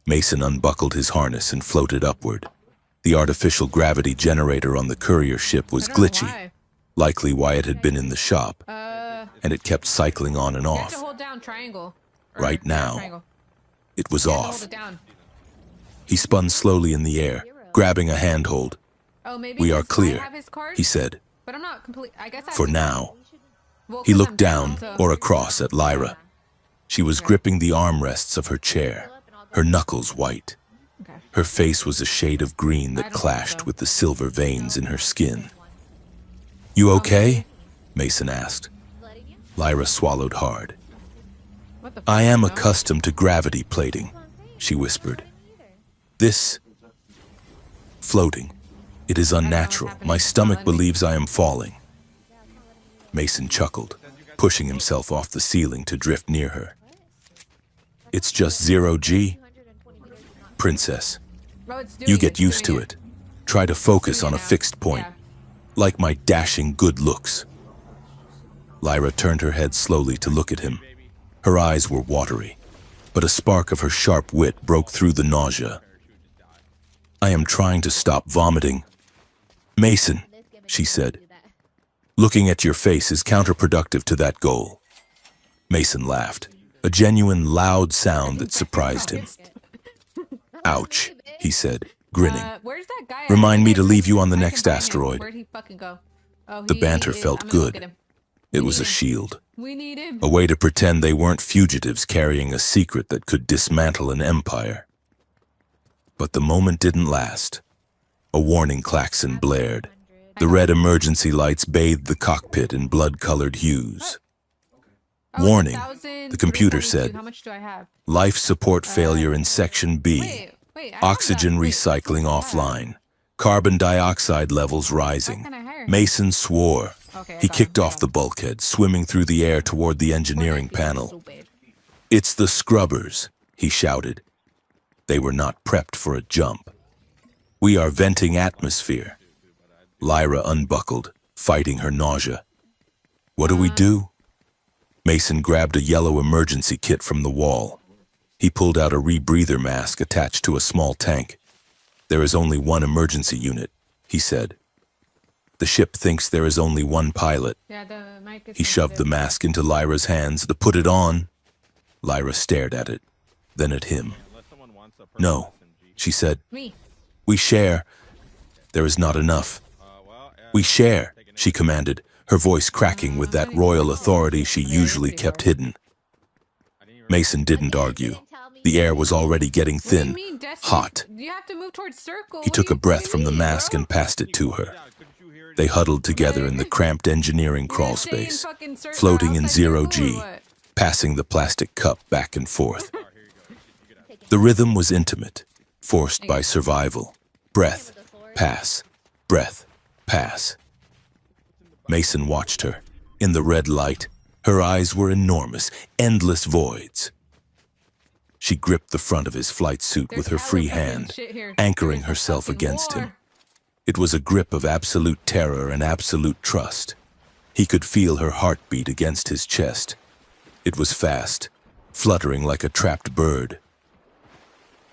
Speaker 1: Mason unbuckled his harness and floated upward. The artificial gravity generator on the courier ship was
Speaker 2: I don't know
Speaker 1: glitchy,
Speaker 2: why.
Speaker 1: likely why it had been in the shop, and it kept cycling on and
Speaker 2: You have to
Speaker 1: off.
Speaker 2: hold down triangle. Or,
Speaker 1: Right
Speaker 2: yeah,
Speaker 1: now,
Speaker 2: triangle.
Speaker 1: It was
Speaker 2: You have to hold
Speaker 1: off.
Speaker 2: it down.
Speaker 1: He spun slowly in the air, grabbing a handhold.
Speaker 2: Oh, maybe
Speaker 1: "We are
Speaker 2: because I
Speaker 1: clear,"
Speaker 2: have his card,
Speaker 1: he said.
Speaker 2: but I'm not complete. I guess I
Speaker 1: "For
Speaker 2: have
Speaker 1: now."
Speaker 2: well,
Speaker 1: He
Speaker 2: 'cause
Speaker 1: looked
Speaker 2: I'm
Speaker 1: down
Speaker 2: so-
Speaker 1: or across at Lyra. She was gripping the armrests of her chair, her knuckles white.
Speaker 2: Okay.
Speaker 1: Her face was a shade of green
Speaker 2: I
Speaker 1: that
Speaker 2: don't think
Speaker 1: clashed
Speaker 2: so.
Speaker 1: with the silver veins in her skin. "You okay?" Mason asked. Lyra swallowed hard.
Speaker 2: What the
Speaker 1: "I
Speaker 2: fuck,
Speaker 1: am
Speaker 2: no?
Speaker 1: accustomed to gravity plating," she whispered. "This... floating. It is unnatural. My stomach believes I am falling." Mason chuckled, pushing himself off the ceiling to drift near her. "It's just 0G. Princess,
Speaker 2: Oh, it's doing
Speaker 1: you
Speaker 2: it,
Speaker 1: get
Speaker 2: it's
Speaker 1: used to
Speaker 2: doing
Speaker 1: it. Try to focus on a
Speaker 2: Yeah.
Speaker 1: fixed point,
Speaker 2: Yeah.
Speaker 1: like my dashing good looks." Lyra turned her head slowly to look at him. Her eyes were watery, but a spark of her sharp wit broke through the nausea. "I am trying to stop vomiting." "Mason," she said, "looking at your face is counterproductive to that goal." Mason laughed, a genuine loud sound that surprised him. "Ouch," he said, grinning.
Speaker 2: Where's that guy?
Speaker 1: "Remind me to
Speaker 2: I
Speaker 1: leave you on the
Speaker 2: can
Speaker 1: next
Speaker 2: buy him.
Speaker 1: asteroid."
Speaker 2: Where'd he fucking go. Oh,
Speaker 1: The banter felt
Speaker 2: I'm gonna go
Speaker 1: good.
Speaker 2: get him.
Speaker 1: It was a shield.
Speaker 2: We need him.
Speaker 1: A way to pretend they weren't fugitives carrying a secret that could dismantle an empire. But the moment didn't last. A warning klaxon blared. The red emergency lights bathed the cockpit in blood-colored hues.
Speaker 2: Oh,
Speaker 1: Warning,
Speaker 2: 1,000,
Speaker 1: the computer
Speaker 2: 342.
Speaker 1: said.
Speaker 2: How much do I have?
Speaker 1: Life support failure in Section B.
Speaker 2: Wait, I have
Speaker 1: Oxygen
Speaker 2: that. Wait,
Speaker 1: recycling
Speaker 2: what do I have?
Speaker 1: offline. Carbon dioxide levels
Speaker 2: How
Speaker 1: rising.
Speaker 2: can I hire?
Speaker 1: Mason swore.
Speaker 2: Okay, I
Speaker 1: He
Speaker 2: got
Speaker 1: kicked
Speaker 2: him.
Speaker 1: off the bulkhead, swimming through the air toward the engineering panel. "It's the scrubbers," he shouted. They were not prepped for a jump. "We are venting atmosphere." Lyra unbuckled, fighting her nausea. "What do we do?" Mason grabbed a yellow emergency kit from the wall. He pulled out a rebreather mask attached to a small tank. "There is only one emergency unit," he said. "The ship thinks there is only one pilot."
Speaker 2: Yeah, the mic is
Speaker 1: He shoved the
Speaker 2: sensitive.
Speaker 1: mask into Lyra's hands to put it on. Lyra stared at it, then at him. "No," she said.
Speaker 2: Me.
Speaker 1: "We share. There is not enough." "We share," she commanded, her voice cracking with that royal authority she usually kept hidden. Mason didn't argue. The air was already getting
Speaker 2: What do you
Speaker 1: thin,
Speaker 2: mean, Destiny?
Speaker 1: hot.
Speaker 2: You have to move towards circle.
Speaker 1: He
Speaker 2: What
Speaker 1: took
Speaker 2: do
Speaker 1: a
Speaker 2: you
Speaker 1: breath
Speaker 2: fucking
Speaker 1: from the
Speaker 2: mean,
Speaker 1: mask
Speaker 2: bro?
Speaker 1: and passed it to her. They huddled together in the cramped engineering crawl
Speaker 2: You're gonna stay in
Speaker 1: space,
Speaker 2: fucking
Speaker 1: floating in
Speaker 2: outside
Speaker 1: zero
Speaker 2: circle or
Speaker 1: G,
Speaker 2: what?
Speaker 1: passing the plastic cup back and forth. The rhythm was intimate, forced by survival. Breath, pass, breath, pass. Mason watched her. In the red light, her eyes were enormous, endless voids. She gripped the front of his flight suit with her
Speaker 2: There's
Speaker 1: free
Speaker 2: hella fucking
Speaker 1: hand,
Speaker 2: shit here.
Speaker 1: anchoring
Speaker 2: There's a
Speaker 1: herself
Speaker 2: fucking
Speaker 1: against
Speaker 2: war.
Speaker 1: him. It was a grip of absolute terror and absolute trust. He could feel her heartbeat against his chest. It was fast, fluttering like a trapped bird.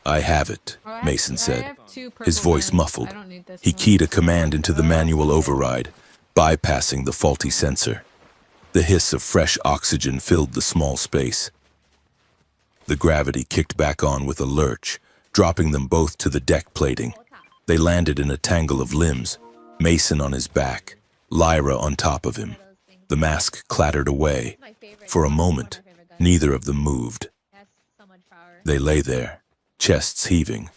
Speaker 1: "I have it,"
Speaker 2: Oh,
Speaker 1: Mason
Speaker 2: I
Speaker 1: said,
Speaker 2: have two
Speaker 1: his
Speaker 2: purple
Speaker 1: voice
Speaker 2: ones.
Speaker 1: muffled.
Speaker 2: I don't need this
Speaker 1: He
Speaker 2: one.
Speaker 1: keyed a command into the manual override, bypassing the faulty sensor. The hiss of fresh oxygen filled the small space. The gravity kicked back on with a lurch, dropping them both to the deck plating. They landed in a tangle of limbs, Mason on his back, Lyra on top of him. The mask clattered away. For a moment, neither of them moved. They lay there, chests heaving,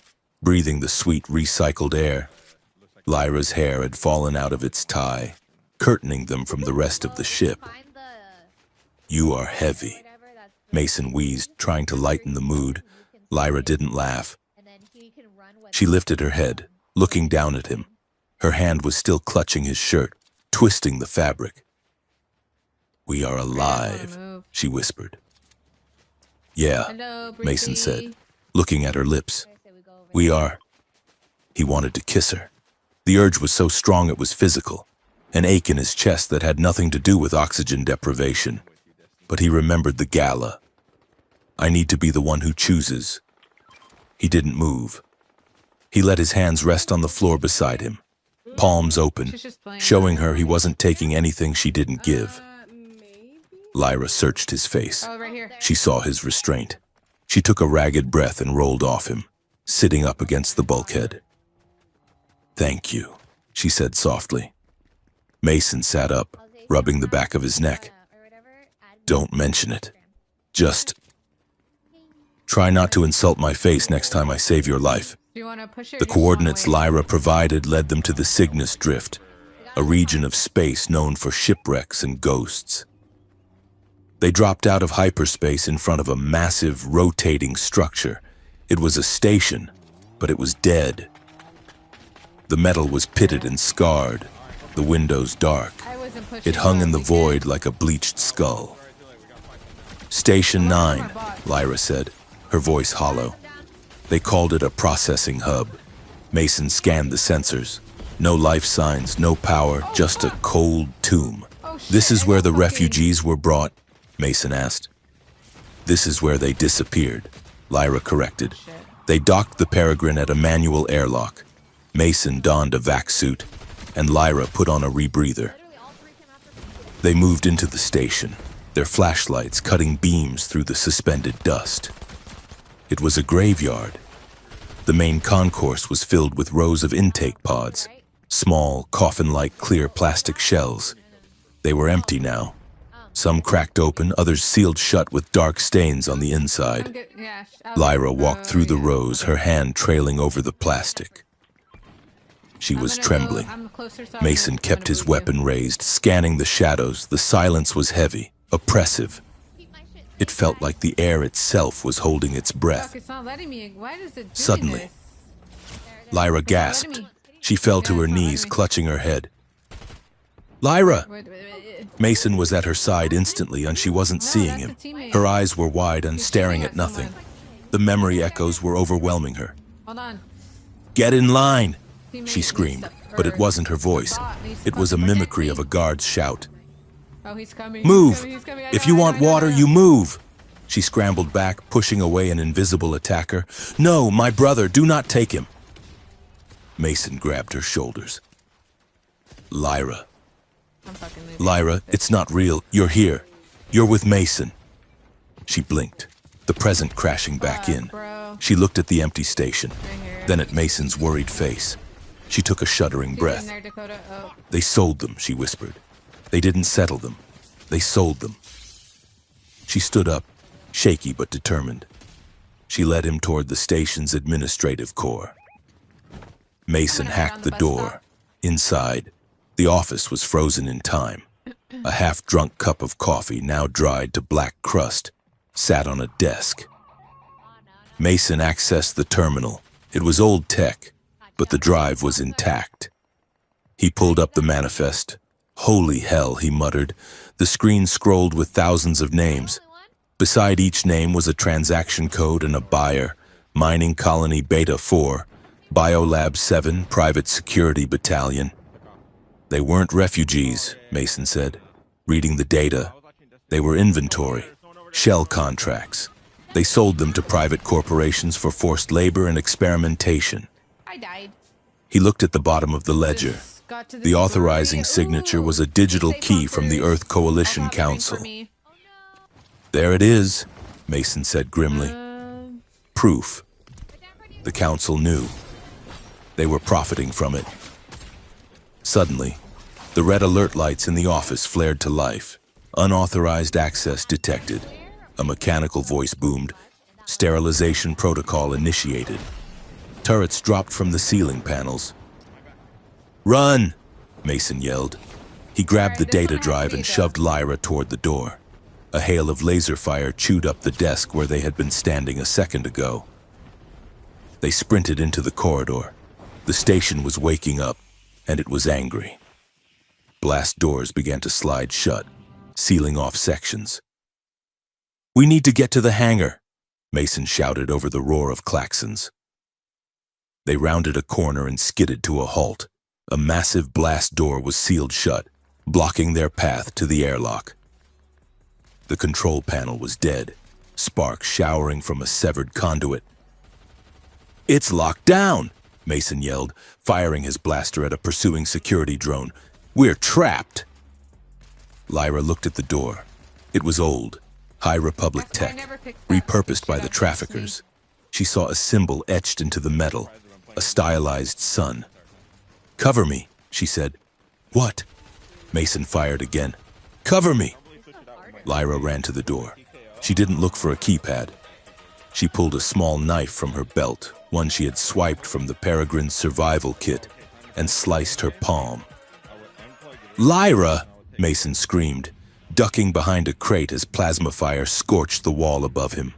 Speaker 1: breathing the sweet recycled air. Lyra's hair had fallen out of its tie, curtaining them from the rest of the ship. "You are heavy," Mason wheezed, trying to lighten the mood. Lyra didn't laugh. She lifted her head, looking down at him. Her hand was still clutching his shirt, twisting the fabric. "We are alive,"
Speaker 2: move.
Speaker 1: she whispered. "Yeah,"
Speaker 2: Hello,
Speaker 1: Mason
Speaker 2: Brittany.
Speaker 1: said, looking at her lips. "We are." He wanted to kiss her. The urge was so strong it was physical, an ache in his chest that had nothing to do with oxygen deprivation. But he remembered the gala. "I need to be the one who chooses." He didn't move. He let his hands rest on the floor beside him, palms open,
Speaker 2: She's just playing.
Speaker 1: showing her he wasn't taking anything she didn't give. Lyra searched his face.
Speaker 2: Oh, right here.
Speaker 1: She saw his restraint. She took a ragged breath and rolled off him, sitting up against the bulkhead. "Thank you," she said softly. Mason sat up, rubbing the back of his neck. "Don't mention it. Just try not to insult my face next time I save your life."
Speaker 2: Do you want to push it?
Speaker 1: The coordinates Lyra provided led them to the Cygnus Drift, a region of space known for shipwrecks and ghosts. They dropped out of hyperspace in front of a massive, rotating structure. It was a station, but it was dead. The metal was pitted and scarred, the windows dark.
Speaker 2: I wasn't pushing.
Speaker 1: It hung in the
Speaker 2: We
Speaker 1: void
Speaker 2: can-
Speaker 1: like a bleached skull. "Station 9, Lyra said, her voice hollow. They called it a processing hub. Mason scanned the sensors. No life signs, no power, just a cold tomb.
Speaker 2: Oh, shit,
Speaker 1: "This is
Speaker 2: I
Speaker 1: where
Speaker 2: got
Speaker 1: the
Speaker 2: fucking-
Speaker 1: refugees were brought?" Mason asked. "This is where they disappeared," Lyra corrected.
Speaker 2: Shit.
Speaker 1: They docked the Peregrine at a manual airlock. Mason donned a vac suit, and Lyra put on a rebreather. They moved into the station, their flashlights cutting beams through the suspended dust. It was a graveyard. The main concourse was filled with rows of intake pods. Small, coffin-like clear plastic shells. They were empty now. Some cracked open, others sealed shut with dark stains on the inside. Lyra walked through the rows, her hand trailing over the plastic. She was trembling. Mason kept his weapon raised, scanning the shadows. The silence was heavy, oppressive. It felt like the air itself was holding its breath. Suddenly, Lyra gasped. She fell to her knees, clutching her head. Lyra! Mason was at her side instantly, and she wasn't seeing him. Her eyes were wide and staring at nothing. The memory echoes were overwhelming her. "Get in line!" she screamed, but it wasn't her voice. It was a mimicry of a guard's shout. "Move! If you want water, you move!" She scrambled back, pushing away an invisible attacker. "No, my brother, do not take him!" Mason grabbed her shoulders. "Lyra. Lyra, it's not real. You're here. You're with Mason." She blinked, the present crashing back in. She looked at the empty station, then at Mason's worried face. She took a shuddering breath. "They sold them," she whispered. "They didn't settle them. They sold them." She stood up, shaky but determined. She led him toward the station's administrative core. Mason hacked the door. Inside, the office was frozen in time. A half-drunk cup of coffee, now dried to black crust, sat on a desk. Mason accessed the terminal. It was old tech, but the drive was intact. He pulled up the manifest. "Holy hell," he muttered. The screen scrolled with thousands of names. Beside each name was a transaction code and a buyer. Mining Colony Beta 4, Biolab 7, Private Security Battalion. "They weren't refugees," Mason said, reading the data. "They were inventory, shell contracts. They sold them to private corporations for forced labor and experimentation."
Speaker 2: I died.
Speaker 1: He looked at the bottom of the ledger. The authorizing signature was a digital key from the Earth Coalition Council. "There it is," Mason said grimly. "Proof." The council knew. They were profiting from it. Suddenly, the red alert lights in the office flared to life. Unauthorized access detected. A mechanical voice boomed. Sterilization protocol initiated. Turrets dropped from the ceiling panels. "Run!" Mason yelled. He grabbed the data drive and shoved Lyra toward the door. A hail of laser fire chewed up the desk where they had been standing a second ago. They sprinted into the corridor. The station was waking up, and it was angry. Blast doors began to slide shut, sealing off sections. "We need to get to the hangar," Mason shouted over the roar of klaxons. They rounded a corner and skidded to a halt. A massive blast door was sealed shut, blocking their path to the airlock. The control panel was dead, sparks showering from a severed conduit. "It's locked down!" Mason yelled, firing his blaster at a pursuing security drone. "We're trapped!" Lyra looked at the door. It was old, High Republic tech, repurposed by the traffickers. She saw a symbol etched into the metal, a stylized sun. "Cover me," she said. "What?" Mason fired again. "Cover me!" Lyra ran to the door. She didn't look for a keypad. She pulled a small knife from her belt, one she had swiped from the Peregrine's survival kit, and sliced her palm. "Lyra!" Mason screamed, ducking behind a crate as plasma fire scorched the wall above him.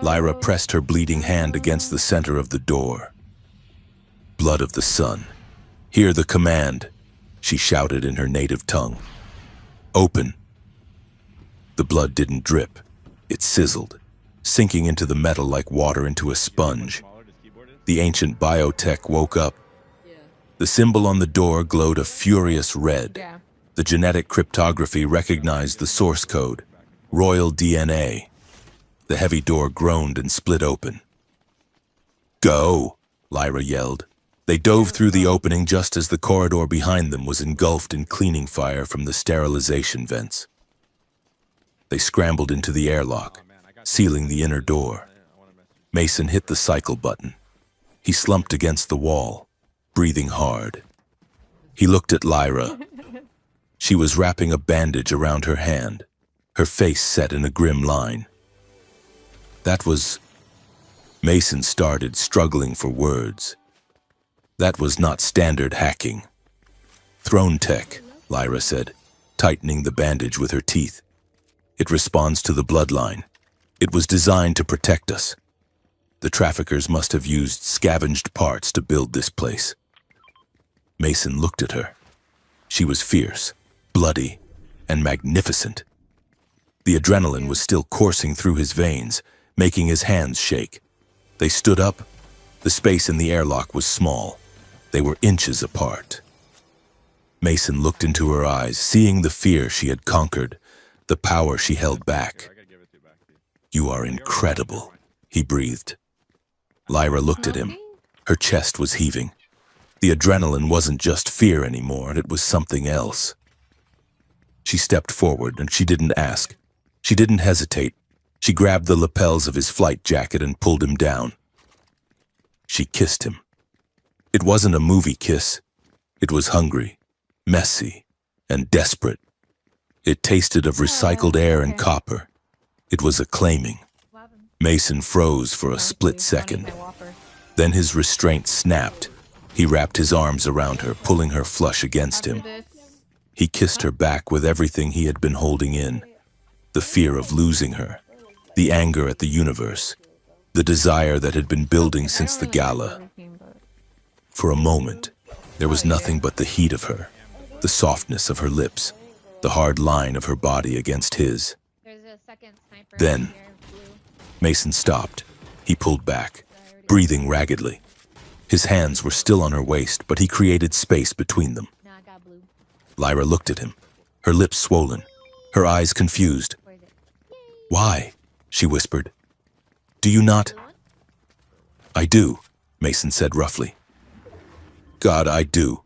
Speaker 1: Lyra pressed her bleeding hand against the center of the door. "Blood of the sun. Hear the command," she shouted in her native tongue. "Open." The blood didn't drip. It sizzled, sinking into the metal like water into a sponge. The ancient biotech woke up. The symbol on the door glowed a furious red. The genetic cryptography recognized the source code, royal DNA. The heavy door groaned and split open. "Go!" Lyra yelled. They dove through the opening just as the corridor behind them was engulfed in cleaning fire from the sterilization vents. They scrambled into the airlock, sealing the inner door. Mason hit the cycle button. He slumped against the wall. breathing hard. He looked at Lyra. She was wrapping a bandage around her hand, her face set in a grim line. That was... Mason started struggling for words. That was not standard hacking. Throne tech, Lyra said, tightening the bandage with her teeth. It responds to the bloodline. It was designed to protect us. The traffickers must have used scavenged parts to build this place. Mason looked at her. She was fierce, bloody, and magnificent. The adrenaline was still coursing through his veins, making his hands shake. They stood up. The space in the airlock was small. They were inches apart. Mason looked into her eyes, seeing the fear she had conquered, the power she held back. "You are incredible," he breathed. Lyra looked at him. Her chest was heaving. The adrenaline wasn't just fear anymore, it was something else. She stepped forward, and she didn't ask. She didn't hesitate. She grabbed the lapels of his flight jacket and pulled him down. She kissed him. It wasn't a movie kiss. It was hungry, messy, and desperate. It tasted of recycled air and copper. It was acclaiming. Mason froze for a split second. Then his restraint snapped. He wrapped his arms around her, pulling her flush against him. He kissed her back with everything he had been holding in. The fear of losing her, the anger at the universe, the desire that had been building since the gala. For a moment, there was nothing but the heat of her, the softness of her lips, the hard line of her body against his. Then, Mason stopped. He pulled back, breathing raggedly. His hands were still on her waist, but he created space between them. Lyra looked at him, her lips swollen, her eyes confused. "Why?" she whispered. "Do you not?" "I do," Mason said roughly. "God, I do.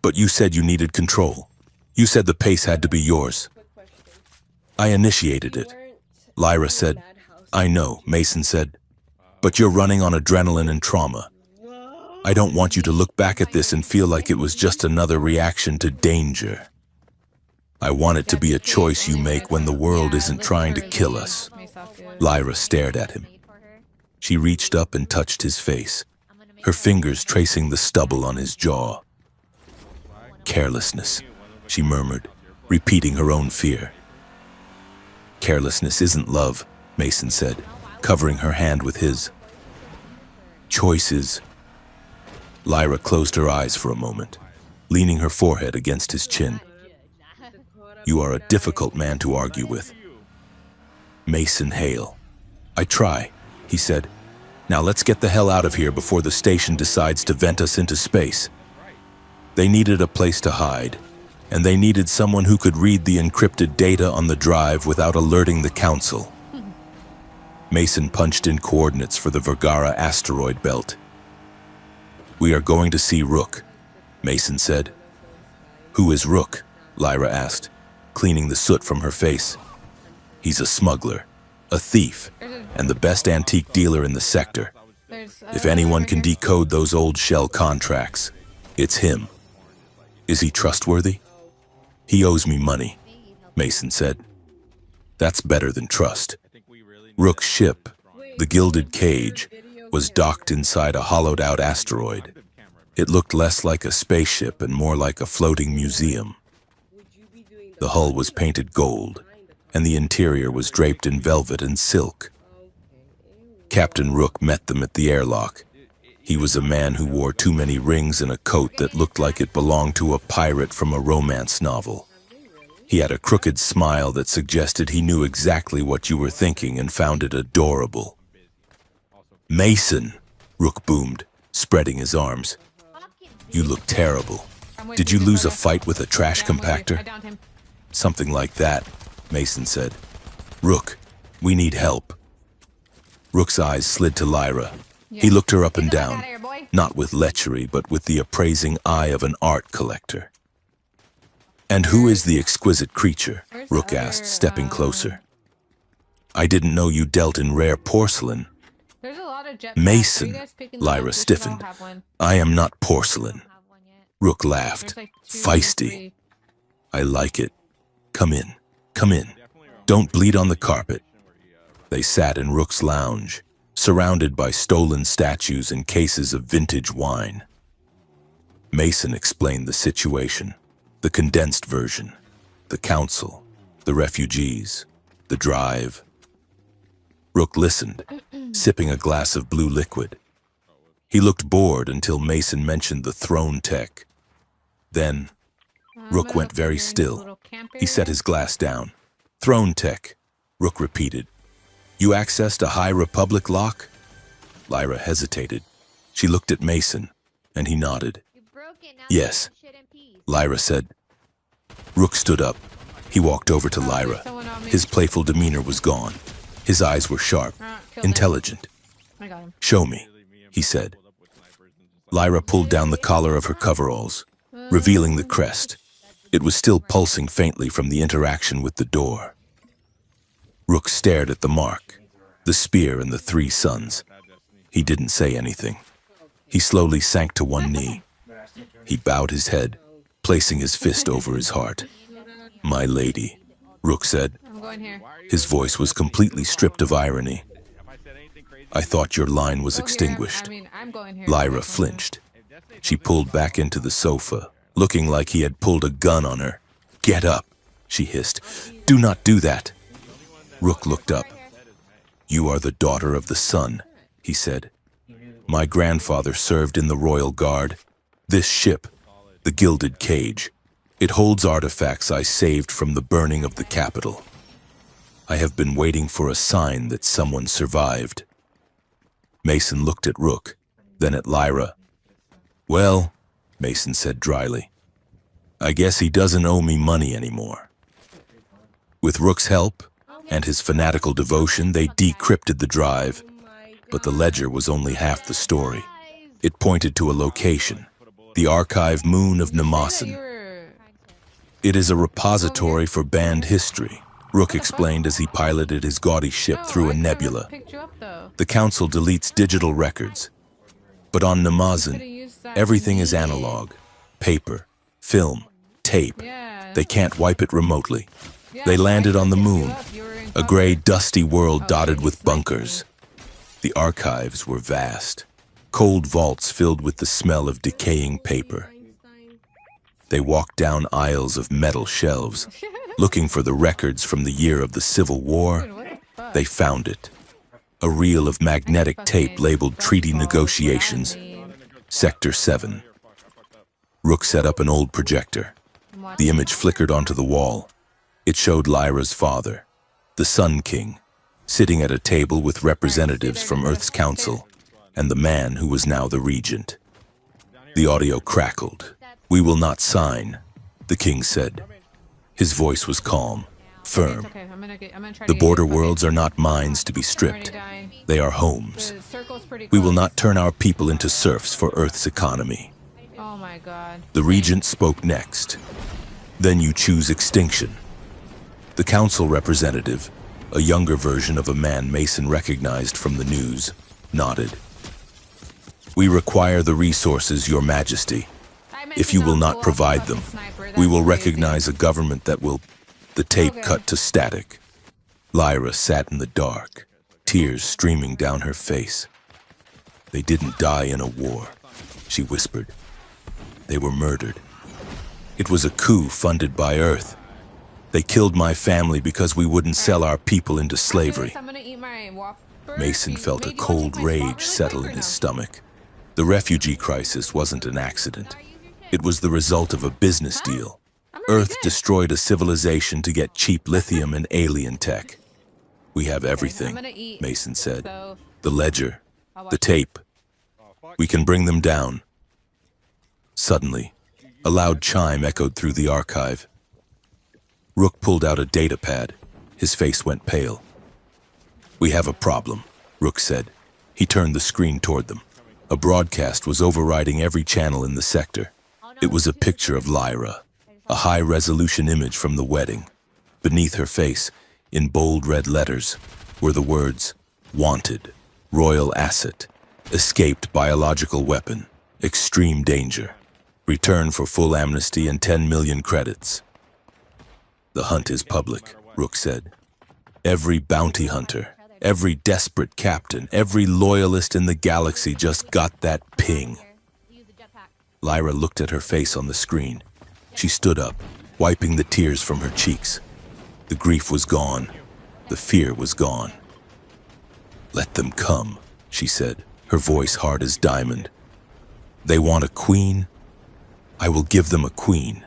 Speaker 1: But you said you needed control. You said the pace had to be yours." "I initiated it," Lyra said. "I know," Mason said. "But you're running on adrenaline and trauma. I don't want you to look back at this and feel like it was just another reaction to danger. I want it to be a choice you make when the world isn't trying to kill us." Lyra stared at him. She reached up and touched his face, her fingers tracing the stubble on his jaw. "Carelessness," she murmured, repeating her own fear. "Carelessness isn't love," Mason said, covering her hand with his. "Choices." Lyra closed her eyes for a moment, leaning her forehead against his chin. "You are a difficult man to argue with." Mason Hale. "I try," he said. "Now let's get the hell out of here before the station decides to vent us into space." They needed a place to hide, and they needed someone who could read the encrypted data on the drive without alerting the council. Mason punched in coordinates for the Vergara asteroid belt. "We are going to see Rook," Mason said. "Who is Rook?" Lyra asked, cleaning the soot from her face. "He's a smuggler, a thief, and the best antique dealer in the sector. If anyone can decode those old shell contracts, it's him." "Is he trustworthy?" "He owes me money," Mason said. "That's better than trust." Rook's ship, the Gilded Cage, was docked inside a hollowed-out asteroid. It looked less like a spaceship and more like a floating museum. The hull was painted gold, and the interior was draped in velvet and silk. Captain Rook met them at the airlock. He was a man who wore too many rings and a coat that looked like it belonged to a pirate from a romance novel. He had a crooked smile that suggested he knew exactly what you were thinking and found it adorable. "Mason," Rook boomed, spreading his arms. "You look terrible. Did you lose a fight with a trash compactor?" "Something like that," Mason said. "Rook, we need help." Rook's eyes slid to Lyra. He looked her up and down, not with lechery, but with the appraising eye of an art collector. "And who is the exquisite creature?" Rook asked, stepping closer. "I didn't know you dealt in rare porcelain."
Speaker 2: a jetpack. Are
Speaker 1: Mason,
Speaker 2: you guys picking them up?
Speaker 1: Lyra
Speaker 2: We should all
Speaker 1: stiffened.
Speaker 2: have one.
Speaker 1: I am not porcelain.
Speaker 3: Have one yet.
Speaker 1: Rook laughed.
Speaker 2: There's like 2,
Speaker 1: Feisty.
Speaker 2: 3.
Speaker 1: I like it. Come in. Come in. Don't bleed on the carpet. They sat in Rook's lounge, surrounded by stolen statues and cases of vintage wine. Mason explained the situation, the condensed version, the council, the refugees, the drive. Rook listened, sipping a glass of blue liquid. He looked bored until Mason mentioned the throne tech. Then, Rook went very still. He set his glass down. Throne tech, Rook repeated. You accessed a High Republic lock? Lyra hesitated. She looked at Mason, and he nodded.
Speaker 3: You broke it, now
Speaker 1: Yes.
Speaker 3: shit in peace.
Speaker 1: Lyra said. Rook stood up. He walked over to Lyra. His playful demeanor was gone. His eyes were sharp, intelligent.
Speaker 2: I got him.
Speaker 1: Show me, he said. Lyra pulled down the collar of her coveralls, revealing the crest. It was still pulsing faintly from the interaction with the door. Rook stared at the mark, the spear and the 3 suns. He didn't say anything. He slowly sank to one knee. He bowed his head, placing his fist over his heart. My lady, Rook said.
Speaker 2: I'm going here.
Speaker 1: His voice was completely stripped of irony. I thought your line was extinguished.
Speaker 2: I'm going here.
Speaker 1: Lyra flinched. She pulled back into the sofa, looking like he had pulled a gun on her. Get up, she hissed. Do not do that. Rook looked up. You are the daughter of the sun, he said. My grandfather served in the Royal Guard. This ship, the Gilded Cage, it holds artifacts I saved from the burning of the capital. I have been waiting for a sign that someone survived. Mason looked at Rook, then at Lyra. Well, Mason said dryly, I guess he doesn't owe me money anymore. With Rook's help and his fanatical devotion, they decrypted the drive, but the ledger was only half the story. It pointed to a location, the archive moon of Namasan. It is a repository for banned history, Rook explained as he piloted his gaudy ship through a nebula. The council deletes digital records, but on Namasan, everything is analog, paper, film, tape. They can't wipe it remotely. They landed on the moon, a gray, dusty world dotted with bunkers. The archives were vast, cold vaults filled with the smell of decaying paper. They walked down aisles of metal shelves, looking for the records from the year of the Civil War. They found it. A reel of magnetic tape labeled Treaty Negotiations, Sector 7. Rook set up an old projector. The image flickered onto the wall. It showed Lyra's father, the Sun King, sitting at a table with representatives from Earth's council and the man who was now the regent. The audio crackled. We will not sign, the king said. His voice was calm, firm. The border worlds are not mines to be stripped. They are homes. We will not turn our people into serfs for Earth's economy.
Speaker 2: Oh my god.
Speaker 1: The regent spoke next. Then you choose extinction. The council representative, a younger version of a man Mason recognized from the news, nodded. We require the resources, Your Majesty. If you will not provide them, we will recognize a government that will... The tape cut to static. Lyra sat in the dark, tears streaming down her face. They didn't die in a war, she whispered. They were murdered. It was a coup funded by Earth. They killed my family because we wouldn't sell our people into slavery. Mason felt a cold rage settle in his stomach. The refugee crisis wasn't an accident. It was the result of a business deal. Earth destroyed a civilization to get cheap lithium and alien tech. We have everything, Mason said. The ledger, the tape. We can bring them down. Suddenly, a loud chime echoed through the archive. Rook pulled out a data pad. His face went pale. We have a problem, Rook said. He turned the screen toward them. A broadcast was overriding every channel in the sector. It was a picture of Lyra, a high-resolution image from the wedding. Beneath her face, in bold red letters, were the words, Wanted. Royal asset. Escaped biological weapon. Extreme danger. Return for full amnesty and 10 million credits. The hunt is public, Rook said. Every bounty hunter, every desperate captain, every loyalist in the galaxy just got that ping. Lyra looked at her face on the screen. She stood up, wiping the tears from her cheeks. The grief was gone. The fear was gone. Let them come, she said, her voice hard as diamond. They want a queen? I will give them a queen.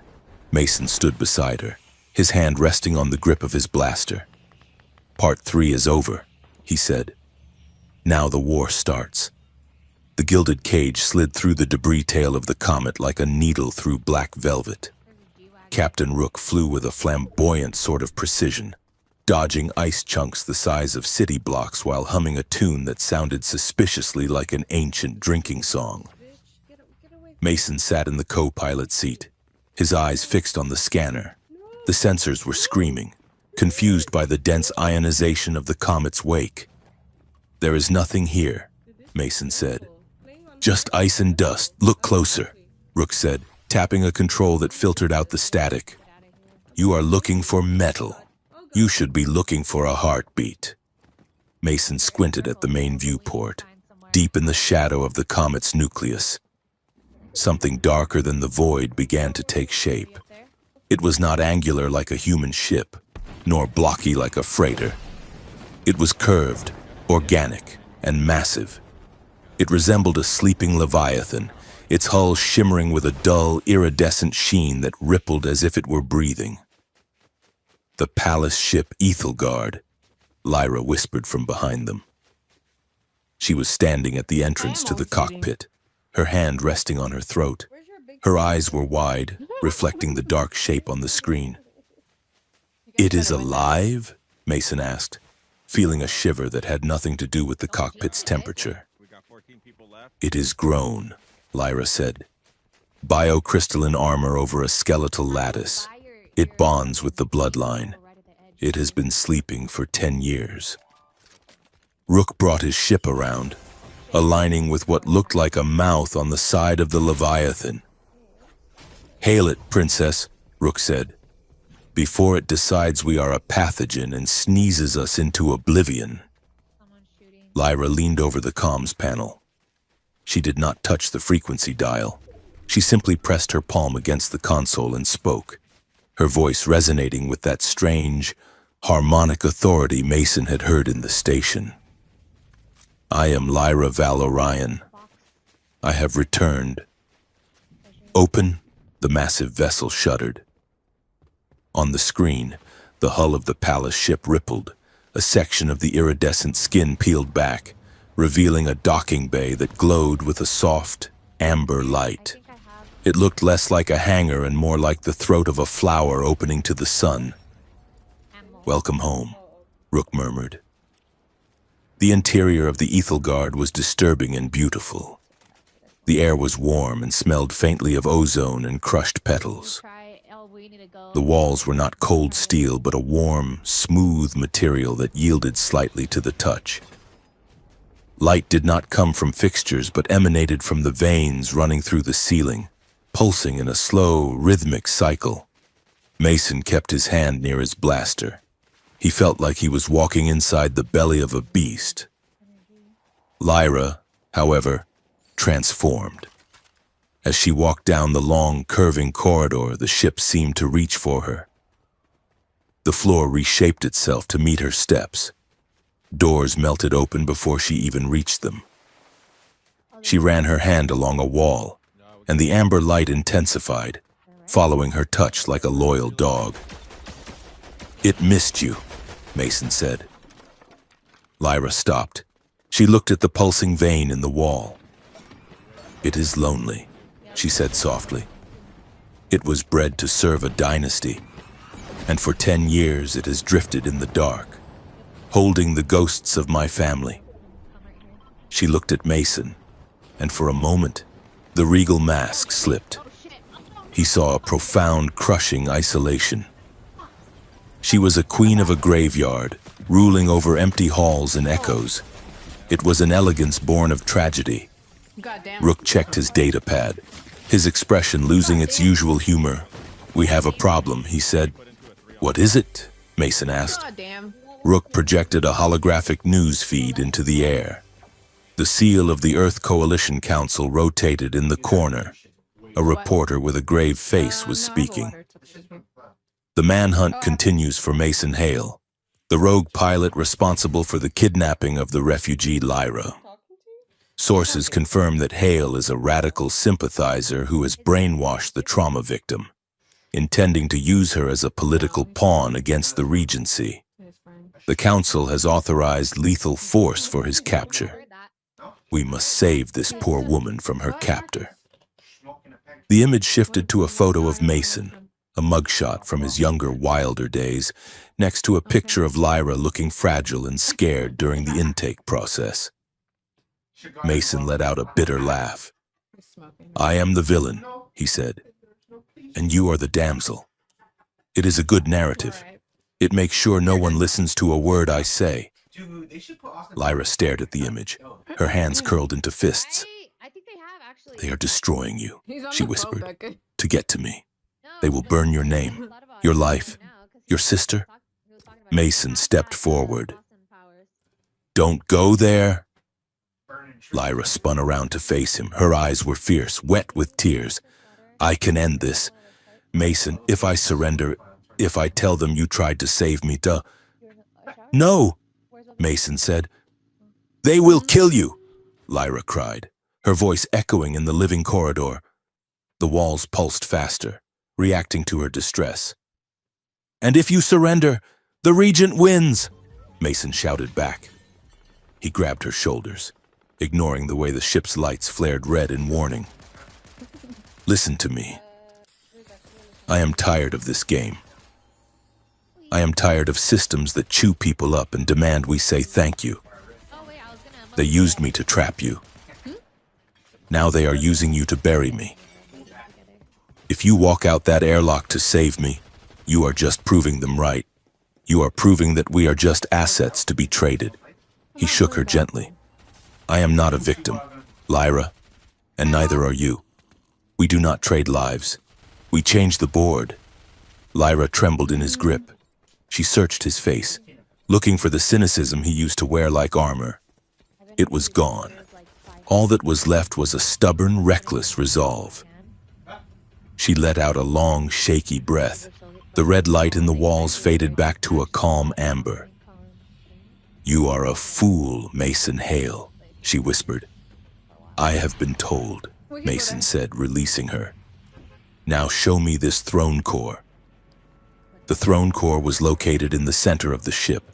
Speaker 1: Mason stood beside her, his hand resting on the grip of his blaster. Part 3 is over, he said. Now the war starts. The gilded cage slid through the debris tail of the comet like a needle through black velvet. Captain Rook flew with a flamboyant sort of precision, dodging ice chunks the size of city blocks while humming a tune that sounded suspiciously like an ancient drinking song. Mason sat in the co-pilot seat, his eyes fixed on the scanner. The sensors were screaming, confused by the dense ionization of the comet's wake. There is nothing here, Mason said. Just ice and dust. Look closer, Rook said, tapping a control that filtered out the static. You are looking for metal. You should be looking for a heartbeat. Mason squinted at the main viewport, deep in the shadow of the comet's nucleus. Something darker than the void began to take shape. It was not angular like a human ship, nor blocky like a freighter. It was curved, organic, and massive. It resembled a sleeping leviathan, its hull shimmering with a dull, iridescent sheen that rippled as if it were breathing. The palace ship Ethelgard, Lyra whispered from behind them. She was standing at the entrance to the cockpit, her hand resting on her throat. Her eyes were wide, reflecting the dark shape on the screen. It is alive? Mason asked, feeling a shiver that had nothing to do with the cockpit's temperature. It is grown, Lyra said. Biocrystalline armor over a skeletal lattice. It bonds with the bloodline. It has been sleeping for 10 years. Rook brought his ship around, aligning with what looked like a mouth on the side of the Leviathan. Hail it, Princess, Rook said, before it decides we are a pathogen and sneezes us into oblivion. Lyra leaned over the comms panel. She did not touch the frequency dial. She simply pressed her palm against the console and spoke, her voice resonating with that strange, harmonic authority Mason had heard in the station. I am Lyra Valorian. I have returned. Open, the massive vessel shuddered. On the screen, the hull of the palace ship rippled, a section of the iridescent skin peeled back, revealing a docking bay that glowed with a soft, amber light. It looked less like a hangar and more like the throat of a flower opening to the sun. Welcome home, Rook murmured. The interior of the Ethelgard was disturbing and beautiful. The air was warm and smelled faintly of ozone and crushed petals. The walls were not cold steel, but a warm, smooth material that yielded slightly to the touch. Light did not come from fixtures, but emanated from the veins running through the ceiling, pulsing in a slow, rhythmic cycle. Mason kept his hand near his blaster. He felt like he was walking inside the belly of a beast. Lyra, however, transformed. As she walked down the long, curving corridor, the ship seemed to reach for her. The floor reshaped itself to meet her steps. Doors melted open before she even reached them. She ran her hand along a wall, and the amber light intensified, following her touch like a loyal dog. It missed you, Mason said. Lyra stopped. She looked at the pulsing vein in the wall. It is lonely, she said softly. It was bred to serve a dynasty, and for 10 years it has drifted in the dark, holding the ghosts of my family. She looked at Mason, and for a moment, the regal mask slipped. He saw a profound, crushing isolation. She was a queen of a graveyard, ruling over empty halls and echoes. It was an elegance born of tragedy.
Speaker 2: Goddamn.
Speaker 1: Rook checked his data pad, his expression losing its usual humor. "We have a problem," he said. "What is it?" Mason asked.
Speaker 2: Goddamn.
Speaker 1: Rook projected a holographic news feed into the air. The seal of the Earth Coalition Council rotated in the corner. A reporter with a grave face was speaking. "The manhunt continues for Mason Hale, the rogue pilot responsible for the kidnapping of the refugee Lyra. Sources confirm that Hale is a radical sympathizer who has brainwashed the trauma victim, intending to use her as a political pawn against the Regency. The council has authorized lethal force for his capture. We must save this poor woman from her captor." The image shifted to a photo of Mason, a mugshot from his younger, wilder days, next to a picture of Lyra looking fragile and scared during the intake process. Mason let out a bitter laugh. "I am the villain," he said, "and you are the damsel. It is a good narrative. It makes sure no one listens to a word I say." Lyra stared at the image, her hands curled into fists. "They are destroying you," she whispered, "to get to me. They will burn your name, your life, your sister." Mason stepped forward. "Don't go there." Lyra spun around to face him. Her eyes were fierce, wet with tears. "I can end this. Mason, if I surrender, if I tell them you tried to save me, No, Mason said. "They will kill you," Lyra cried, her voice echoing in the living corridor. The walls pulsed faster, reacting to her distress. "And if you surrender, the Regent wins," Mason shouted back. He grabbed her shoulders, ignoring the way the ship's lights flared red in warning. "Listen to me. I am tired of this game. I am tired of systems that chew people up and demand we say thank you. They used me to trap you. Now they are using you to bury me. If you walk out that airlock to save me, you are just proving them right. You are proving that we are just assets to be traded." He shook her gently. "I am not a victim, Lyra, and neither are you. We do not trade lives. We change the board." Lyra trembled in his grip. She searched his face, looking for the cynicism he used to wear like armor. It was gone. All that was left was a stubborn, reckless resolve. She let out a long, shaky breath. The red light in the walls faded back to a calm amber. "You are a fool, Mason Hale," she whispered. "I have been told," Mason said, releasing her. "Now show me this throne core." The throne core was located in the center of the ship,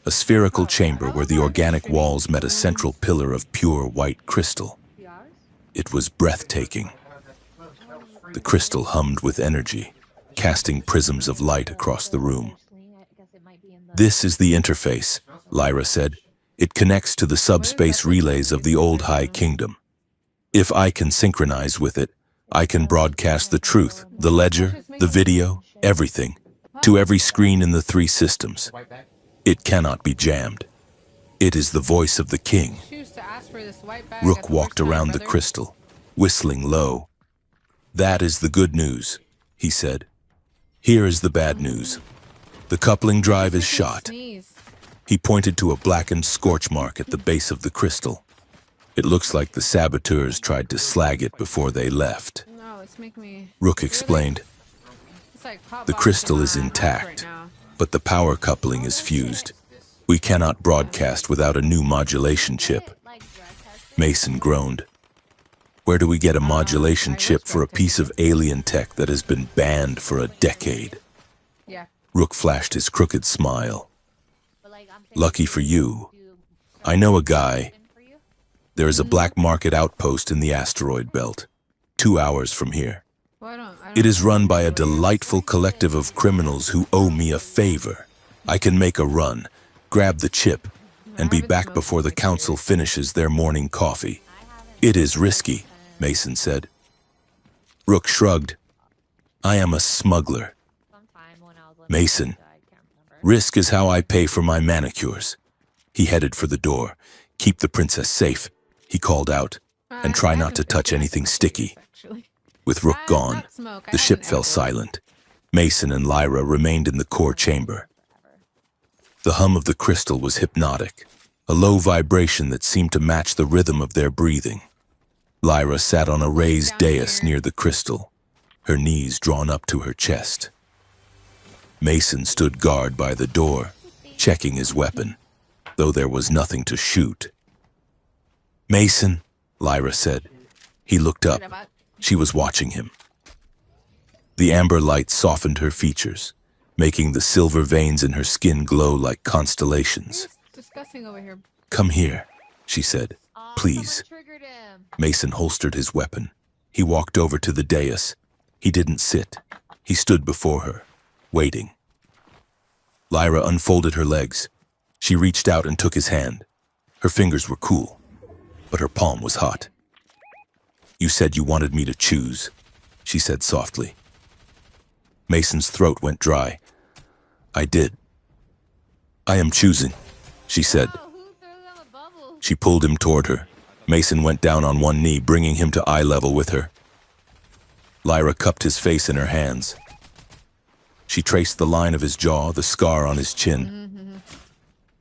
Speaker 1: a spherical chamber where the organic walls met a central pillar of pure white crystal. It was breathtaking. The crystal hummed with energy, casting prisms of light across the room. "This is the interface," Lyra said. "It connects to the subspace relays of the old High Kingdom. If I can synchronize with it, I can broadcast the truth, the ledger, the video, everything, to every screen in the 3 systems. It cannot be jammed. It is the voice of the king." Rook walked around the crystal, whistling low. "That is the good news," he said. "Here is the bad news. The coupling drive is shot." He pointed to a blackened scorch mark at the base of the crystal. "It looks like the saboteurs tried to slag it before they left." Rook explained. "The crystal is intact, but the power coupling is fused. We cannot broadcast without a new modulation chip." Mason groaned. "Where do we get a modulation chip for a piece of alien tech that has been banned for a decade?" Rook flashed his crooked smile. "Lucky for you, I know a guy. There is a black market outpost in the asteroid belt, 2 hours from here. It is run by a delightful collective of criminals who owe me a favor. I can make a run, grab the chip, and be back before the council finishes their morning coffee." "It is risky," Mason said. Rook shrugged. "I am a smuggler." "Mason, risk is how I pay for my manicures." He headed for the door, Keep the princess safe, he called out, and try not to touch anything sticky. With Rook gone, the ship fell silent. Mason and Lyra remained in the core chamber. The hum of the crystal was hypnotic, a low vibration that seemed to match the rhythm of their breathing. Lyra sat on a raised dais near the crystal, her knees drawn up to her chest. Mason stood guard by the door, checking his weapon, though there was nothing to shoot. "Mason," Lyra said. He looked up. She was watching him. The amber light softened her features, making the silver veins in her skin glow like constellations.
Speaker 2: Disgusting over here.
Speaker 1: "Come here," she said. "Please." Mason holstered his weapon. He walked over to the dais. He didn't sit. He stood before her, waiting. Lyra unfolded her legs. She reached out and took his hand. Her fingers were cool, but her palm was hot. "You said you wanted me to choose," she said softly. Mason's throat went dry. "I did." "I am choosing," she said. She pulled him toward her. Mason went down on one knee, bringing him to eye level with her. Lyra cupped his face in her hands. She traced the line of his jaw, the scar on his chin.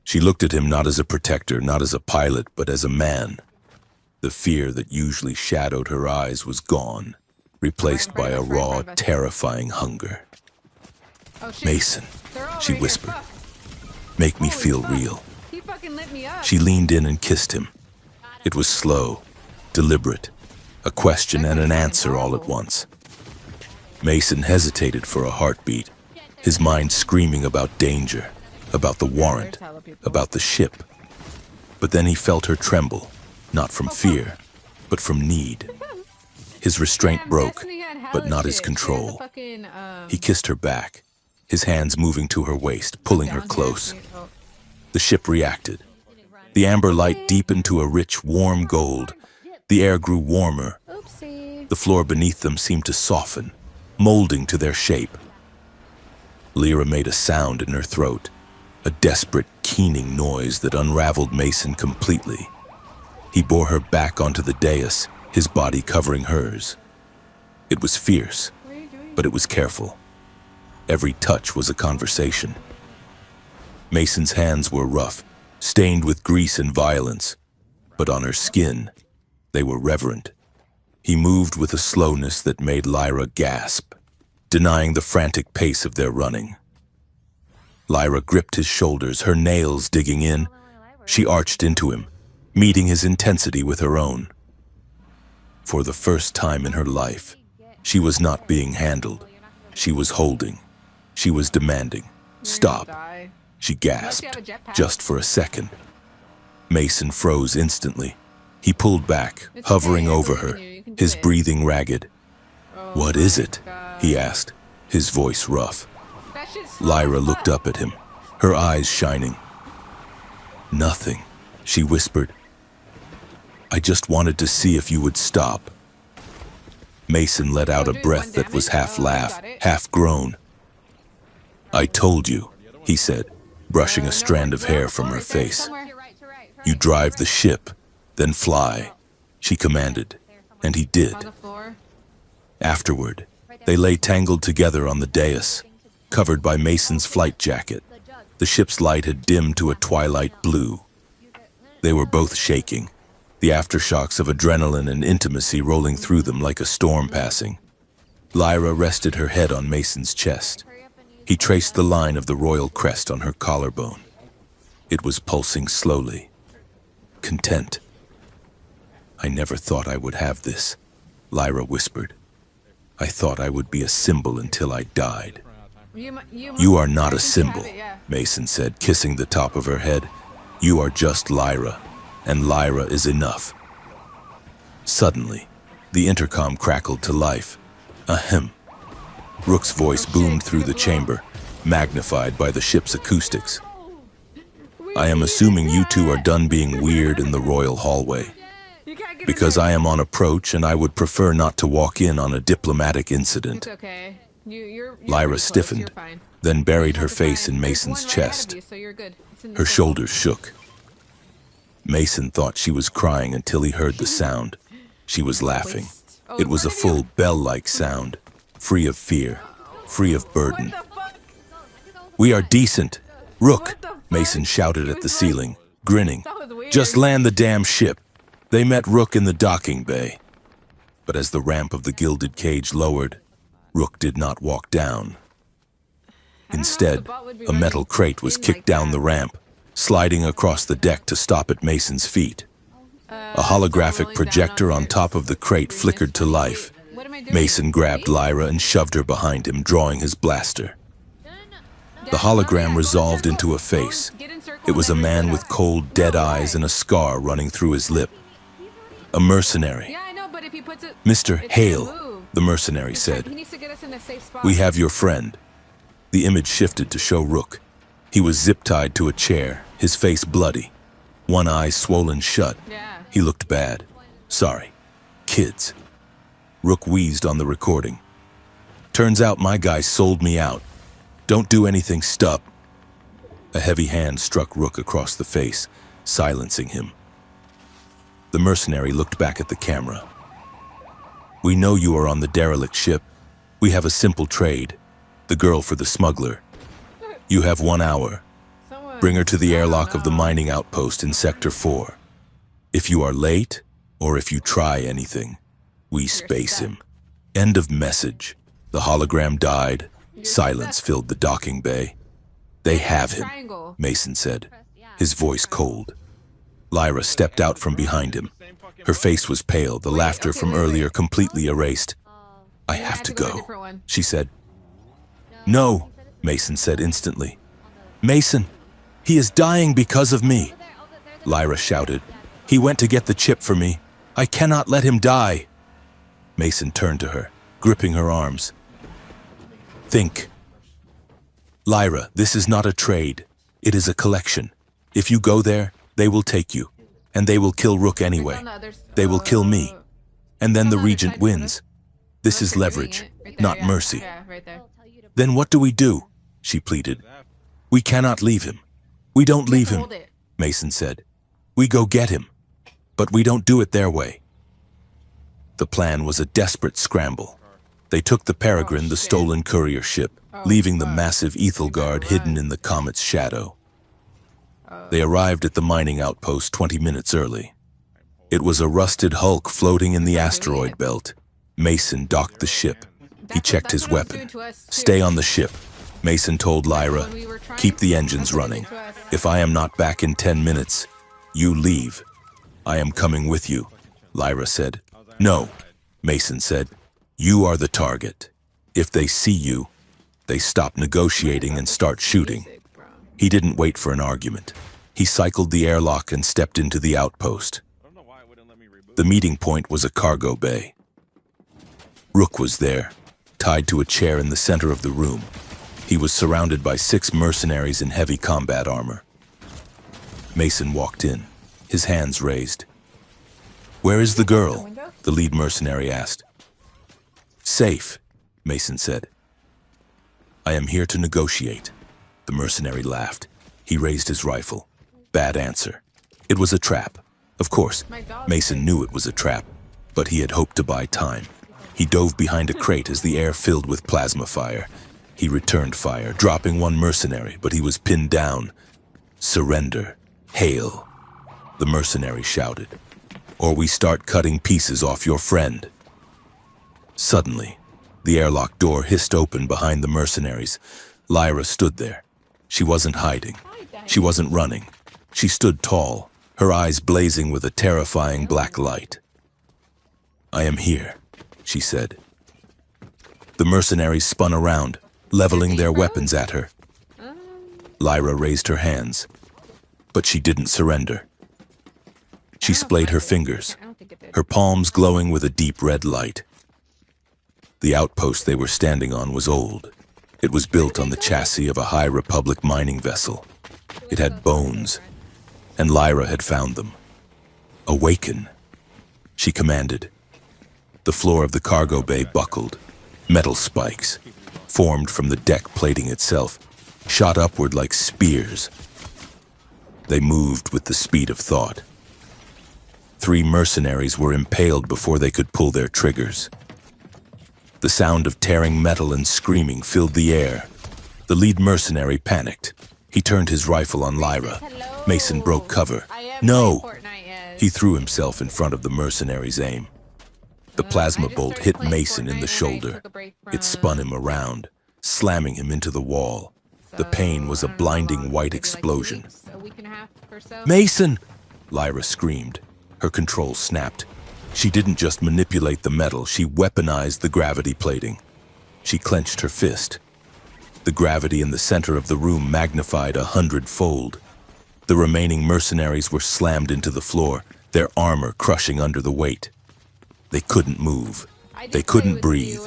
Speaker 1: She looked at him not as a protector, not as a pilot, but as a man. The fear that usually shadowed her eyes was gone, replaced by a raw, terrifying hunger. "Mason," she whispered, "make me feel real."
Speaker 2: He fucking lit me up.
Speaker 1: She leaned in and kissed him. It was slow, deliberate, a question and an answer all at once. Mason hesitated for a heartbeat, his mind screaming about danger, about the warrant, about the ship. But then he felt her tremble, not from fear, but from need. His restraint broke, but not his control. He kissed her back, his hands moving to her waist, pulling her close. The ship reacted. The amber light deepened to a rich, warm gold. The air grew warmer. The floor beneath them seemed to soften, molding to their shape. Lyra made a sound in her throat, a desperate, keening noise that unraveled Mason completely. He bore her back onto the dais, his body covering hers. It was fierce, but it was careful. Every touch was a conversation. Mason's hands were rough, stained with grease and violence, but on her skin, they were reverent. He moved with a slowness that made Lyra gasp, denying the frantic pace of their running. Lyra gripped his shoulders, her nails digging in. She arched into him, meeting his intensity with her own. For the first time in her life, she was not being handled. She was holding. She was demanding. "Stop." She gasped, just for a second. Mason froze instantly. He pulled back, hovering over her, his breathing ragged. "What is it?" he asked, his voice rough. Lyra looked up at him, her eyes shining. "Nothing," she whispered. "I just wanted to see if you would stop." Mason let out a breath that was half laugh, half groan. "I told you," he said, brushing a strand of hair from her face. "You drive the ship, then fly," she commanded, and he did. Afterward, they lay tangled together on the dais, covered by Mason's flight jacket. The ship's light had dimmed to a twilight blue. They were both shaking, the aftershocks of adrenaline and intimacy rolling through them like a storm passing. Lyra rested her head on Mason's chest. He traced the line of the royal crest on her collarbone. It was pulsing slowly. Content. "I never thought I would have this," Lyra whispered. "I thought I would be a symbol until I died." "You are not a symbol," Mason said, kissing the top of her head. "You are just Lyra, and Lyra is enough." Suddenly, the intercom crackled to life. Ahem. Rook's voice boomed through the chamber, magnified by the ship's acoustics. "I am assuming you two are done being weird in the royal hallway, because I am on approach and I would prefer not to walk in on a diplomatic incident." Lyra stiffened, then buried her face in Mason's chest. Her shoulders shook. Mason thought she was crying until he heard the sound. She was laughing. It was a full bell-like sound, free of fear, free of burden. "We are decent. Rook," Mason shouted at the ceiling, grinning. "Just land the damn ship." They met Rook in the docking bay. But as the ramp of the gilded cage lowered, Rook did not walk down. Instead, a metal crate was kicked down the ramp, sliding across the deck to stop at Mason's feet. A holographic projector on top of the crate flickered to life. Mason grabbed Lyra and shoved her behind him, drawing his blaster. The hologram resolved into a face. It was a man with cold, dead eyes and a scar running through his lip. A mercenary. "Mr. Hale," the mercenary said. "We have your friend." The image shifted to show Rook. He was zip-tied to a chair, his face bloody, one eye swollen shut. He looked bad. "Sorry. Kids." Rook wheezed on the recording. "Turns out my guy sold me out. Don't do anything stub." A heavy hand struck Rook across the face, silencing him. The mercenary looked back at the camera. "We know you are on the derelict ship. We have a simple trade. The girl for the smuggler. You have 1 hour. Bring her to the airlock of the mining outpost in Sector 4. If you are late, or if you try anything, we space him." End of message. The hologram died. Silence filled the docking bay. "They have him," Mason said, his voice cold. Lyra stepped out from behind him. Her face was pale, the laughter from earlier completely erased. "I have to go," she said. "No," Mason said instantly. "Mason, he is dying because of me," Lyra shouted. "He went to get the chip for me. I cannot let him die." Mason turned to her, gripping her arms. "Think. Lyra, this is not a trade. It is a collection. If you go there, they will take you. And they will kill Rook anyway. They will kill me. And then the Regent wins. This is leverage, not mercy." "Then what do we do?" she pleaded. "We cannot leave him. We don't leave him," Mason said. "We go get him. But we don't do it their way." The plan was a desperate scramble. They took the Peregrine, the stolen courier ship, leaving the massive Ethelgard hidden in the comet's shadow. They arrived at the mining outpost 20 minutes early. It was a rusted hulk floating in the asteroid belt. Mason docked the ship. He checked his weapon. "Stay on the ship," Mason told Lyra. "Keep the engines running. If I am not back in 10 minutes, you leave." "I am coming with you," Lyra said. "No," Mason said. "You are the target. If they see you, they stop negotiating and start shooting." He didn't wait for an argument. He cycled the airlock and stepped into the outpost. The meeting point was a cargo bay. Rook was there, tied to a chair in the center of the room. He was surrounded by 6 mercenaries in heavy combat armor. Mason walked in, his hands raised. "Where is the girl?" the lead mercenary asked. "Safe," Mason said. "I am here to negotiate." The mercenary laughed. He raised his rifle. Bad answer. It was a trap. Of course, Mason knew it was a trap, but he had hoped to buy time. He dove behind a crate as the air filled with plasma fire. He returned fire, dropping one mercenary, but he was pinned down. "Surrender. Hail," the mercenary shouted, "or we start cutting pieces off your friend." Suddenly, the airlock door hissed open behind the mercenaries. Lyra stood there. She wasn't hiding. She wasn't running. She stood tall, her eyes blazing with a terrifying black light. "I am here," she said. The mercenaries spun around, leveling their weapons at her. Lyra raised her hands, but she didn't surrender. She splayed her fingers, her palms glowing with a deep red light. The outpost they were standing on was old. It was built on the chassis of a High Republic mining vessel. It had bones, and Lyra had found them. "Awaken," she commanded. The floor of the cargo bay buckled. Metal spikes, formed from the deck plating itself, shot upward like spears. They moved with the speed of thought, 3 mercenaries were impaled before they could pull their triggers. The sound of tearing metal and screaming filled the air. The lead mercenary panicked. He turned his rifle on Lyra. Mason broke cover. No! He threw himself in front of the mercenary's aim. The plasma bolt hit Mason in the shoulder. It spun him around, slamming him into the wall. The pain was a blinding white explosion. Mason! Lyra screamed. Her control snapped. She didn't just manipulate the metal, she weaponized the gravity plating. She clenched her fist. The gravity in the center of the room magnified 100-fold. The remaining mercenaries were slammed into the floor, their armor crushing under the weight. They couldn't move. They couldn't breathe.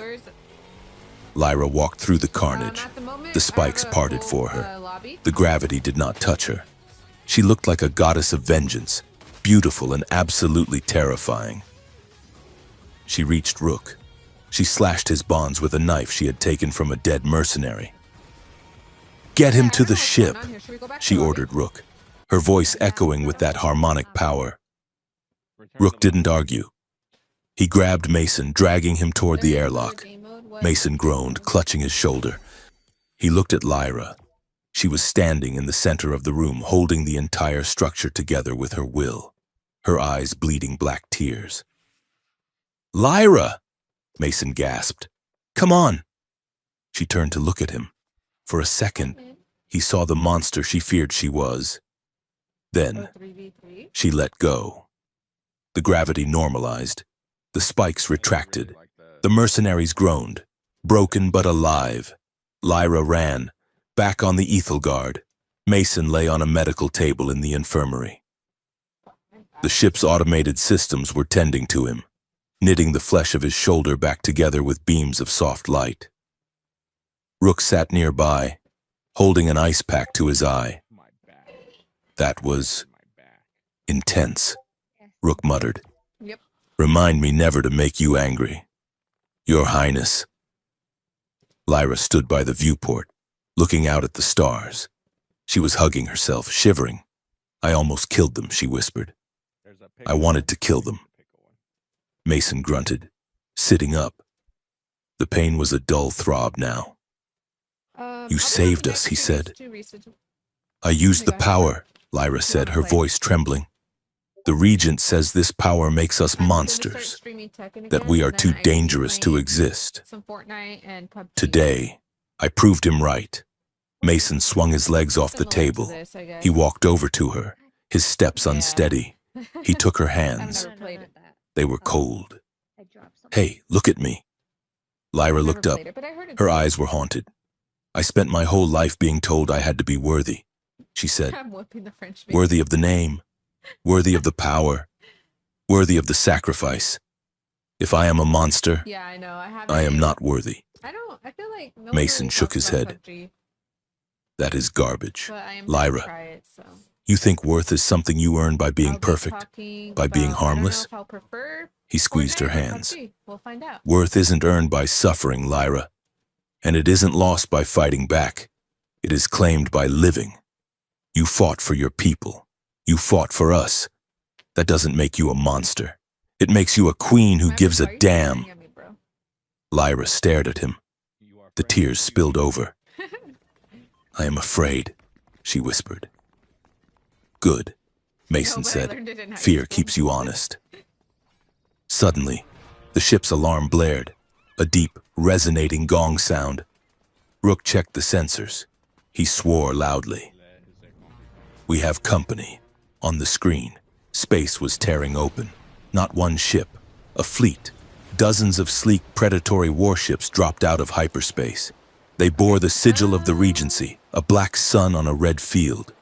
Speaker 1: Lyra walked through the carnage. The spikes parted for her. The gravity did not touch her. She looked like a goddess of vengeance, beautiful and absolutely terrifying. She reached Rook. She slashed his bonds with a knife she had taken from a dead mercenary. "Get him to the ship," she ordered Rook, her voice echoing with that harmonic power. Rook didn't argue. He grabbed Mason, dragging him toward the airlock. Mason groaned, clutching his shoulder. He looked at Lyra. She was standing in the center of the room, holding the entire structure together with her will, her eyes bleeding black tears. "Lyra!" Mason gasped. "Come on!" She turned to look at him. For a second, he saw the monster she feared she was. Then, she let go. The gravity normalized. The spikes retracted. The mercenaries groaned, broken but alive. Lyra ran, back on the Ethelgard. Mason lay on a medical table in the infirmary. The ship's automated systems were tending to him, knitting the flesh of his shoulder back together with beams of soft light. Rook sat nearby, holding an ice pack to his eye. That was intense, Rook muttered.
Speaker 2: Yep.
Speaker 1: "Remind me never to make you angry. Your Highness." Lyra stood by the viewport, looking out at the stars. She was hugging herself, shivering. "I almost killed them," she whispered. "I wanted to kill them." Mason grunted, sitting up. The pain was a dull throb now. "You saved us," he said. "I used the power," Lyra said, her voice trembling. "The Regent says this power makes us monsters, that we are too dangerous to exist. Today, I proved him right." Mason swung his legs off the table. He walked over to her, his steps unsteady. He took her hands. They were cold. "Hey, look at me." Lyra looked up. Her eyes were haunted. "I spent my whole life being told I had to be worthy," she said. "Worthy of the name, worthy of the power, worthy of the sacrifice. If I am a monster, I am not worthy."
Speaker 2: I feel like
Speaker 1: Mason shook his head. "That is garbage. Lyra,
Speaker 2: so.
Speaker 1: you think worth is something you earn by being perfect, by being harmless?" He squeezed her hands.
Speaker 2: We'll find out.
Speaker 1: "Worth isn't earned by suffering, Lyra. And it isn't lost by fighting back. It is claimed by living. You fought for your people. You fought for us. That doesn't make you a monster. It makes you a queen who gives a damn." Lyra stared at him. The tears spilled over. "I am afraid," she whispered. "Good," Mason said. "Fear keeps you honest." Suddenly, the ship's alarm blared, a deep, resonating gong sound. Rook checked the sensors. He swore loudly. "We have company." On the screen, space was tearing open. Not one ship, a fleet. Dozens of sleek, predatory warships dropped out of hyperspace. They bore the sigil of the Regency, a black sun on a red field.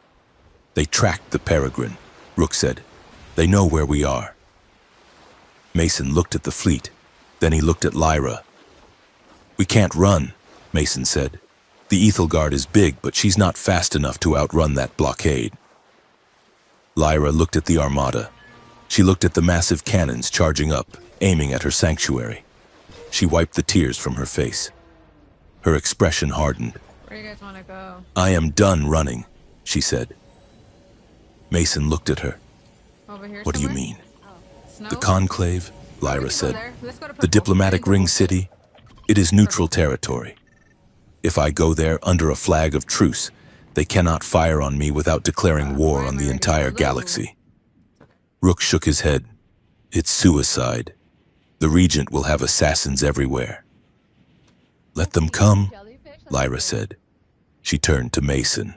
Speaker 1: "They tracked the Peregrine," Rook said. "They know where we are." Mason looked at the fleet. Then he looked at Lyra. "We can't run," Mason said. "The Ethelgard is big, but she's not fast enough to outrun that blockade." Lyra looked at the armada. She looked at the massive cannons charging up, aiming at her sanctuary. She wiped the tears from her face. Her expression hardened.
Speaker 2: Where do you guys want to go?
Speaker 1: "I am done running," she said. Mason looked at her.
Speaker 2: Over here
Speaker 1: "What do you
Speaker 2: somewhere?
Speaker 1: mean?"
Speaker 2: snow?
Speaker 1: The Conclave, Lyra
Speaker 2: Go
Speaker 1: said.
Speaker 2: there. Let's go to
Speaker 1: The
Speaker 2: purple.
Speaker 1: diplomatic
Speaker 2: Purple.
Speaker 1: ring city. It is neutral territory. If I go there under a flag of truce, they cannot fire on me without declaring war
Speaker 2: why
Speaker 1: on
Speaker 2: am I
Speaker 1: the
Speaker 2: ready?
Speaker 1: entire
Speaker 2: Blue.
Speaker 1: galaxy. Rook shook his head. It's suicide. The Regent will have assassins everywhere. Let them come, Lyra said. She turned to Mason.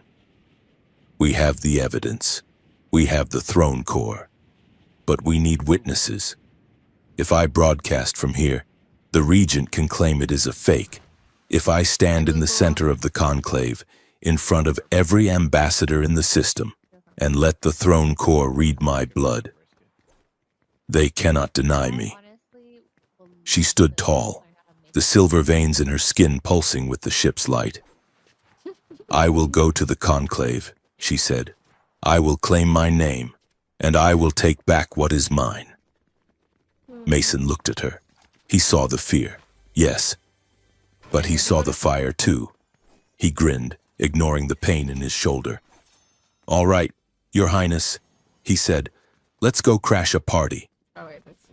Speaker 1: We have the evidence. We have the throne core. But we need witnesses. If I broadcast from here, the Regent can claim it is a fake. If I stand in the center of the conclave, in front of every ambassador in the system, and let the throne core read my blood, they cannot deny me. She stood tall, the silver veins in her skin pulsing with the ship's light. I will go to the conclave, she said. I will claim my name, and I will take back what is mine. Mason looked at her. He saw the fear, yes, but he saw the fire too. He grinned, ignoring the pain in his shoulder. All right, Your Highness, he said, let's go crash a party.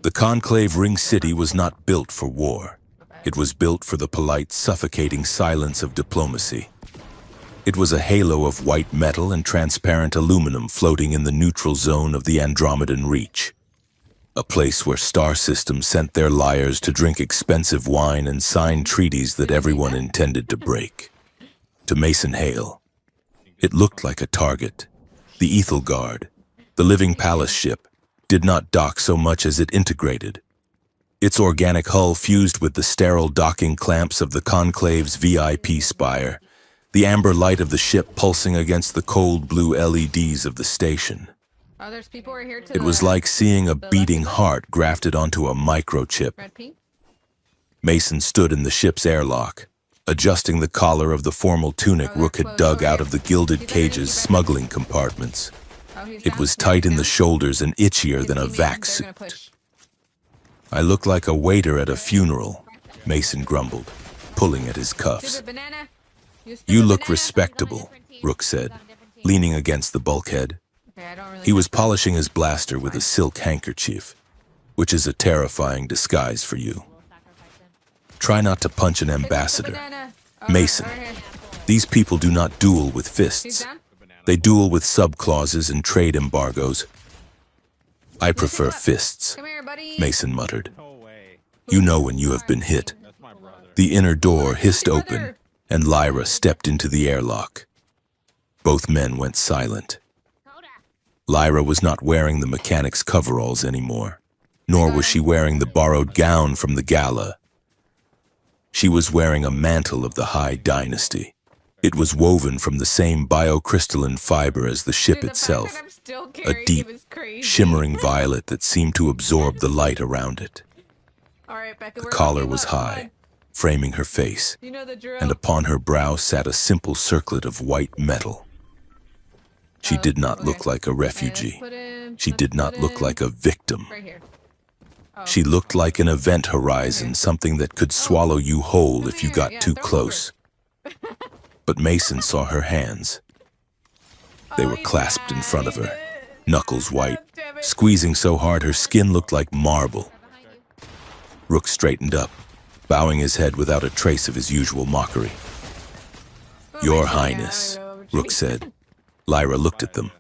Speaker 1: The Conclave Ring City was not built for war. It was built for the polite, suffocating silence of diplomacy. It was a halo of white metal and transparent aluminum floating in the neutral zone of the Andromedan Reach. A place where star systems sent their liars to drink expensive wine and sign treaties that everyone intended to break. To Mason Hale, it looked like a target. The Ethel Guard, the living palace ship, did not dock so much as it integrated. Its organic hull fused with the sterile docking clamps of the Conclave's VIP spire, the amber light of the ship pulsing against the cold blue LEDs of the station.
Speaker 2: Oh, there's people who are here to
Speaker 1: It was like seeing a beating heart grafted onto a microchip.
Speaker 2: Red, pink?
Speaker 1: Mason stood in the ship's airlock, adjusting the collar of the formal tunic Rook had dug out of the gilded cage's smuggling compartments. It was tight in the shoulders and itchier than a vac suit. I look like a waiter at a funeral, Mason grumbled, pulling at his cuffs. You look respectable, Rook said, leaning against the bulkhead. He was polishing his blaster with a silk handkerchief, which is a terrifying disguise for you. Try not to punch an ambassador. Mason, these people do not duel with fists. They duel with sub-clauses and trade embargoes. I prefer fists, Mason muttered. You know when you have been hit. The inner door hissed open, and Lyra stepped into the airlock. Both men went silent. Lyra was not wearing the mechanic's coveralls anymore, nor was she wearing the borrowed gown from the gala. She was wearing a mantle of the High Dynasty. It was woven from the same biocrystalline fiber as the ship itself, a deep, shimmering violet that seemed to absorb the light around it. The collar was high, framing her face, and upon her brow sat a simple circlet of white metal. She did not look like a refugee. She did not look like a victim. She looked like an event horizon, something that could swallow you whole if you got too close. But Mason saw her hands. They were clasped in front of her, knuckles white, squeezing so hard her skin looked like marble. Rook straightened up, bowing his head without a trace of his usual mockery. Your Highness, Rook said. Lyra looked at them.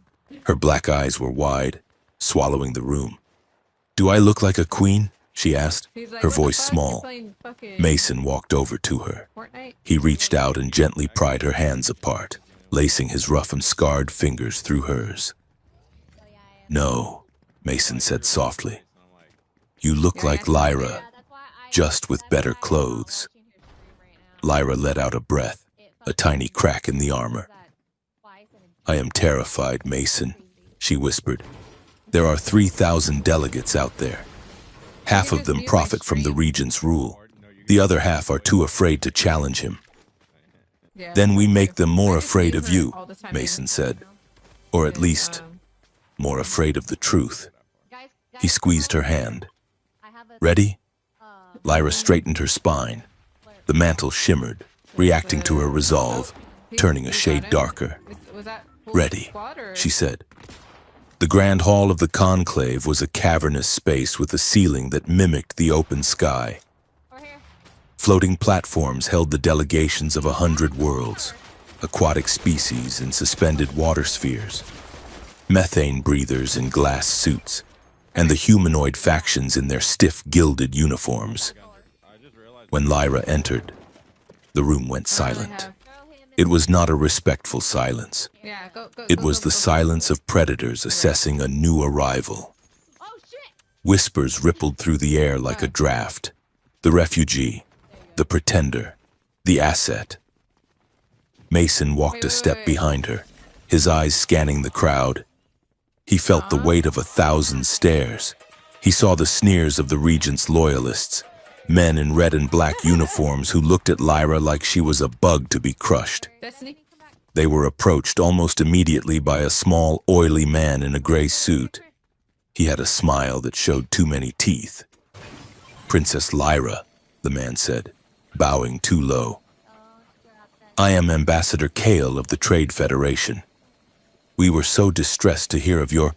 Speaker 1: Her black eyes were wide, swallowing the room. Do I look like a queen? She asked, her voice small. Mason walked over to her. He reached out and gently pried her hands apart, lacing his rough and scarred fingers through hers. No, Mason said softly. You look like Lyra, just with better clothes. Lyra let out a breath, a tiny crack in the armor. I am terrified, Mason, she whispered. There are 3,000 delegates out there. Half of them profit from the Regent's rule. The other half are too afraid to challenge him. Then we make them more afraid of you, Mason said. Or at least, more afraid of the truth. He squeezed her hand. Ready? Lyra straightened her spine. The mantle shimmered, reacting to her resolve, turning a shade darker. Ready, she said. The grand hall of the conclave was a cavernous space with a ceiling that mimicked the open sky. Floating platforms held the delegations of 100 worlds, aquatic species in suspended water spheres, methane breathers in glass suits, and the humanoid factions in their stiff gilded uniforms. When Lyra entered, the room went silent. It was not a respectful silence. It was the silence of predators assessing a new arrival. Whispers rippled through the air like a draft. The refugee, the pretender, the asset. Mason walked a step behind her, his eyes scanning the crowd. He felt the weight of 1,000 stares. He saw the sneers of the Regent's loyalists, men in red and black uniforms who looked at Lyra like she was a bug to be crushed. They were approached almost immediately by a small, oily man in a gray suit. He had a smile that showed too many teeth. "Princess Lyra," the man said, bowing too low. "I am Ambassador Kale of the Trade Federation. We were so distressed to hear of your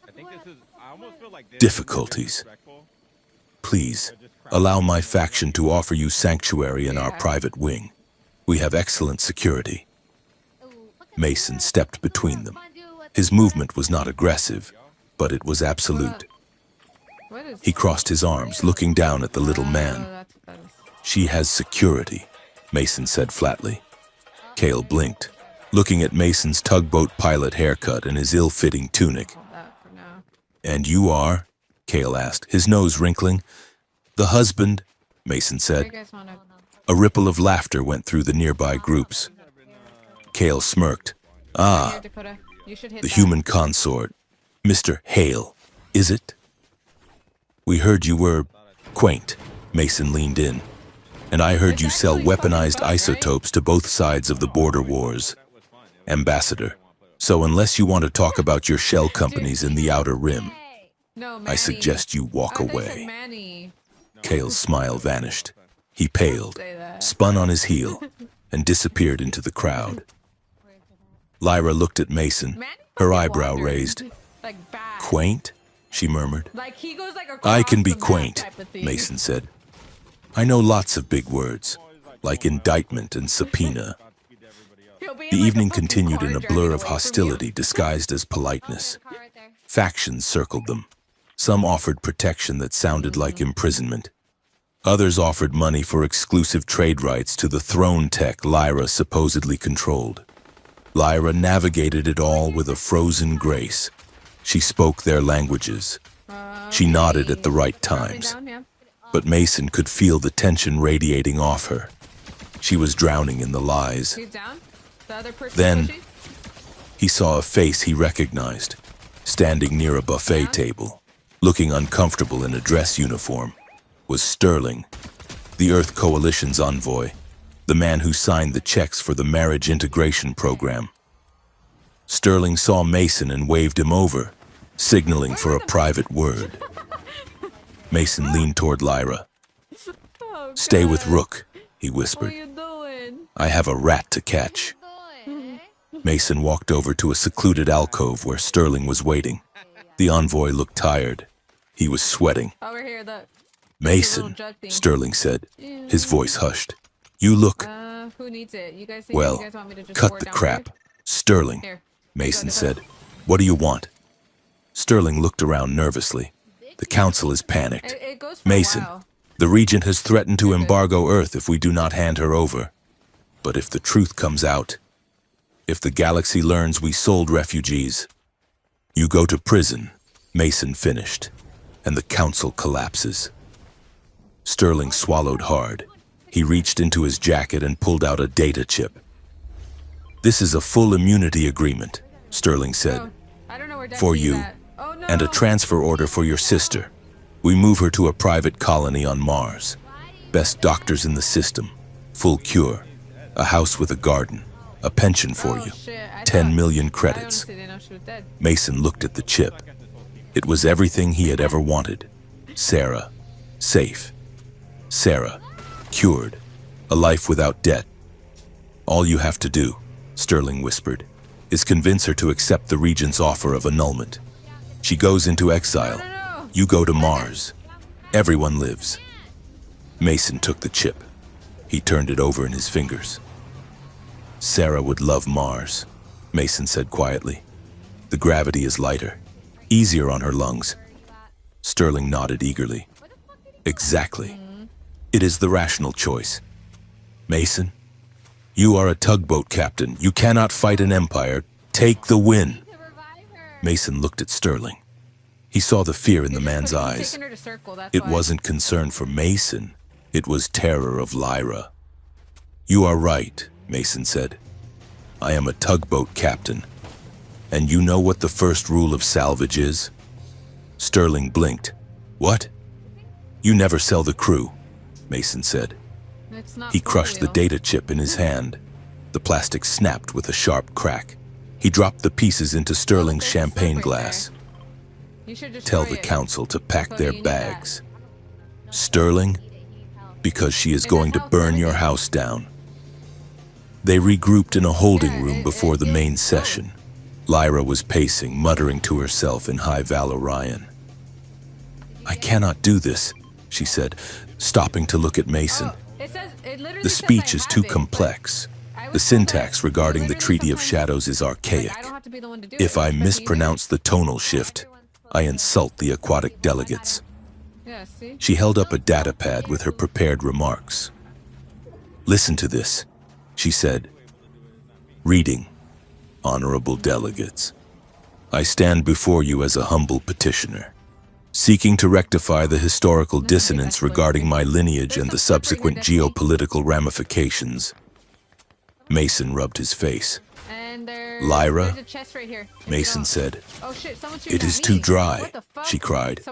Speaker 1: difficulties. Please, allow my faction to offer you sanctuary in our private wing. We have excellent security." Mason stepped between them. His movement was not aggressive, but it was absolute. He crossed his arms, looking down at the little man. "She has security," Mason said flatly. Kale blinked, looking at Mason's tugboat pilot haircut and his ill-fitting tunic. "And you are?" Kale asked, his nose wrinkling. "The husband," Mason said. A ripple of laughter went through the nearby groups. Kale smirked. "Ah, the human consort. Mr. Hale, is it?" "We heard you were quaint," Mason leaned in. "And I heard you sell weaponized isotopes to both sides of the border wars. Ambassador, so unless you want to talk about your shell companies in the Outer Rim, I suggest you walk away." Kale's smile vanished. He paled, spun on his heel, and disappeared into the crowd. Lyra looked at Mason, her eyebrow raised. "Quaint?" she murmured. "I can be quaint," Mason said. "I know lots of big words, like indictment and subpoena." The evening continued in a blur of hostility disguised as politeness. Factions circled them. Some offered protection that sounded like imprisonment. Others offered money for exclusive trade rights to the throne tech Lyra supposedly controlled. Lyra navigated it all with a frozen grace. She spoke their languages. She nodded at the right times. But Mason could feel the tension radiating off her. She was drowning in the lies. Then, he saw a face he recognized, standing near a buffet table, looking uncomfortable in a dress uniform, was Sterling, the Earth Coalition's envoy, the man who signed the checks for the marriage integration program. Sterling saw Mason and waved him over, signaling for a private word. Mason leaned toward Lyra. "Stay with Rook," he whispered. "I have a rat to catch." Mason walked over to a secluded alcove where Sterling was waiting. The envoy looked tired. He was sweating. "Mason," Sterling said, his voice hushed. "You look..." "Well, cut the crap. Sterling," Mason said. "What do you want?" Sterling looked around nervously. "The council is panicked. Mason, the Regent has threatened to embargo Earth if we do not hand her over. But if the truth comes out, if the galaxy learns we sold refugees, you go to prison," Mason finished, "and the council collapses." Sterling swallowed hard. He reached into his jacket and pulled out a data chip. "This is a full immunity agreement," Sterling said, "for you, and a transfer order for your sister. We move her to a private colony on Mars. Best doctors in the system, full cure, a house with a garden, a pension for you, 10 million credits." Mason looked at the chip. It was everything he had ever wanted. Sarah, safe. Sarah, cured. A life without debt. "All you have to do," Sterling whispered, "is convince her to accept the Regent's offer of annulment. She goes into exile.
Speaker 2: No.
Speaker 1: You go to Mars. Everyone lives. Mason took the chip. He turned it over in his fingers. Sarah would love Mars, Mason said quietly. The gravity is lighter, easier on her lungs. Sterling nodded eagerly. Exactly. It is the rational choice. Mason, you are a tugboat captain. You cannot fight an empire. Take the win. Mason looked at Sterling. He saw the fear in the man's eyes. It wasn't concern for Mason. It was terror of Lyra. You are right, Mason said. I am a tugboat captain. And you know what the first rule of salvage is? Sterling blinked. What? You never sell the crew, Mason said. He crushed the data chip in his hand. The plastic snapped with a sharp crack. He dropped the pieces into Sterling's champagne glass. Tell the council to pack their bags. Sterling, because she is going to burn your house down. They regrouped in a holding room before the main session. Lyra was pacing, muttering to herself in High Valorian. I cannot do this, she said, stopping to look at Mason. The speech is too complex. The syntax regarding the Treaty of Shadows is archaic. If I mispronounce the tonal shift, I insult the aquatic delegates. She held up a data pad with her prepared remarks. Listen to this, she said. Reading, Honorable Delegates. I stand before you as a humble petitioner, seeking to rectify the historical dissonance regarding my lineage and the subsequent geopolitical ramifications. Mason rubbed his face. Lyra, Mason said. It is too dry, she cried.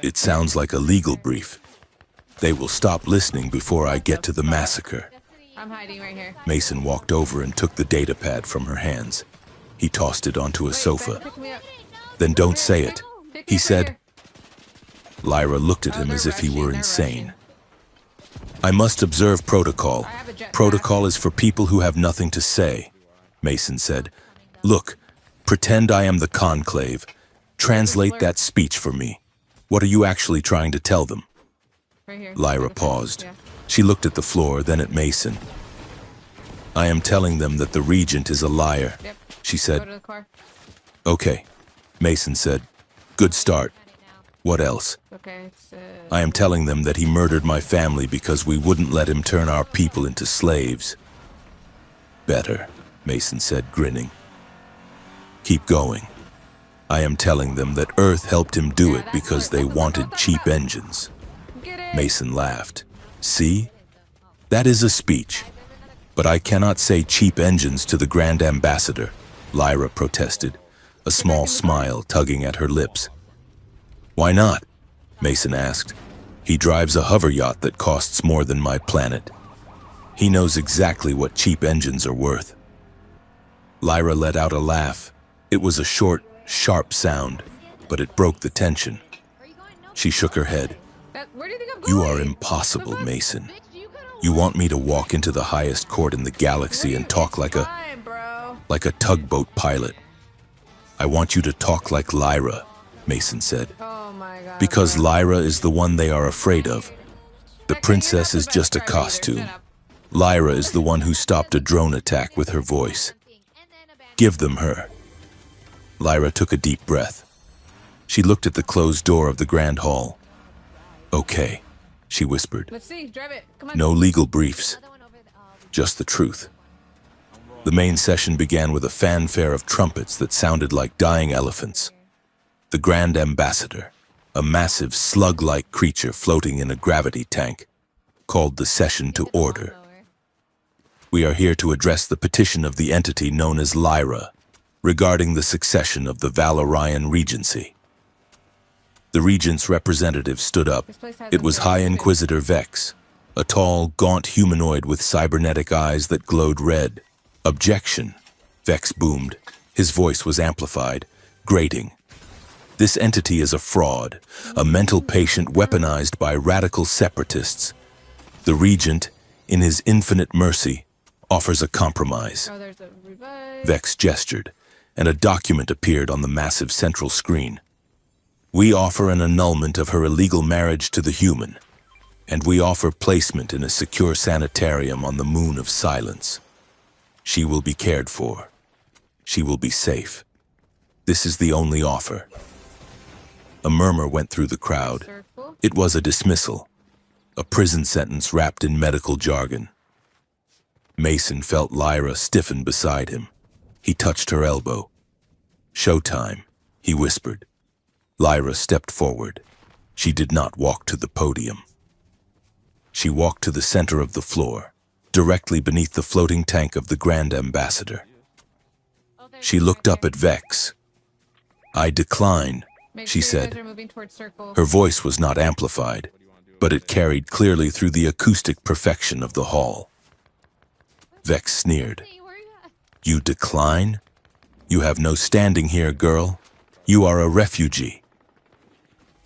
Speaker 1: It sounds like a legal brief. They will stop listening before I get to the massacre.
Speaker 2: I'm hiding right here.
Speaker 1: Mason walked over and took the data pad from her hands. He tossed it onto a sofa. Then don't say it, he said. Lyra looked at him as if he were insane. I must observe protocol. Protocol is for people who have nothing to say, Mason said. Look, pretend I am the conclave. Translate that speech for me. What are you actually trying to tell them? Lyra paused. She looked at the floor, then at Mason. I am telling them that the regent is a liar, she said. Okay, Mason said. Good start. What else? I am telling them that he murdered my family because we wouldn't let him turn our people into slaves. Better, Mason said, grinning. Keep going. I am telling them that Earth helped him do it because they wanted cheap engines. Mason laughed. See? That is a speech. But I cannot say cheap engines to the Grand Ambassador, Lyra protested, a small smile tugging at her lips. Why not? Mason asked. He drives a hover yacht that costs more than my planet. He knows exactly what cheap engines are worth. Lyra let out a laugh. It was a short, sharp sound, but it broke the tension. She shook her head. You are impossible, Mason. You want me to walk into the highest court in the galaxy and talk like a tugboat pilot. I want you to talk like Lyra, Mason said. Because Lyra is the one they are afraid of. The princess is just a costume. Lyra is the one who stopped a drone attack with her voice. Give them her. Lyra took a deep breath. She looked at the closed door of the grand hall. Okay, she whispered.
Speaker 2: Let's see, drive it. Come on.
Speaker 1: No legal briefs, just the truth. The main session began with a fanfare of trumpets that sounded like dying elephants. The Grand Ambassador, a massive slug-like creature floating in a gravity tank, called the session to order. We are here to address the petition of the entity known as Lyra, regarding the succession of the Valorian Regency. The regent's representative stood up. It was High Inquisitor Vex, a tall, gaunt humanoid with cybernetic eyes that glowed red. Objection, Vex boomed. His voice was amplified, grating. This entity is a fraud, a mental patient weaponized by radical separatists. The regent, in his infinite mercy, offers a compromise. Vex gestured, and a document appeared on the massive central screen. We offer an annulment of her illegal marriage to the human, and we offer placement in a secure sanitarium on the moon of silence. She will be cared for. She will be safe. This is the only offer. A murmur went through the crowd. It was a dismissal, a prison sentence wrapped in medical jargon. Mason felt Lyra stiffen beside him. He touched her elbow. "Showtime," he whispered. Lyra stepped forward. She did not walk to the podium. She walked to the center of the floor, directly beneath the floating tank of the Grand Ambassador. She looked up at Vex. "I decline," she said. Her voice was not amplified, but it carried clearly through the acoustic perfection of the hall. Vex sneered. "You decline? You have no standing here, girl. You are a refugee."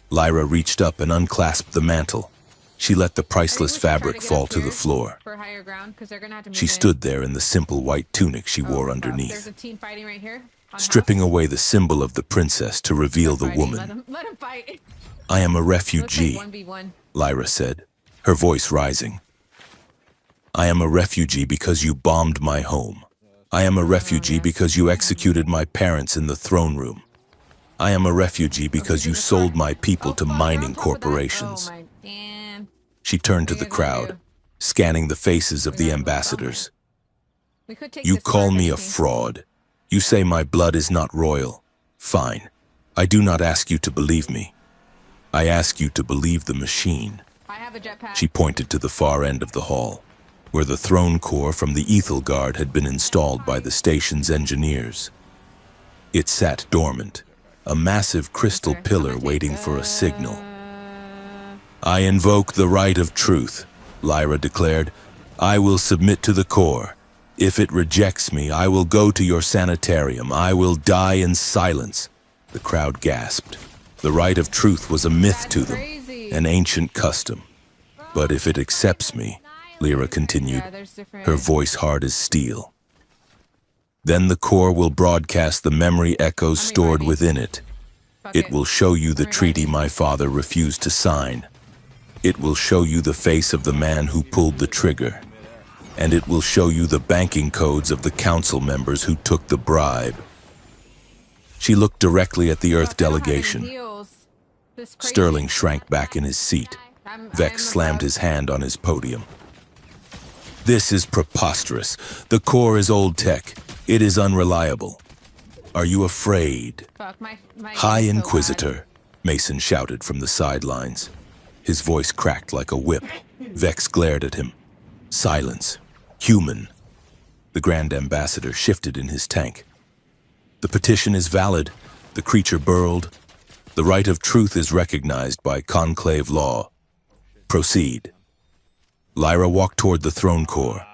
Speaker 1: Lyra reached up and unclasped the mantle. She let the priceless fabric fall to the floor. She stood there in the simple white tunic she wore underneath,
Speaker 2: There's a team fighting right here.
Speaker 1: stripping away the symbol of the princess to reveal the woman.
Speaker 2: Let him fight.
Speaker 1: "I am a
Speaker 2: Looks like
Speaker 1: refugee,"
Speaker 2: 1v1.
Speaker 1: Lyra said, her voice rising. "I am a refugee because you bombed my home. I am a refugee because you executed my parents in the throne room. I am a refugee because you sold my people to mining corporations."
Speaker 2: Oh my damn.
Speaker 1: She turned to
Speaker 2: What are
Speaker 1: the
Speaker 2: you gonna
Speaker 1: crowd,
Speaker 2: do?
Speaker 1: scanning the faces of the ambassadors.
Speaker 2: We could take
Speaker 1: "You
Speaker 2: this
Speaker 1: call me a
Speaker 2: target team.
Speaker 1: fraud. You say my blood is not royal. Fine. I do not ask you to believe me. I ask you to believe the machine."
Speaker 2: I have a jetpack.
Speaker 1: She pointed to the far end of the hall, where the throne core from the Ethel Guard had been installed by the station's engineers. It sat dormant, a massive crystal
Speaker 2: Okay,
Speaker 1: pillar
Speaker 2: I'm gonna
Speaker 1: waiting
Speaker 2: take,
Speaker 1: for a signal. "I invoke the right of truth," Lyra declared. "I will submit to the core. If it rejects me, I will go to your sanitarium. I will die in silence." The crowd gasped. The right of truth was a myth to them,
Speaker 2: crazy.
Speaker 1: an ancient custom. "But if it accepts me," Lyra continued,
Speaker 2: Yeah, there's different.
Speaker 1: her voice hard as steel, "then the core will broadcast the memory echoes stored
Speaker 2: reviving.
Speaker 1: within it.
Speaker 2: Fuck
Speaker 1: It will show you the
Speaker 2: I'm
Speaker 1: treaty
Speaker 2: reviving.
Speaker 1: my father refused to sign. It will show you the face of the man who pulled the trigger. And it will show you the banking codes of the council members who took the bribe." She looked directly at the Earth
Speaker 2: Fuck, I don't have any
Speaker 1: delegation.
Speaker 2: heals. This crazy.
Speaker 1: Sterling shrank back in his seat.
Speaker 2: I'm
Speaker 1: Vex slammed
Speaker 2: above.
Speaker 1: his hand on his podium. "This is preposterous. The core is old tech. It is unreliable. Are you afraid?"
Speaker 2: Fuck, my
Speaker 1: "High
Speaker 2: aim's so
Speaker 1: Inquisitor," Mason shouted from the sidelines. His voice cracked like a whip. Vex glared at him. "Silence. Human." The Grand Ambassador shifted in his tank. "The petition is valid," the creature burled. "The right of truth is recognized by conclave law. Proceed." Lyra walked toward the throne core.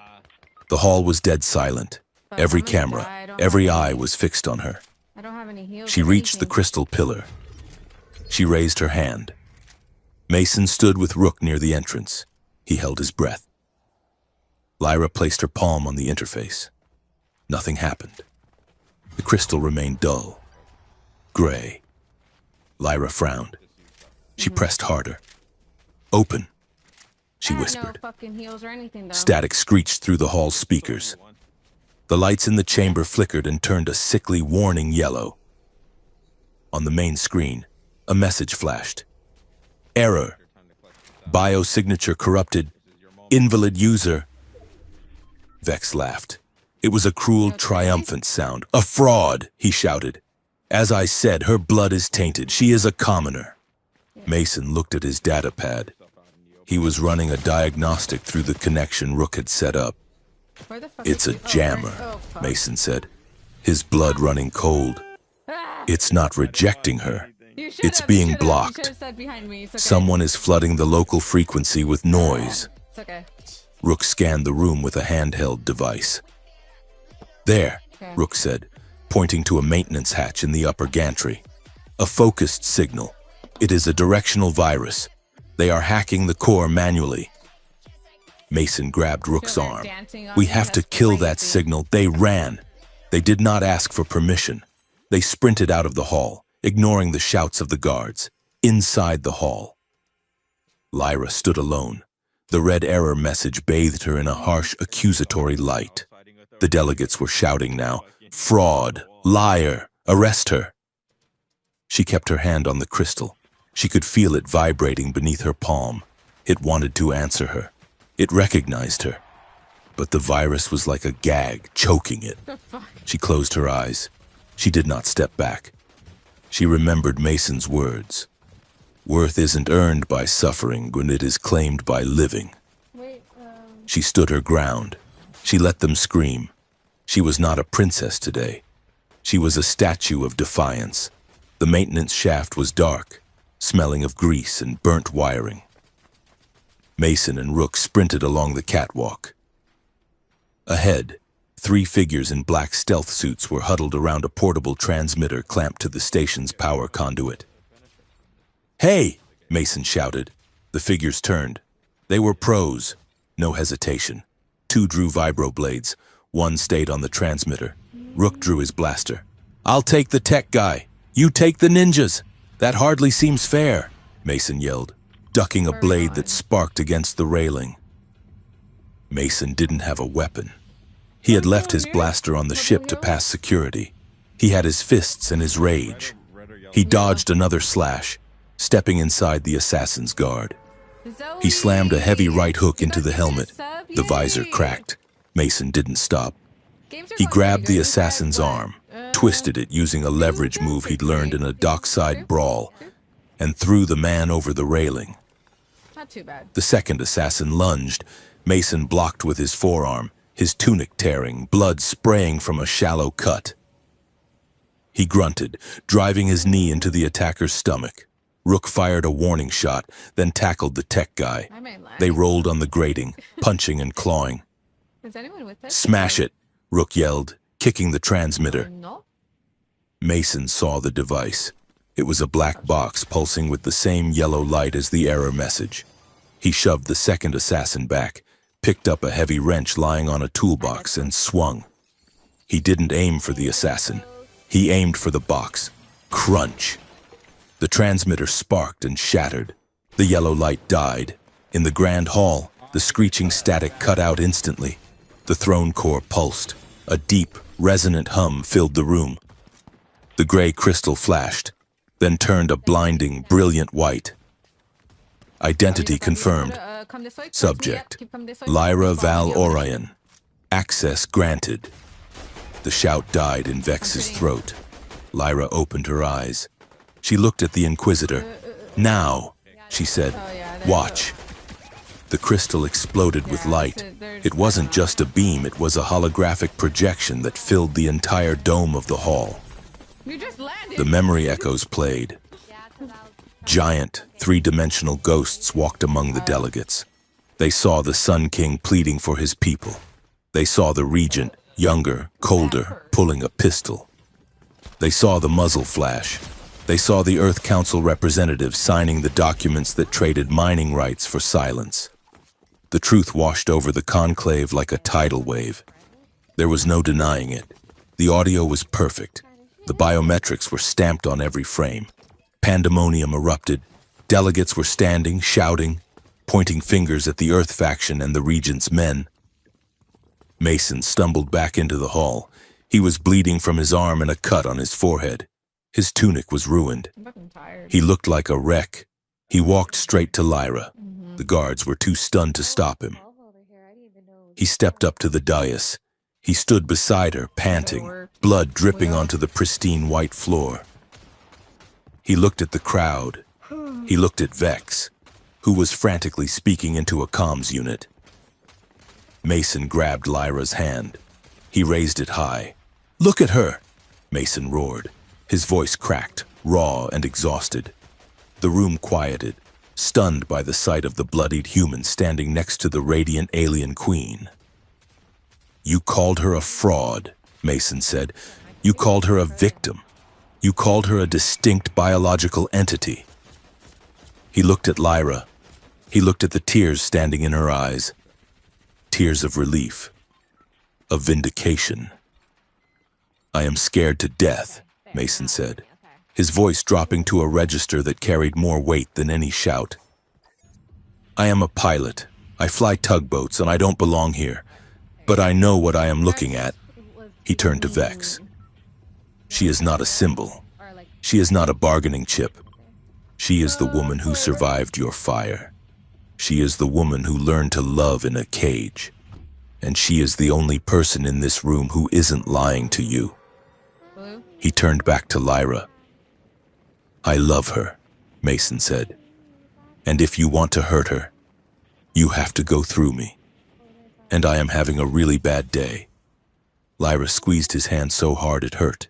Speaker 1: The hall was dead silent.
Speaker 2: Fuck,
Speaker 1: Every
Speaker 2: I'm gonna
Speaker 1: camera,
Speaker 2: die. I don't
Speaker 1: every
Speaker 2: have
Speaker 1: eye
Speaker 2: any-
Speaker 1: was fixed on her.
Speaker 2: I don't have any heals.
Speaker 1: She
Speaker 2: or
Speaker 1: reached the
Speaker 2: anything.
Speaker 1: crystal pillar. She raised her hand. Mason stood with Rook near the entrance. He held his breath. Lyra placed her palm on the interface. Nothing happened. The crystal remained dull, gray. Lyra frowned. She pressed harder. "Open," she
Speaker 2: I have
Speaker 1: whispered.
Speaker 2: No fucking heals or anything though.
Speaker 1: Static screeched through the hall's speakers. The lights in the chamber flickered and turned a sickly, warning yellow. On the main screen, a message flashed. "Error. Biosignature corrupted. Invalid user." Vex laughed. It was a cruel, triumphant sound. "A fraud," he shouted. "As I said, her blood is tainted. She is a commoner." Mason looked at his data pad. He was running a diagnostic through the connection Rook had set up.
Speaker 2: Where the fuck
Speaker 1: "It's
Speaker 2: is
Speaker 1: a
Speaker 2: he?
Speaker 1: jammer,"
Speaker 2: Oh, fuck.
Speaker 1: Mason said, his blood running cold. "It's not rejecting her.
Speaker 2: You should
Speaker 1: It's
Speaker 2: have,
Speaker 1: being
Speaker 2: you should have,
Speaker 1: blocked.
Speaker 2: You should have said behind me. It's okay.
Speaker 1: Someone is flooding the local frequency with noise."
Speaker 2: It's okay.
Speaker 1: Rook scanned the room with a handheld device. "There,"
Speaker 2: Okay.
Speaker 1: Rook said, pointing to a maintenance hatch in the upper gantry. "A focused signal. It is a directional virus. They are hacking the core manually." Mason grabbed Rook's
Speaker 2: They're
Speaker 1: arm.
Speaker 2: dancing on
Speaker 1: "We
Speaker 2: me,
Speaker 1: have to
Speaker 2: that's
Speaker 1: kill that
Speaker 2: crazy.
Speaker 1: signal." They ran. They did not ask for permission. They sprinted out of the hall, ignoring the shouts of the guards, inside the hall. Lyra stood alone. The red error message bathed her in a harsh, accusatory light. The delegates were shouting now, "Fraud! Liar! Arrest her!" She kept her hand on the crystal. She could feel it vibrating beneath her palm. It wanted to answer her. It recognized her. But the virus was like a gag, choking it. She closed her eyes. She did not step back. She remembered Mason's words. Worth isn't earned by suffering when it is claimed by living. She stood her ground. She let them scream. She was not a princess today. She was a statue of defiance. The maintenance shaft was dark, smelling of grease and burnt wiring. Mason and Rook sprinted along the catwalk. Ahead, 3 figures in black stealth suits were huddled around a portable transmitter clamped to the station's power conduit. "Hey!" Mason shouted. The figures turned. They were pros. No hesitation. 2 drew vibroblades. 1 stayed on the transmitter. Rook drew his blaster. "I'll take the tech guy. You take the ninjas. That hardly seems fair," Mason yelled, ducking a blade that sparked against the railing. Mason didn't have a weapon. He had left his blaster on the ship to pass security. He had his fists and his rage. He dodged another slash, stepping inside the assassin's guard. He slammed a heavy right hook into the helmet. The visor cracked. Mason didn't stop. He grabbed the assassin's arm, twisted it using a leverage move he'd learned in a dockside brawl, and threw the man over the railing.
Speaker 2: Not too bad.
Speaker 1: The second assassin lunged. Mason blocked with his forearm, his tunic tearing, blood spraying from a shallow cut. He grunted, driving his knee into the attacker's stomach. Rook fired a warning shot, then tackled the tech guy. They rolled on the grating, punching and clawing.
Speaker 2: Is anyone with us?
Speaker 1: "Smash it!" Rook yelled, kicking the transmitter.
Speaker 2: No.
Speaker 1: Mason saw the device. It was a black box pulsing with the same yellow light as the error message. He shoved the second assassin back, picked up a heavy wrench lying on a toolbox, and swung. He didn't aim for the assassin. He aimed for the box. Crunch! The transmitter sparked and shattered. The yellow light died. In the grand hall, the screeching static cut out instantly. The throne core pulsed. A deep, resonant hum filled the room. The gray crystal flashed, then turned a blinding, brilliant white. Identity confirmed. Subject: Lyra Val Orion. Access granted. The shout died in Vex's throat. Lyra opened her eyes. She looked at the Inquisitor. "Now," she said, "watch." The crystal exploded with light. It wasn't just a beam, it was a holographic projection that filled the entire dome of the hall. The memory echoes played. Giant, 3-dimensional ghosts walked among the delegates. They saw the Sun King pleading for his people. They saw the regent, younger, colder, pulling a pistol. They saw the muzzle flash. They saw the Earth Council representatives signing the documents that traded mining rights for silence. The truth washed over the conclave like a tidal wave. There was no denying it. The audio was perfect. The biometrics were stamped on every frame. Pandemonium erupted. Delegates were standing, shouting, pointing fingers at the Earth faction and the Regent's men. Mason stumbled back into the hall. He was bleeding from his arm and a cut on his forehead. His tunic was ruined.
Speaker 2: I'm tired.
Speaker 1: He looked like a wreck. He walked straight to Lyra. The guards were too stunned to stop him. He stepped up to the dais. He stood beside her, panting, blood dripping onto the pristine white floor. He looked at the crowd. He looked at Vex, who was frantically speaking into a comms unit. Mason grabbed Lyra's hand. He raised it high. "Look at her!" Mason roared. His voice cracked, raw and exhausted. The room quieted, stunned by the sight of the bloodied human standing next to the radiant alien queen. "You called her a fraud," Mason said. "You called her a victim. You called her a distinct biological entity." He looked at Lyra. He looked at the tears standing in her eyes. Tears of relief, of vindication. "I am scared to death," Mason said. his voice dropping to a register that carried more weight than any shout. I am a pilot. I fly tugboats and I don't belong here. But I know what I am looking at. He turned to Vex. She is not a symbol. She is not a bargaining chip. She is the woman who survived your fire. She is the woman who learned to love in a cage. And she is the only person in this room who isn't lying to you. He turned back to Lyra. I love her, Mason said. And if you want to hurt her, you have to go through me. And I am having a really bad day. Lyra squeezed his hand so hard it hurt.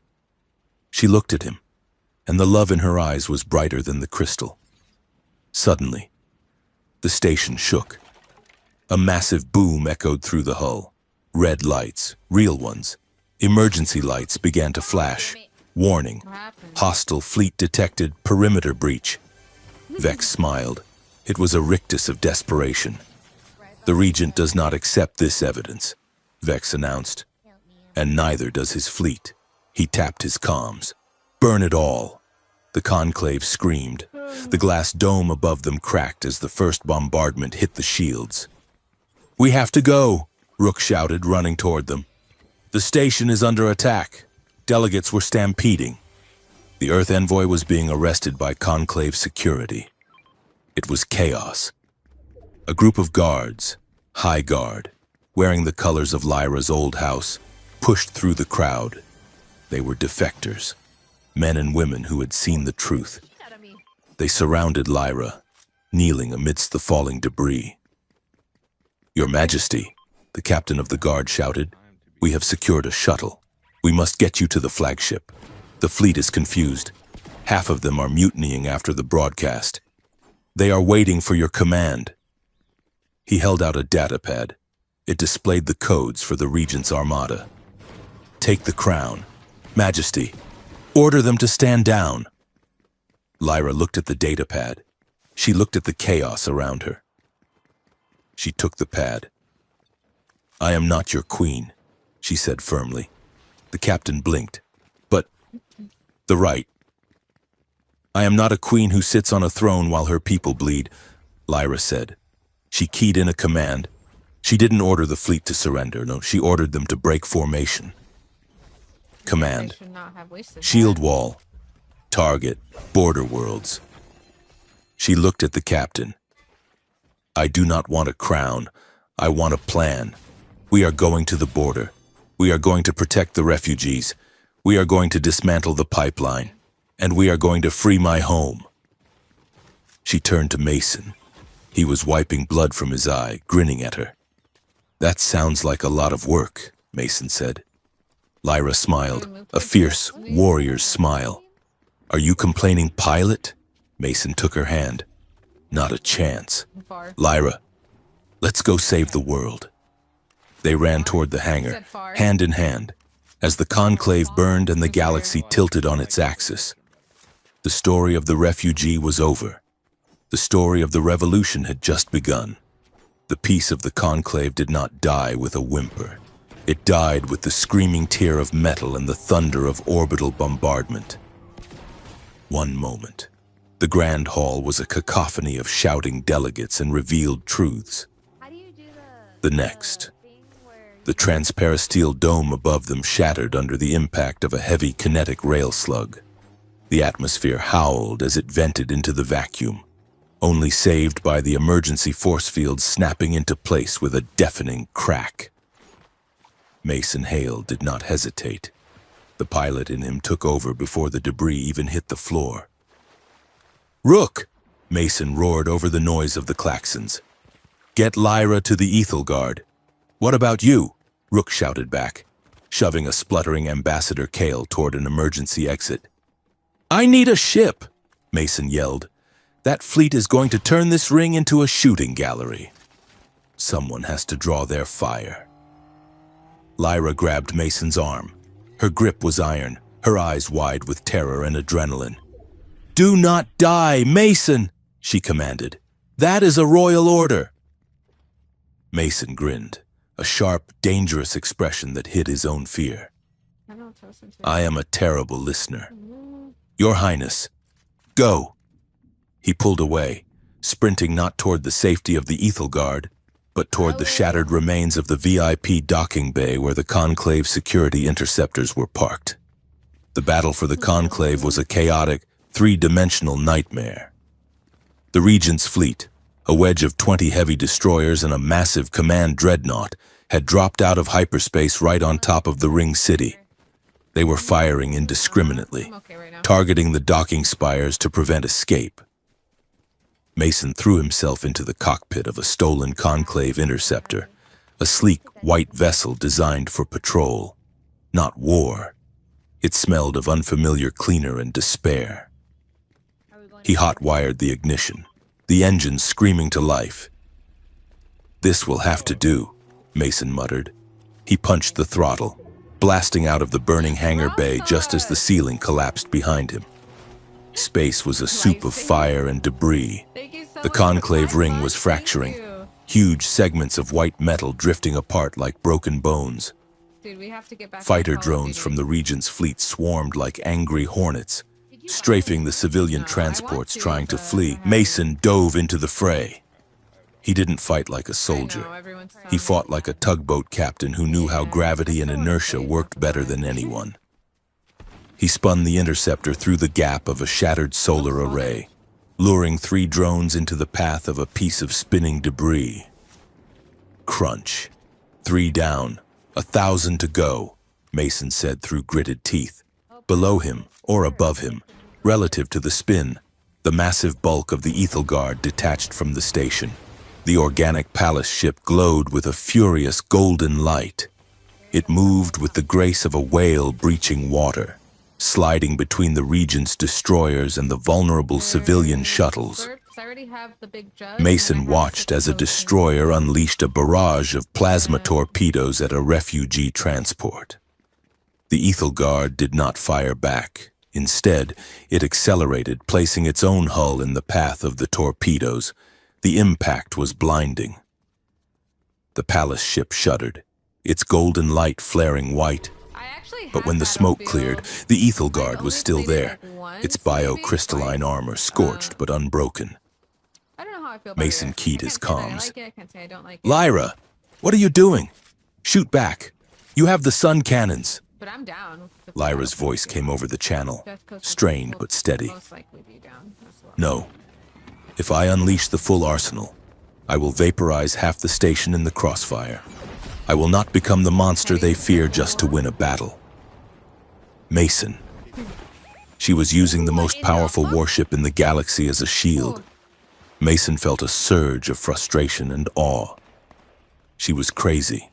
Speaker 1: She looked at him, and the love in her eyes was brighter than the crystal. Suddenly, the station shook. A massive boom echoed through the hull. Red lights, real ones, emergency lights began to flash. Warning, hostile fleet detected, perimeter breach. Vex smiled. It was a rictus of desperation. The Regent does not accept this evidence, Vex announced. And neither does his fleet. He tapped his comms. Burn it all. The Conclave screamed. The glass dome above them cracked as the first bombardment hit the shields. We have to go, Rook shouted, running toward them. The station is under attack. Delegates were stampeding. The Earth envoy was being arrested by Conclave security. It was chaos. A group of guards, High Guard, wearing the colors of Lyra's old house, pushed through the crowd. They were defectors, men and women who had seen the truth. They surrounded Lyra, kneeling amidst the falling debris. Your Majesty, the captain of the guard shouted, we have secured a shuttle. We must get you to the flagship. The fleet is confused. Half of them are mutinying after the broadcast. They are waiting for your command. He held out a datapad. It displayed the codes for the Regent's armada. Take the crown. Majesty, order them to stand down. Lyra looked at the datapad. She looked at the chaos around her. She took the pad. I am not your queen, she said firmly. The captain blinked. But the right. I am not a queen who sits on a throne while her people bleed, Lyra said. She keyed in a command. She didn't order the fleet to surrender. No, she ordered them to break formation. Command. Shield wall. Target. Border worlds. She looked at the captain. I do not want a crown. I want a plan. We are going to the border. We are going to protect the refugees. We are going to dismantle the pipeline. And we are going to free my home. She turned to Mason. He was wiping blood from his eye, grinning at her. That sounds like a lot of work, Mason said. Lyra smiled, a fierce warrior's smile. Are you complaining, pilot? Mason took her hand. Not a chance. Lyra, let's go save the world. They ran toward the hangar, hand in hand, as the conclave burned and the galaxy tilted on its axis. The story of the refugee was over. The story of the revolution had just begun. The peace of the conclave did not die with a whimper. It died with the screaming tear of metal and the thunder of orbital bombardment. One moment. The Grand Hall was a cacophony of shouting delegates and revealed truths. The next. The transparasteel dome above them shattered under the impact of a heavy kinetic rail slug. The atmosphere howled as it vented into the vacuum, only saved by the emergency force field snapping into place with a deafening crack. Mason Hale did not hesitate. The pilot in him took over before the debris even hit the floor. Rook! Mason roared over the noise of the klaxons. Get Lyra to the Ethel Guard. What about you? Rook shouted back, shoving a spluttering Ambassador Kale toward an emergency exit. I need a ship, Mason yelled. That fleet is going to turn this ring into a shooting gallery. Someone has to draw their fire. Lyra grabbed Mason's arm. Her grip was iron, her eyes wide with terror and adrenaline. Do not die, Mason, she commanded. That is a royal order. Mason grinned, a sharp, dangerous expression that hid his own fear. I am a terrible listener. Your Highness, go! He pulled away, sprinting not toward the safety of the Ethel Guard, but toward the shattered remains of the VIP docking bay where the Conclave security interceptors were parked. The battle for the Conclave was a chaotic, three-dimensional nightmare. The Regent's fleet, a wedge of 20 heavy destroyers and a massive command dreadnought, had dropped out of hyperspace right on top of the Ring City. They were firing indiscriminately, targeting the docking spires to prevent escape. Mason threw himself into the cockpit of a stolen Conclave interceptor, a sleek white vessel designed for patrol, not war. It smelled of unfamiliar cleaner and despair. He hot-wired the ignition, the engine screaming to life. "This will have to do," Mason muttered. He punched the throttle, blasting out of the burning hangar bay just as the ceiling collapsed behind him. Space was a soup of fire and debris. The Conclave ring was fracturing, huge segments of white metal drifting apart like broken bones. Fighter drones from the Regent's fleet swarmed like angry hornets, strafing the civilian transports trying to flee. Mason dove into the fray. He didn't fight like a soldier. He fought like a tugboat captain who knew how gravity and inertia worked better than anyone. He spun the interceptor through the gap of a shattered solar array, luring 3 drones into the path of a piece of spinning debris. Crunch. 3 down, 1,000 to go, Mason said through gritted teeth. Below him, or above him, relative to the spin, the massive bulk of the Ethel Guard detached from the station. The organic palace ship glowed with a furious golden light. It moved with the grace of a whale breaching water, sliding between the Regent's destroyers and the vulnerable civilian shuttles. Mason watched as a destroyer unleashed a barrage of plasma torpedoes at a refugee transport. The Ethel Guard did not fire back. Instead, it accelerated, placing its own hull in the path of the torpedoes. The impact was blinding. The palace ship shuddered, its golden light flaring white. But when the smoke cleared, the Ethel Guard was still there, its biocrystalline armor scorched but unbroken. Mason keyed his comms. "Lyra, what are you doing? Shoot back. You have the sun cannons." Lyra's voice came over the channel, strained but steady. "No. If I unleash the full arsenal, I will vaporize half the station in the crossfire. I will not become the monster they fear just to win a battle." Mason. She was using the most powerful warship in the galaxy as a shield. Mason felt a surge of frustration and awe. She was crazy.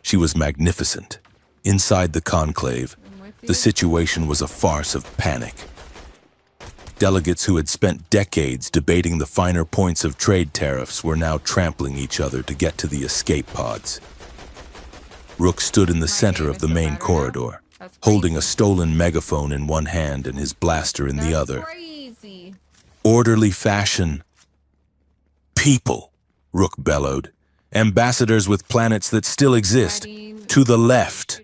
Speaker 1: She was magnificent. Inside the Conclave, the situation was a farce of panic. Delegates who had spent decades debating the finer points of trade tariffs were now trampling each other to get to the escape pods. Rook stood in the center of the main corridor, holding a stolen megaphone in one hand and his blaster in the other. "Orderly fashion." "People," Rook bellowed. "Ambassadors with planets that still exist. To the left.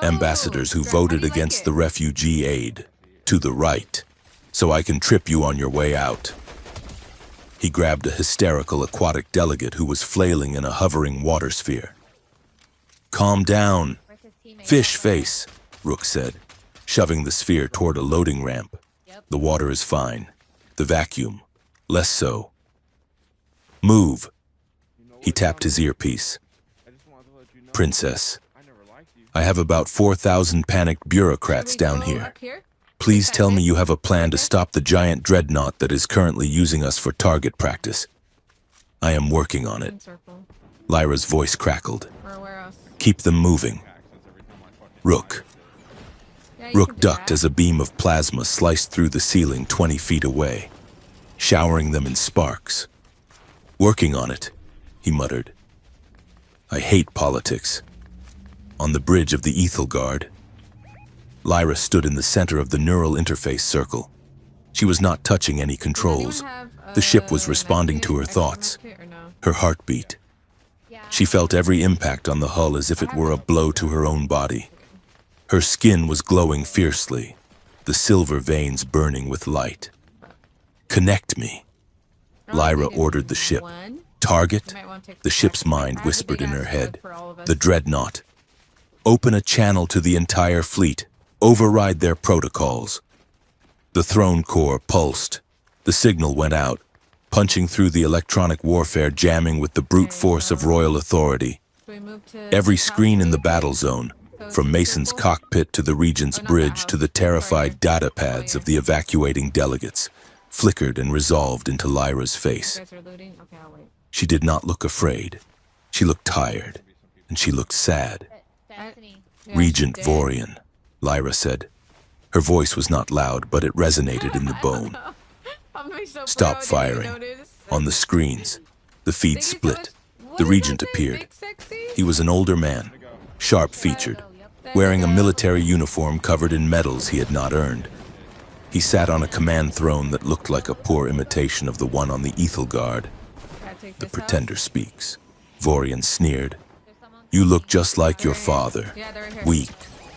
Speaker 1: Ambassadors who voted against the refugee aid. To the right. So I can trip you on your way out." He grabbed a hysterical aquatic delegate who was flailing in a hovering water sphere. "Calm down. Fish face," Rook said, shoving the sphere toward a loading ramp. "The water is fine. The vacuum, less so. Move." He tapped his earpiece. "Princess, I have about 4,000 panicked bureaucrats down here. Please tell me you have a plan to stop the giant dreadnought that is currently using us for target practice." "I am working on it." Lyra's voice crackled. "Keep them moving." Rook. Rook ducked as a beam of plasma sliced through the ceiling 20 feet away, showering them in sparks. "Working on it," he muttered. "I hate politics." On the bridge of the Ethel Guard, Lyra stood in the center of the neural interface circle. She was not touching any controls. The ship was responding to her thoughts, her heartbeat. She felt every impact on the hull as if it were a blow to her own body. Her skin was glowing fiercely. the silver veins burning with light. Connect me. Lyra ordered the ship. Target? The ship's mind whispered in her head. The dreadnought. Open a channel to the entire fleet. Override their protocols. The throne core pulsed. The signal went out, punching through the electronic warfare, jamming with the brute force of royal authority. Every screen in the battle zone, from Mason's cockpit to the Regent's bridge to the terrified data pads of the evacuating delegates, flickered and resolved into Lyra's face. She did not look afraid. She looked tired, and she looked sad. Regent Vorian, Lyra said. Her voice was not loud, but it resonated in the bone. Stop firing. On the screens, the feed split. The Regent appeared. He was an older man, sharp-featured, wearing a military uniform covered in medals he had not earned. He sat on a command throne that looked like a poor imitation of the one on the Ethelgard. The pretender speaks. Vorian sneered. You look just like your father. Weak,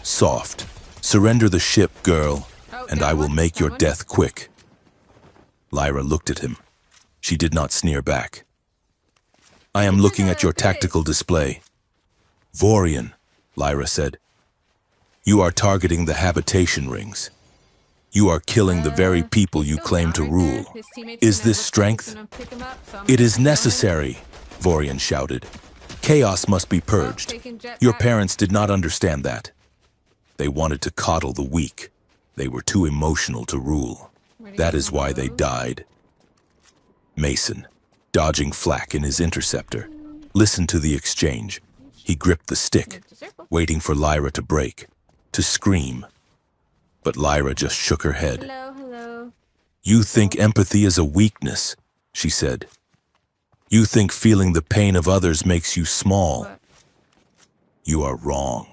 Speaker 1: soft. Surrender the ship, girl, and I will make your death quick. Lyra looked at him. She did not sneer back. I am looking at your tactical display. Vorian, Lyra said. You are targeting the habitation rings. You are killing the very people you claim to rule. Is this strength? It is necessary, Vorian shouted. Chaos must be purged. Your parents did not understand that. They wanted to coddle the weak. They were too emotional to rule. That is why they died. Mason, dodging flak in his interceptor, listened to the exchange. He gripped the stick, waiting for Lyra to break, to scream. But Lyra just shook her head.
Speaker 2: Hello.
Speaker 1: You think empathy is a weakness, she said. You think feeling the pain of others makes you small. You are wrong.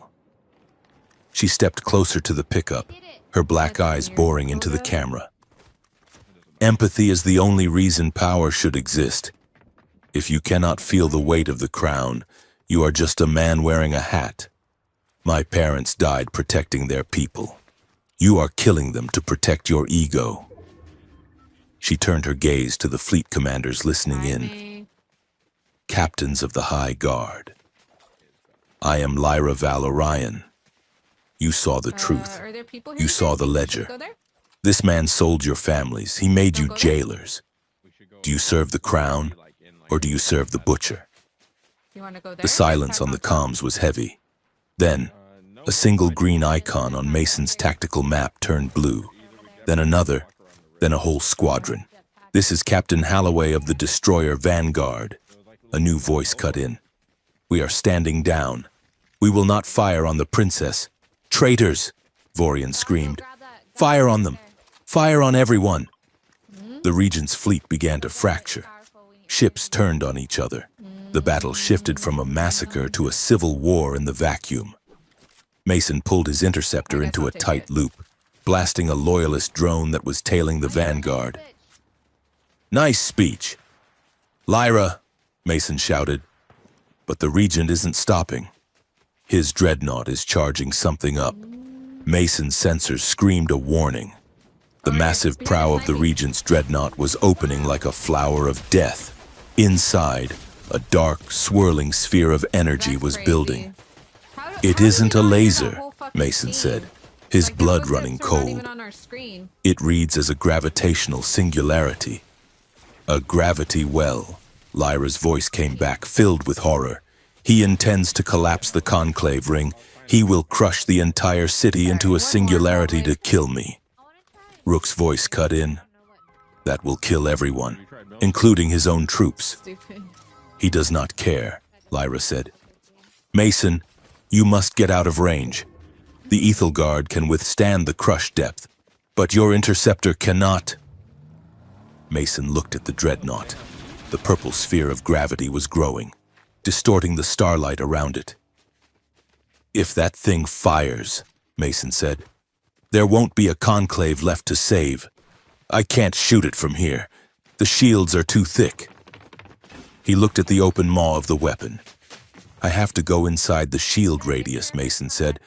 Speaker 1: She stepped closer to the pickup, her black eyes boring into the camera. Empathy is the only reason power should exist. If you cannot feel the weight of the crown, you are just a man wearing a hat. My parents died protecting their people. You are killing them to protect your ego. She turned her gaze to the fleet commanders listening in. Captains of the High Guard. I am Lyra Valorian. You saw the truth. You saw the ledger. This man sold your families. He made you jailers. Do you serve the crown, or do you serve the butcher? The silence on the comms was heavy. Then, a single green icon on Mason's tactical map turned blue. Then another, then a whole squadron. This is Captain Halloway of the destroyer Vanguard. A new voice cut in. We are standing down. We will not fire on the princess. Traitors, Vorian screamed. Fire on them. Fire on everyone. The Regent's fleet began to fracture. Ships turned on each other. The battle shifted from a massacre to a civil war in the vacuum. Mason pulled his interceptor into a tight loop, blasting a loyalist drone that was tailing the Vanguard. Nice speech. Lyra, Mason shouted. But the Regent isn't stopping. His dreadnought is charging something up. Mason's sensors screamed a warning. The massive prow of the Regent's dreadnought was opening like a flower of death. Inside, a dark, swirling sphere of energy was building. It isn't a laser, Mason said, his blood running cold. It reads as a gravitational singularity. A gravity well, Lyra's voice came back, filled with horror. He intends to collapse the conclave ring. He will crush the entire city into a singularity to kill me. Rook's voice cut in. That will kill everyone, including his own troops. He does not care, Lyra said. Mason, you must get out of range. The Ethelgard can withstand the crush depth, but your interceptor cannot. Mason looked at the dreadnought. The purple sphere of gravity was growing, distorting the starlight around it. If that thing fires, Mason said, there won't be a conclave left to save. I can't shoot it from here. The shields are too thick. He looked at the open maw of the weapon. I have to go inside the shield radius, Mason said.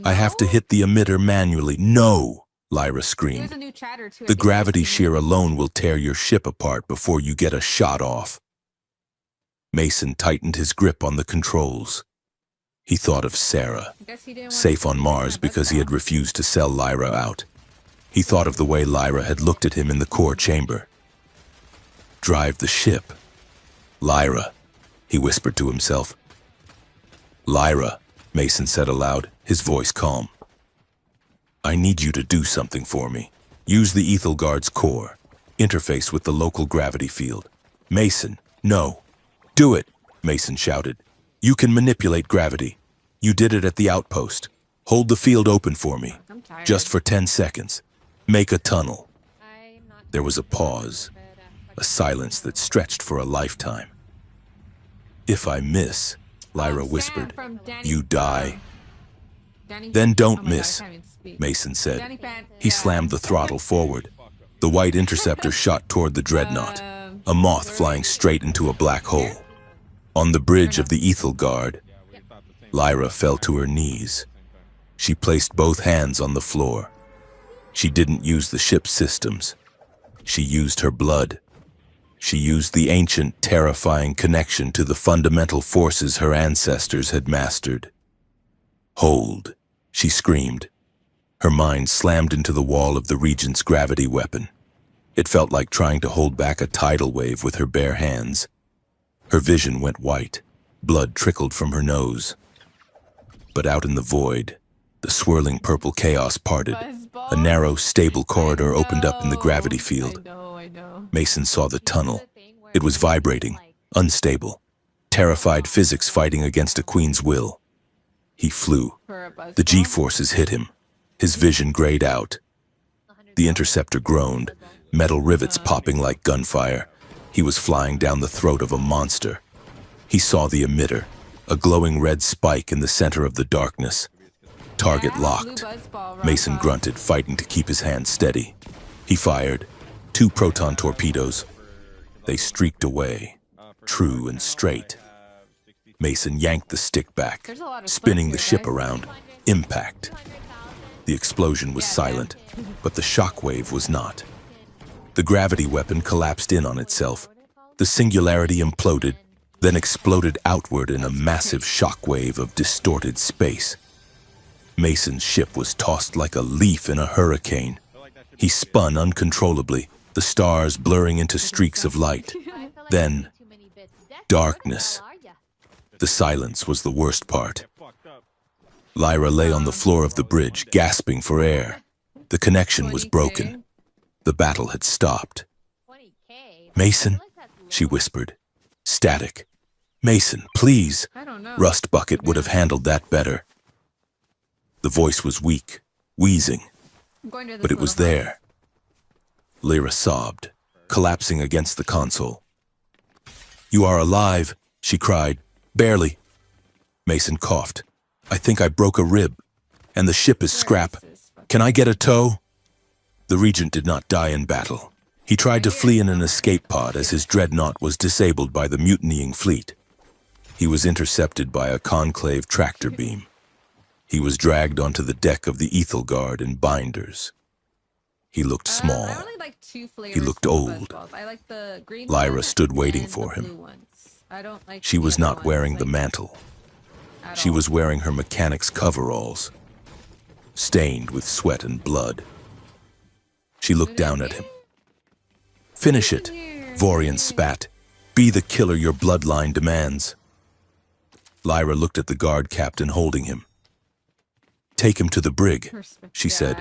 Speaker 1: I have to hit the emitter manually. No, Lyra
Speaker 2: There's
Speaker 1: screamed.
Speaker 2: a new chatter too. I
Speaker 1: The
Speaker 2: think
Speaker 1: gravity
Speaker 2: I've seen
Speaker 1: shear
Speaker 2: it.
Speaker 1: alone will tear your ship apart before you get a shot off. Mason tightened his grip on the controls. He thought of Sarah,
Speaker 2: I guess he didn't want
Speaker 1: safe
Speaker 2: to
Speaker 1: on
Speaker 2: see
Speaker 1: Mars
Speaker 2: that
Speaker 1: because he had
Speaker 2: ball.
Speaker 1: refused to sell Lyra out. He thought of the way Lyra had looked at him in the core chamber. Drive the ship. Lyra, he whispered to himself. Lyra, Mason said aloud, his voice calm. I need you to do something for me. Use the Ethelgard's core. Interface with the local gravity field. Mason, no. Do it, Mason shouted. You can manipulate gravity. You did it at the outpost. Hold the field open for me.
Speaker 2: I'm tired.
Speaker 1: Just for 10 seconds. Make a tunnel. There was a pause, a silence that stretched for a lifetime. If I miss, Lyra
Speaker 2: Sam
Speaker 1: whispered,
Speaker 2: from Danny,
Speaker 1: you die.
Speaker 2: Danny,
Speaker 1: Then don't
Speaker 2: oh my God, I
Speaker 1: miss,
Speaker 2: can't even speak.
Speaker 1: Mason said.
Speaker 2: Danny Fan,
Speaker 1: He
Speaker 2: yeah.
Speaker 1: slammed the throttle forward. The white interceptor shot toward the dreadnought, a moth flying straight into a black hole. On the bridge of the Ethelgard, Lyra fell to her knees. She placed both hands on the floor. She didn't use the ship's systems. She used her blood. She used the ancient, terrifying connection to the fundamental forces her ancestors had mastered. Hold, she screamed. Her mind slammed into the wall of the Regent's gravity weapon. It felt like trying to hold back a tidal wave with her bare hands. Her vision went white. Blood trickled from her nose. But out in the void, the swirling purple chaos parted. A narrow, stable corridor opened up in the gravity field.
Speaker 2: I know.
Speaker 1: Mason saw the tunnel. It was vibrating, unstable. Terrified physics fighting against a queen's will. He flew.
Speaker 2: For a buzz
Speaker 1: The
Speaker 2: ball?
Speaker 1: G-forces hit him. His vision grayed out. The interceptor groaned, metal rivets popping like gunfire. He was flying down the throat of a monster. He saw the emitter, a glowing red spike in the center of the darkness. Target
Speaker 2: Yeah,
Speaker 1: locked.
Speaker 2: blue buzz ball, rock
Speaker 1: Mason
Speaker 2: ball.
Speaker 1: grunted, fighting to keep his hand steady. He fired 2 proton torpedoes. They streaked away, true and straight. Mason yanked the stick back,
Speaker 2: There's a lot of
Speaker 1: spinning the
Speaker 2: splits
Speaker 1: ship
Speaker 2: here, guys.
Speaker 1: around. Impact. The explosion was
Speaker 2: Yeah,
Speaker 1: silent, but the shockwave was not. The gravity weapon collapsed in on itself. The singularity imploded, then exploded outward in a massive shockwave of distorted space. Mason's ship was tossed like a leaf in a hurricane. He spun uncontrollably, the stars blurring into streaks of light. Then, darkness. The silence was the worst part. Lyra lay on the floor of the bridge, gasping for air. The connection was broken. The battle had stopped. Mason, she whispered. Static. Mason, please.
Speaker 2: I don't know.
Speaker 1: Rust Bucket would have handled that better. The voice was weak, wheezing,
Speaker 2: I'm going to this
Speaker 1: but it was
Speaker 2: little
Speaker 1: there. Lyra sobbed, collapsing against the console. You are alive, she cried. Barely. Mason coughed. I think I broke a rib, and the ship is scrap. Can I get a tow? The Regent did not die in battle. He tried to flee in an escape pod as his dreadnought was disabled by the mutinying fleet. He was intercepted by a conclave tractor beam. He was dragged onto the deck of the Ethelgard in binders. He looked small.
Speaker 2: I only like 2 flavors.
Speaker 1: He looked
Speaker 2: of buzz
Speaker 1: old.
Speaker 2: balls. I like the green
Speaker 1: Lyra
Speaker 2: one
Speaker 1: stood waiting
Speaker 2: and
Speaker 1: for
Speaker 2: the
Speaker 1: him.
Speaker 2: blue ones. I don't like
Speaker 1: She
Speaker 2: the
Speaker 1: was
Speaker 2: yellow
Speaker 1: not
Speaker 2: ones,
Speaker 1: wearing the
Speaker 2: like,
Speaker 1: mantle.
Speaker 2: at
Speaker 1: She
Speaker 2: all.
Speaker 1: was wearing her mechanic's coveralls, stained with sweat and blood. She looked down at him. Finish it, Vorian spat. Be the killer your bloodline demands. Lyra looked at the guard captain holding him. Take him to the brig, she said.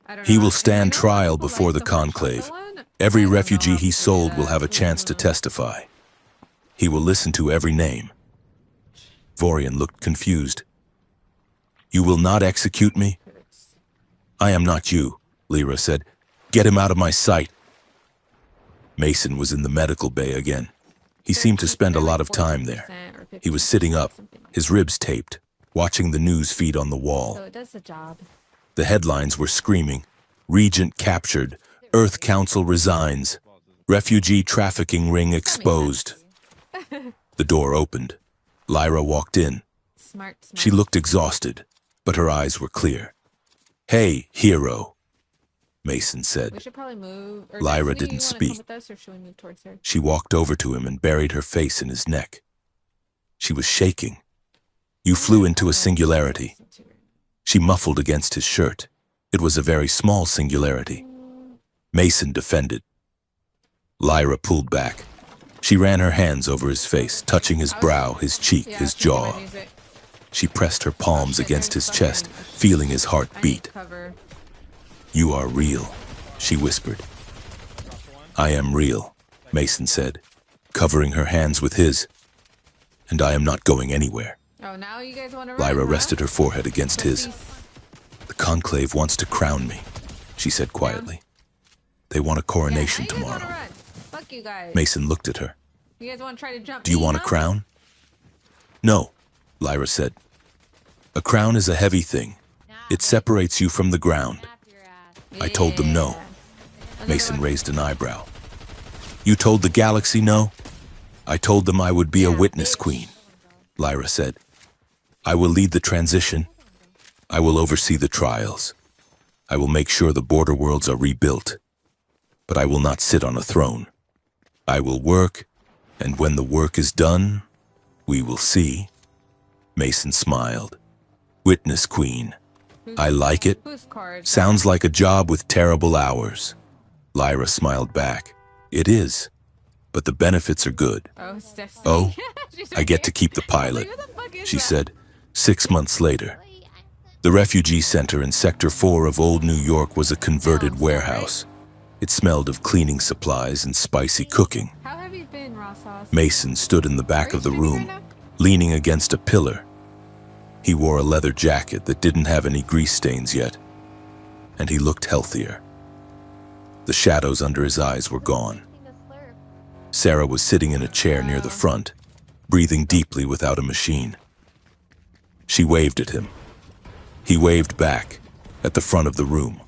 Speaker 2: I don't
Speaker 1: He
Speaker 2: know.
Speaker 1: will
Speaker 2: I
Speaker 1: stand
Speaker 2: know
Speaker 1: trial
Speaker 2: people
Speaker 1: before the
Speaker 2: like the hot
Speaker 1: conclave.
Speaker 2: chocolate one.
Speaker 1: Every
Speaker 2: I don't know
Speaker 1: refugee
Speaker 2: how
Speaker 1: he
Speaker 2: to
Speaker 1: sold
Speaker 2: do
Speaker 1: will
Speaker 2: that.
Speaker 1: have a chance to testify. He will listen to every name. Vorian looked confused. You will not execute me? I am not you, Lyra said. Get him out of my sight. Mason was in the medical bay again. He seemed to spend a lot of time there. He was sitting up, his ribs taped, watching the news feed on the wall.
Speaker 2: So it does the job.
Speaker 1: The headlines were screaming, Regent captured, Earth Council resigns, refugee trafficking ring exposed. The door opened. Lyra walked in.
Speaker 2: Smart.
Speaker 1: She looked exhausted, but her eyes were clear. Hey, hero, Mason
Speaker 2: We
Speaker 1: said.
Speaker 2: should probably move. Or
Speaker 1: Lyra
Speaker 2: Destiny,
Speaker 1: didn't
Speaker 2: you wanna
Speaker 1: speak.
Speaker 2: come with us, or should we move towards her?
Speaker 1: She walked over to him and buried her face in his neck. She was shaking. You flew into a singularity. She muffled against his shirt. It was a very small singularity. Mason defended. Lyra pulled back. She ran her hands over his face, touching his brow, his cheek,
Speaker 2: Yeah,
Speaker 1: his
Speaker 2: keep my
Speaker 1: jaw.
Speaker 2: music.
Speaker 1: She pressed her palms
Speaker 2: Shit,
Speaker 1: against
Speaker 2: there's
Speaker 1: his chest,
Speaker 2: fucking-
Speaker 1: feeling his heart
Speaker 2: I need
Speaker 1: beat.
Speaker 2: cover.
Speaker 1: You are real, she whispered. I am real, Mason said, covering her hands with his. And I am not going anywhere.
Speaker 2: Oh, now you guys want to run,
Speaker 1: Lyra
Speaker 2: huh?
Speaker 1: rested her forehead against his.
Speaker 2: Pussies.
Speaker 1: The conclave wants to crown me, she said quietly. They want a coronation
Speaker 2: Yeah, now you guys
Speaker 1: tomorrow.
Speaker 2: wanna run. Fuck you guys.
Speaker 1: Mason looked at her.
Speaker 2: You guys want to try to jump
Speaker 1: Do you
Speaker 2: me,
Speaker 1: want a
Speaker 2: huh?
Speaker 1: crown? No, Lyra said. A crown is a heavy thing. It separates you from the ground. I told them no.
Speaker 2: Another
Speaker 1: Mason
Speaker 2: one.
Speaker 1: raised an eyebrow. You told the galaxy no? I told them I would be a
Speaker 2: Yeah,
Speaker 1: witness
Speaker 2: bitch.
Speaker 1: queen, Lyra said. I will lead the transition. I will oversee the trials. I will make sure the border worlds are rebuilt. But I will not sit on a throne. I will work, and when the work is done, we will see. Mason smiled. Witness queen. I like it.
Speaker 2: Whose card?
Speaker 1: Sounds like a job with terrible hours. Lyra smiled back. It is, but the benefits are good.
Speaker 2: Oh, it's Destiny.
Speaker 1: Oh,
Speaker 2: She's
Speaker 1: I
Speaker 2: right
Speaker 1: get to
Speaker 2: here.
Speaker 1: keep the
Speaker 2: I was like,
Speaker 1: pilot,
Speaker 2: who the fuck is
Speaker 1: she
Speaker 2: that?
Speaker 1: said, 6 months later. The refugee center in Sector 4 of Old New York was a converted warehouse. It smelled of cleaning supplies and spicy cooking.
Speaker 2: How have you been, Raw Sauce?
Speaker 1: Mason stood in the back
Speaker 2: Are
Speaker 1: of the
Speaker 2: you streaming
Speaker 1: room,
Speaker 2: right now?
Speaker 1: leaning against a pillar. He wore a leather jacket that didn't have any grease stains yet, and he looked healthier. The shadows under his eyes were gone. Sarah was sitting in a chair near the front, breathing deeply without a machine. She waved at him. He waved back, at the front of the room.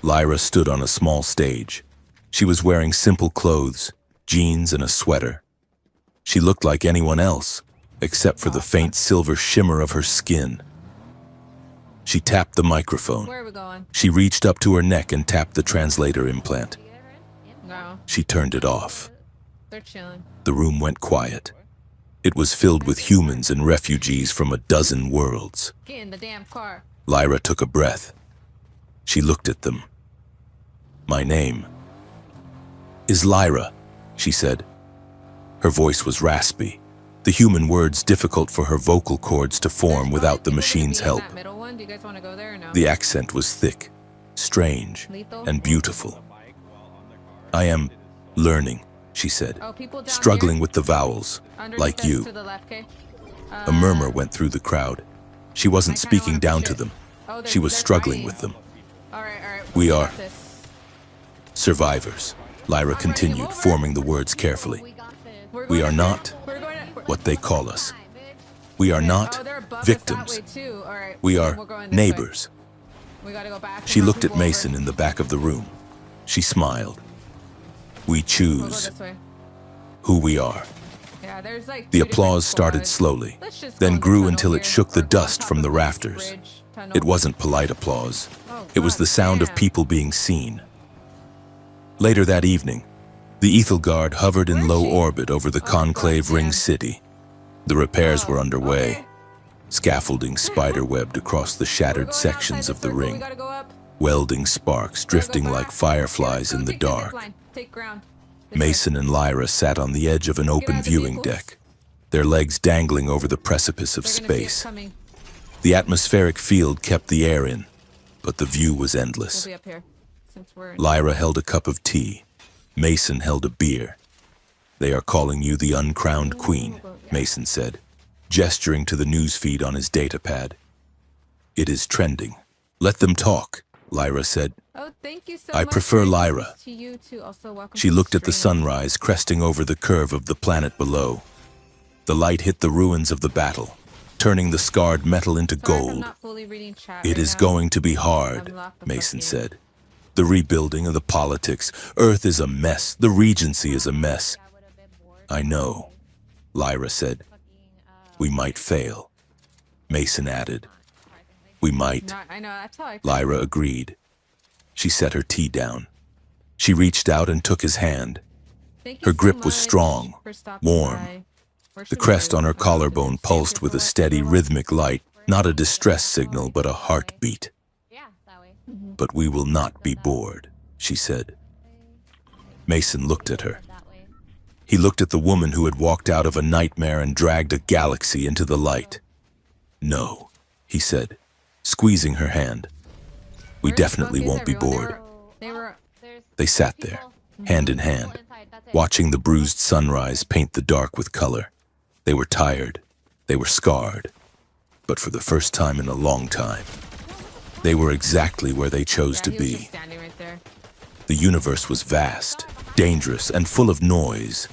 Speaker 1: Lyra stood on a small stage. She was wearing simple clothes, jeans and a sweater. She looked like anyone else, except for the faint silver shimmer of her skin. She tapped the microphone.
Speaker 2: Where are we going?
Speaker 1: She reached up to her neck and tapped the translator implant.
Speaker 2: No,
Speaker 1: She turned it off.
Speaker 2: they're chilling.
Speaker 1: The room went quiet. It was filled with humans and refugees from a dozen worlds.
Speaker 2: Get in the damn car.
Speaker 1: Lyra took a breath. She looked at them. My name is Lyra, she said. Her voice was raspy, the human words difficult for her vocal cords to form without the machine's help.
Speaker 2: That middle one. Do you guys want to go there or no?
Speaker 1: The accent was thick, strange,
Speaker 2: Lethal?
Speaker 1: and beautiful. I am learning, she said,
Speaker 2: Oh, people down
Speaker 1: struggling
Speaker 2: here?
Speaker 1: with the vowels,
Speaker 2: Underneath
Speaker 1: like
Speaker 2: us
Speaker 1: you.
Speaker 2: To the left, okay?
Speaker 1: A murmur went through the crowd. She wasn't
Speaker 2: I kinda
Speaker 1: speaking
Speaker 2: wanna
Speaker 1: down
Speaker 2: push
Speaker 1: to
Speaker 2: it.
Speaker 1: them.
Speaker 2: Oh,
Speaker 1: She was
Speaker 2: they're
Speaker 1: struggling
Speaker 2: fighting.
Speaker 1: with them.
Speaker 2: All right.
Speaker 1: We
Speaker 2: got
Speaker 1: are
Speaker 2: this.
Speaker 1: survivors, Lyra
Speaker 2: ready to
Speaker 1: continued,
Speaker 2: move over.
Speaker 1: forming the words carefully.
Speaker 2: We're
Speaker 1: We
Speaker 2: going
Speaker 1: are
Speaker 2: up
Speaker 1: not
Speaker 2: there. We're going up-
Speaker 1: what they call us. We are
Speaker 2: Oh,
Speaker 1: not
Speaker 2: they're above us
Speaker 1: victims.
Speaker 2: that way too. All right.
Speaker 1: We
Speaker 2: We're
Speaker 1: are
Speaker 2: going this way.
Speaker 1: neighbors.
Speaker 2: We gotta go back.
Speaker 1: She
Speaker 2: and
Speaker 1: looked
Speaker 2: move
Speaker 1: at Mason
Speaker 2: over.
Speaker 1: in the back of the room. She smiled. We
Speaker 2: We'll go
Speaker 1: choose
Speaker 2: this way.
Speaker 1: who we are.
Speaker 2: Yeah, there's like
Speaker 1: The
Speaker 2: two different
Speaker 1: applause started
Speaker 2: squads.
Speaker 1: slowly,
Speaker 2: Let's just
Speaker 1: then
Speaker 2: go in the
Speaker 1: grew
Speaker 2: tunnel
Speaker 1: until it
Speaker 2: here,
Speaker 1: shook the
Speaker 2: or go on
Speaker 1: dust
Speaker 2: top
Speaker 1: from
Speaker 2: of
Speaker 1: the
Speaker 2: this
Speaker 1: rafters.
Speaker 2: bridge, tunnel.
Speaker 1: It wasn't polite applause.
Speaker 2: Oh,
Speaker 1: It was
Speaker 2: God
Speaker 1: the sound of
Speaker 2: damn.
Speaker 1: people being seen. Later that evening, the Ethelgard hovered in
Speaker 2: Where is
Speaker 1: low
Speaker 2: she?
Speaker 1: orbit over the
Speaker 2: Oh,
Speaker 1: conclave ring
Speaker 2: goddamn.
Speaker 1: city. The repairs were
Speaker 2: Oh,
Speaker 1: underway.
Speaker 2: okay.
Speaker 1: Scaffolding spider-webbed across the
Speaker 2: We're
Speaker 1: shattered
Speaker 2: going
Speaker 1: sections
Speaker 2: outside
Speaker 1: of
Speaker 2: the
Speaker 1: the
Speaker 2: circle. We
Speaker 1: ring,
Speaker 2: gotta go up.
Speaker 1: welding sparks
Speaker 2: Gotta go
Speaker 1: drifting
Speaker 2: back.
Speaker 1: like fireflies
Speaker 2: Yeah,
Speaker 1: in
Speaker 2: let's
Speaker 1: the
Speaker 2: go take
Speaker 1: dark.
Speaker 2: zip line. Take ground. This way.
Speaker 1: Mason and Lyra sat on the edge of an open
Speaker 2: out the
Speaker 1: viewing
Speaker 2: vehicles.
Speaker 1: deck, their legs dangling over the precipice of
Speaker 2: They're gonna see us
Speaker 1: space.
Speaker 2: coming.
Speaker 1: The atmospheric field kept the air in, but the view was
Speaker 2: We'll
Speaker 1: endless.
Speaker 2: be up here since we're in.
Speaker 1: Lyra held a cup of tea. Mason held a beer. They are calling you the uncrowned queen, Mason said, gesturing to the news feed on his datapad. It is trending. Let them talk, Lyra said.
Speaker 2: Oh, thank you so
Speaker 1: I
Speaker 2: much.
Speaker 1: prefer
Speaker 2: Thanks
Speaker 1: Lyra.
Speaker 2: To you too. Also, welcome
Speaker 1: She
Speaker 2: to
Speaker 1: looked at the
Speaker 2: stream.
Speaker 1: sunrise cresting over the curve of the planet below. The light hit the ruins of the battle, turning the scarred metal into
Speaker 2: Sorry if I'm
Speaker 1: gold.
Speaker 2: not fully reading chat
Speaker 1: It
Speaker 2: right
Speaker 1: is
Speaker 2: now.
Speaker 1: going to be hard,
Speaker 2: Unlock the
Speaker 1: Mason
Speaker 2: fucking-
Speaker 1: said. The rebuilding of the politics. Earth is a mess. The Regency is a mess. I know, Lyra said. We might fail. Mason added. We might.
Speaker 2: No, I know. That's how I.
Speaker 1: Lyra agreed. She set her tea down. She reached out and took his hand.
Speaker 2: Thank you
Speaker 1: Her
Speaker 2: so
Speaker 1: grip was
Speaker 2: much
Speaker 1: strong,
Speaker 2: for stopping
Speaker 1: warm.
Speaker 2: by. Where
Speaker 1: The
Speaker 2: should we
Speaker 1: crest
Speaker 2: go?
Speaker 1: on her
Speaker 2: To the
Speaker 1: collarbone
Speaker 2: staircase
Speaker 1: pulsed with a
Speaker 2: or what?
Speaker 1: steady rhythmic light, not a distress signal but a heartbeat.
Speaker 3: Yeah, that way.
Speaker 1: But we will not be bored, she said. Mason looked at her.
Speaker 3: That way.
Speaker 1: He looked at the woman who had walked out of a nightmare and dragged a galaxy into the light. No, he said, squeezing her hand. We
Speaker 2: Where the
Speaker 1: definitely
Speaker 2: fuck is
Speaker 1: won't be
Speaker 2: everyone?
Speaker 1: bored.
Speaker 2: They were.
Speaker 3: There's
Speaker 1: They sat there, hand in hand, watching the bruised sunrise paint the dark with color. They were tired. They were scarred. But for the first time in a long time, they were exactly where they chose to
Speaker 2: He was just
Speaker 1: be.
Speaker 2: standing right there.
Speaker 1: The universe was vast, dangerous, and full of noise.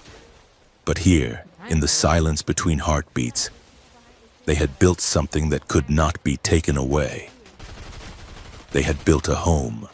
Speaker 1: But here, in the silence between heartbeats, they had built something that could not be taken away. They had built a home,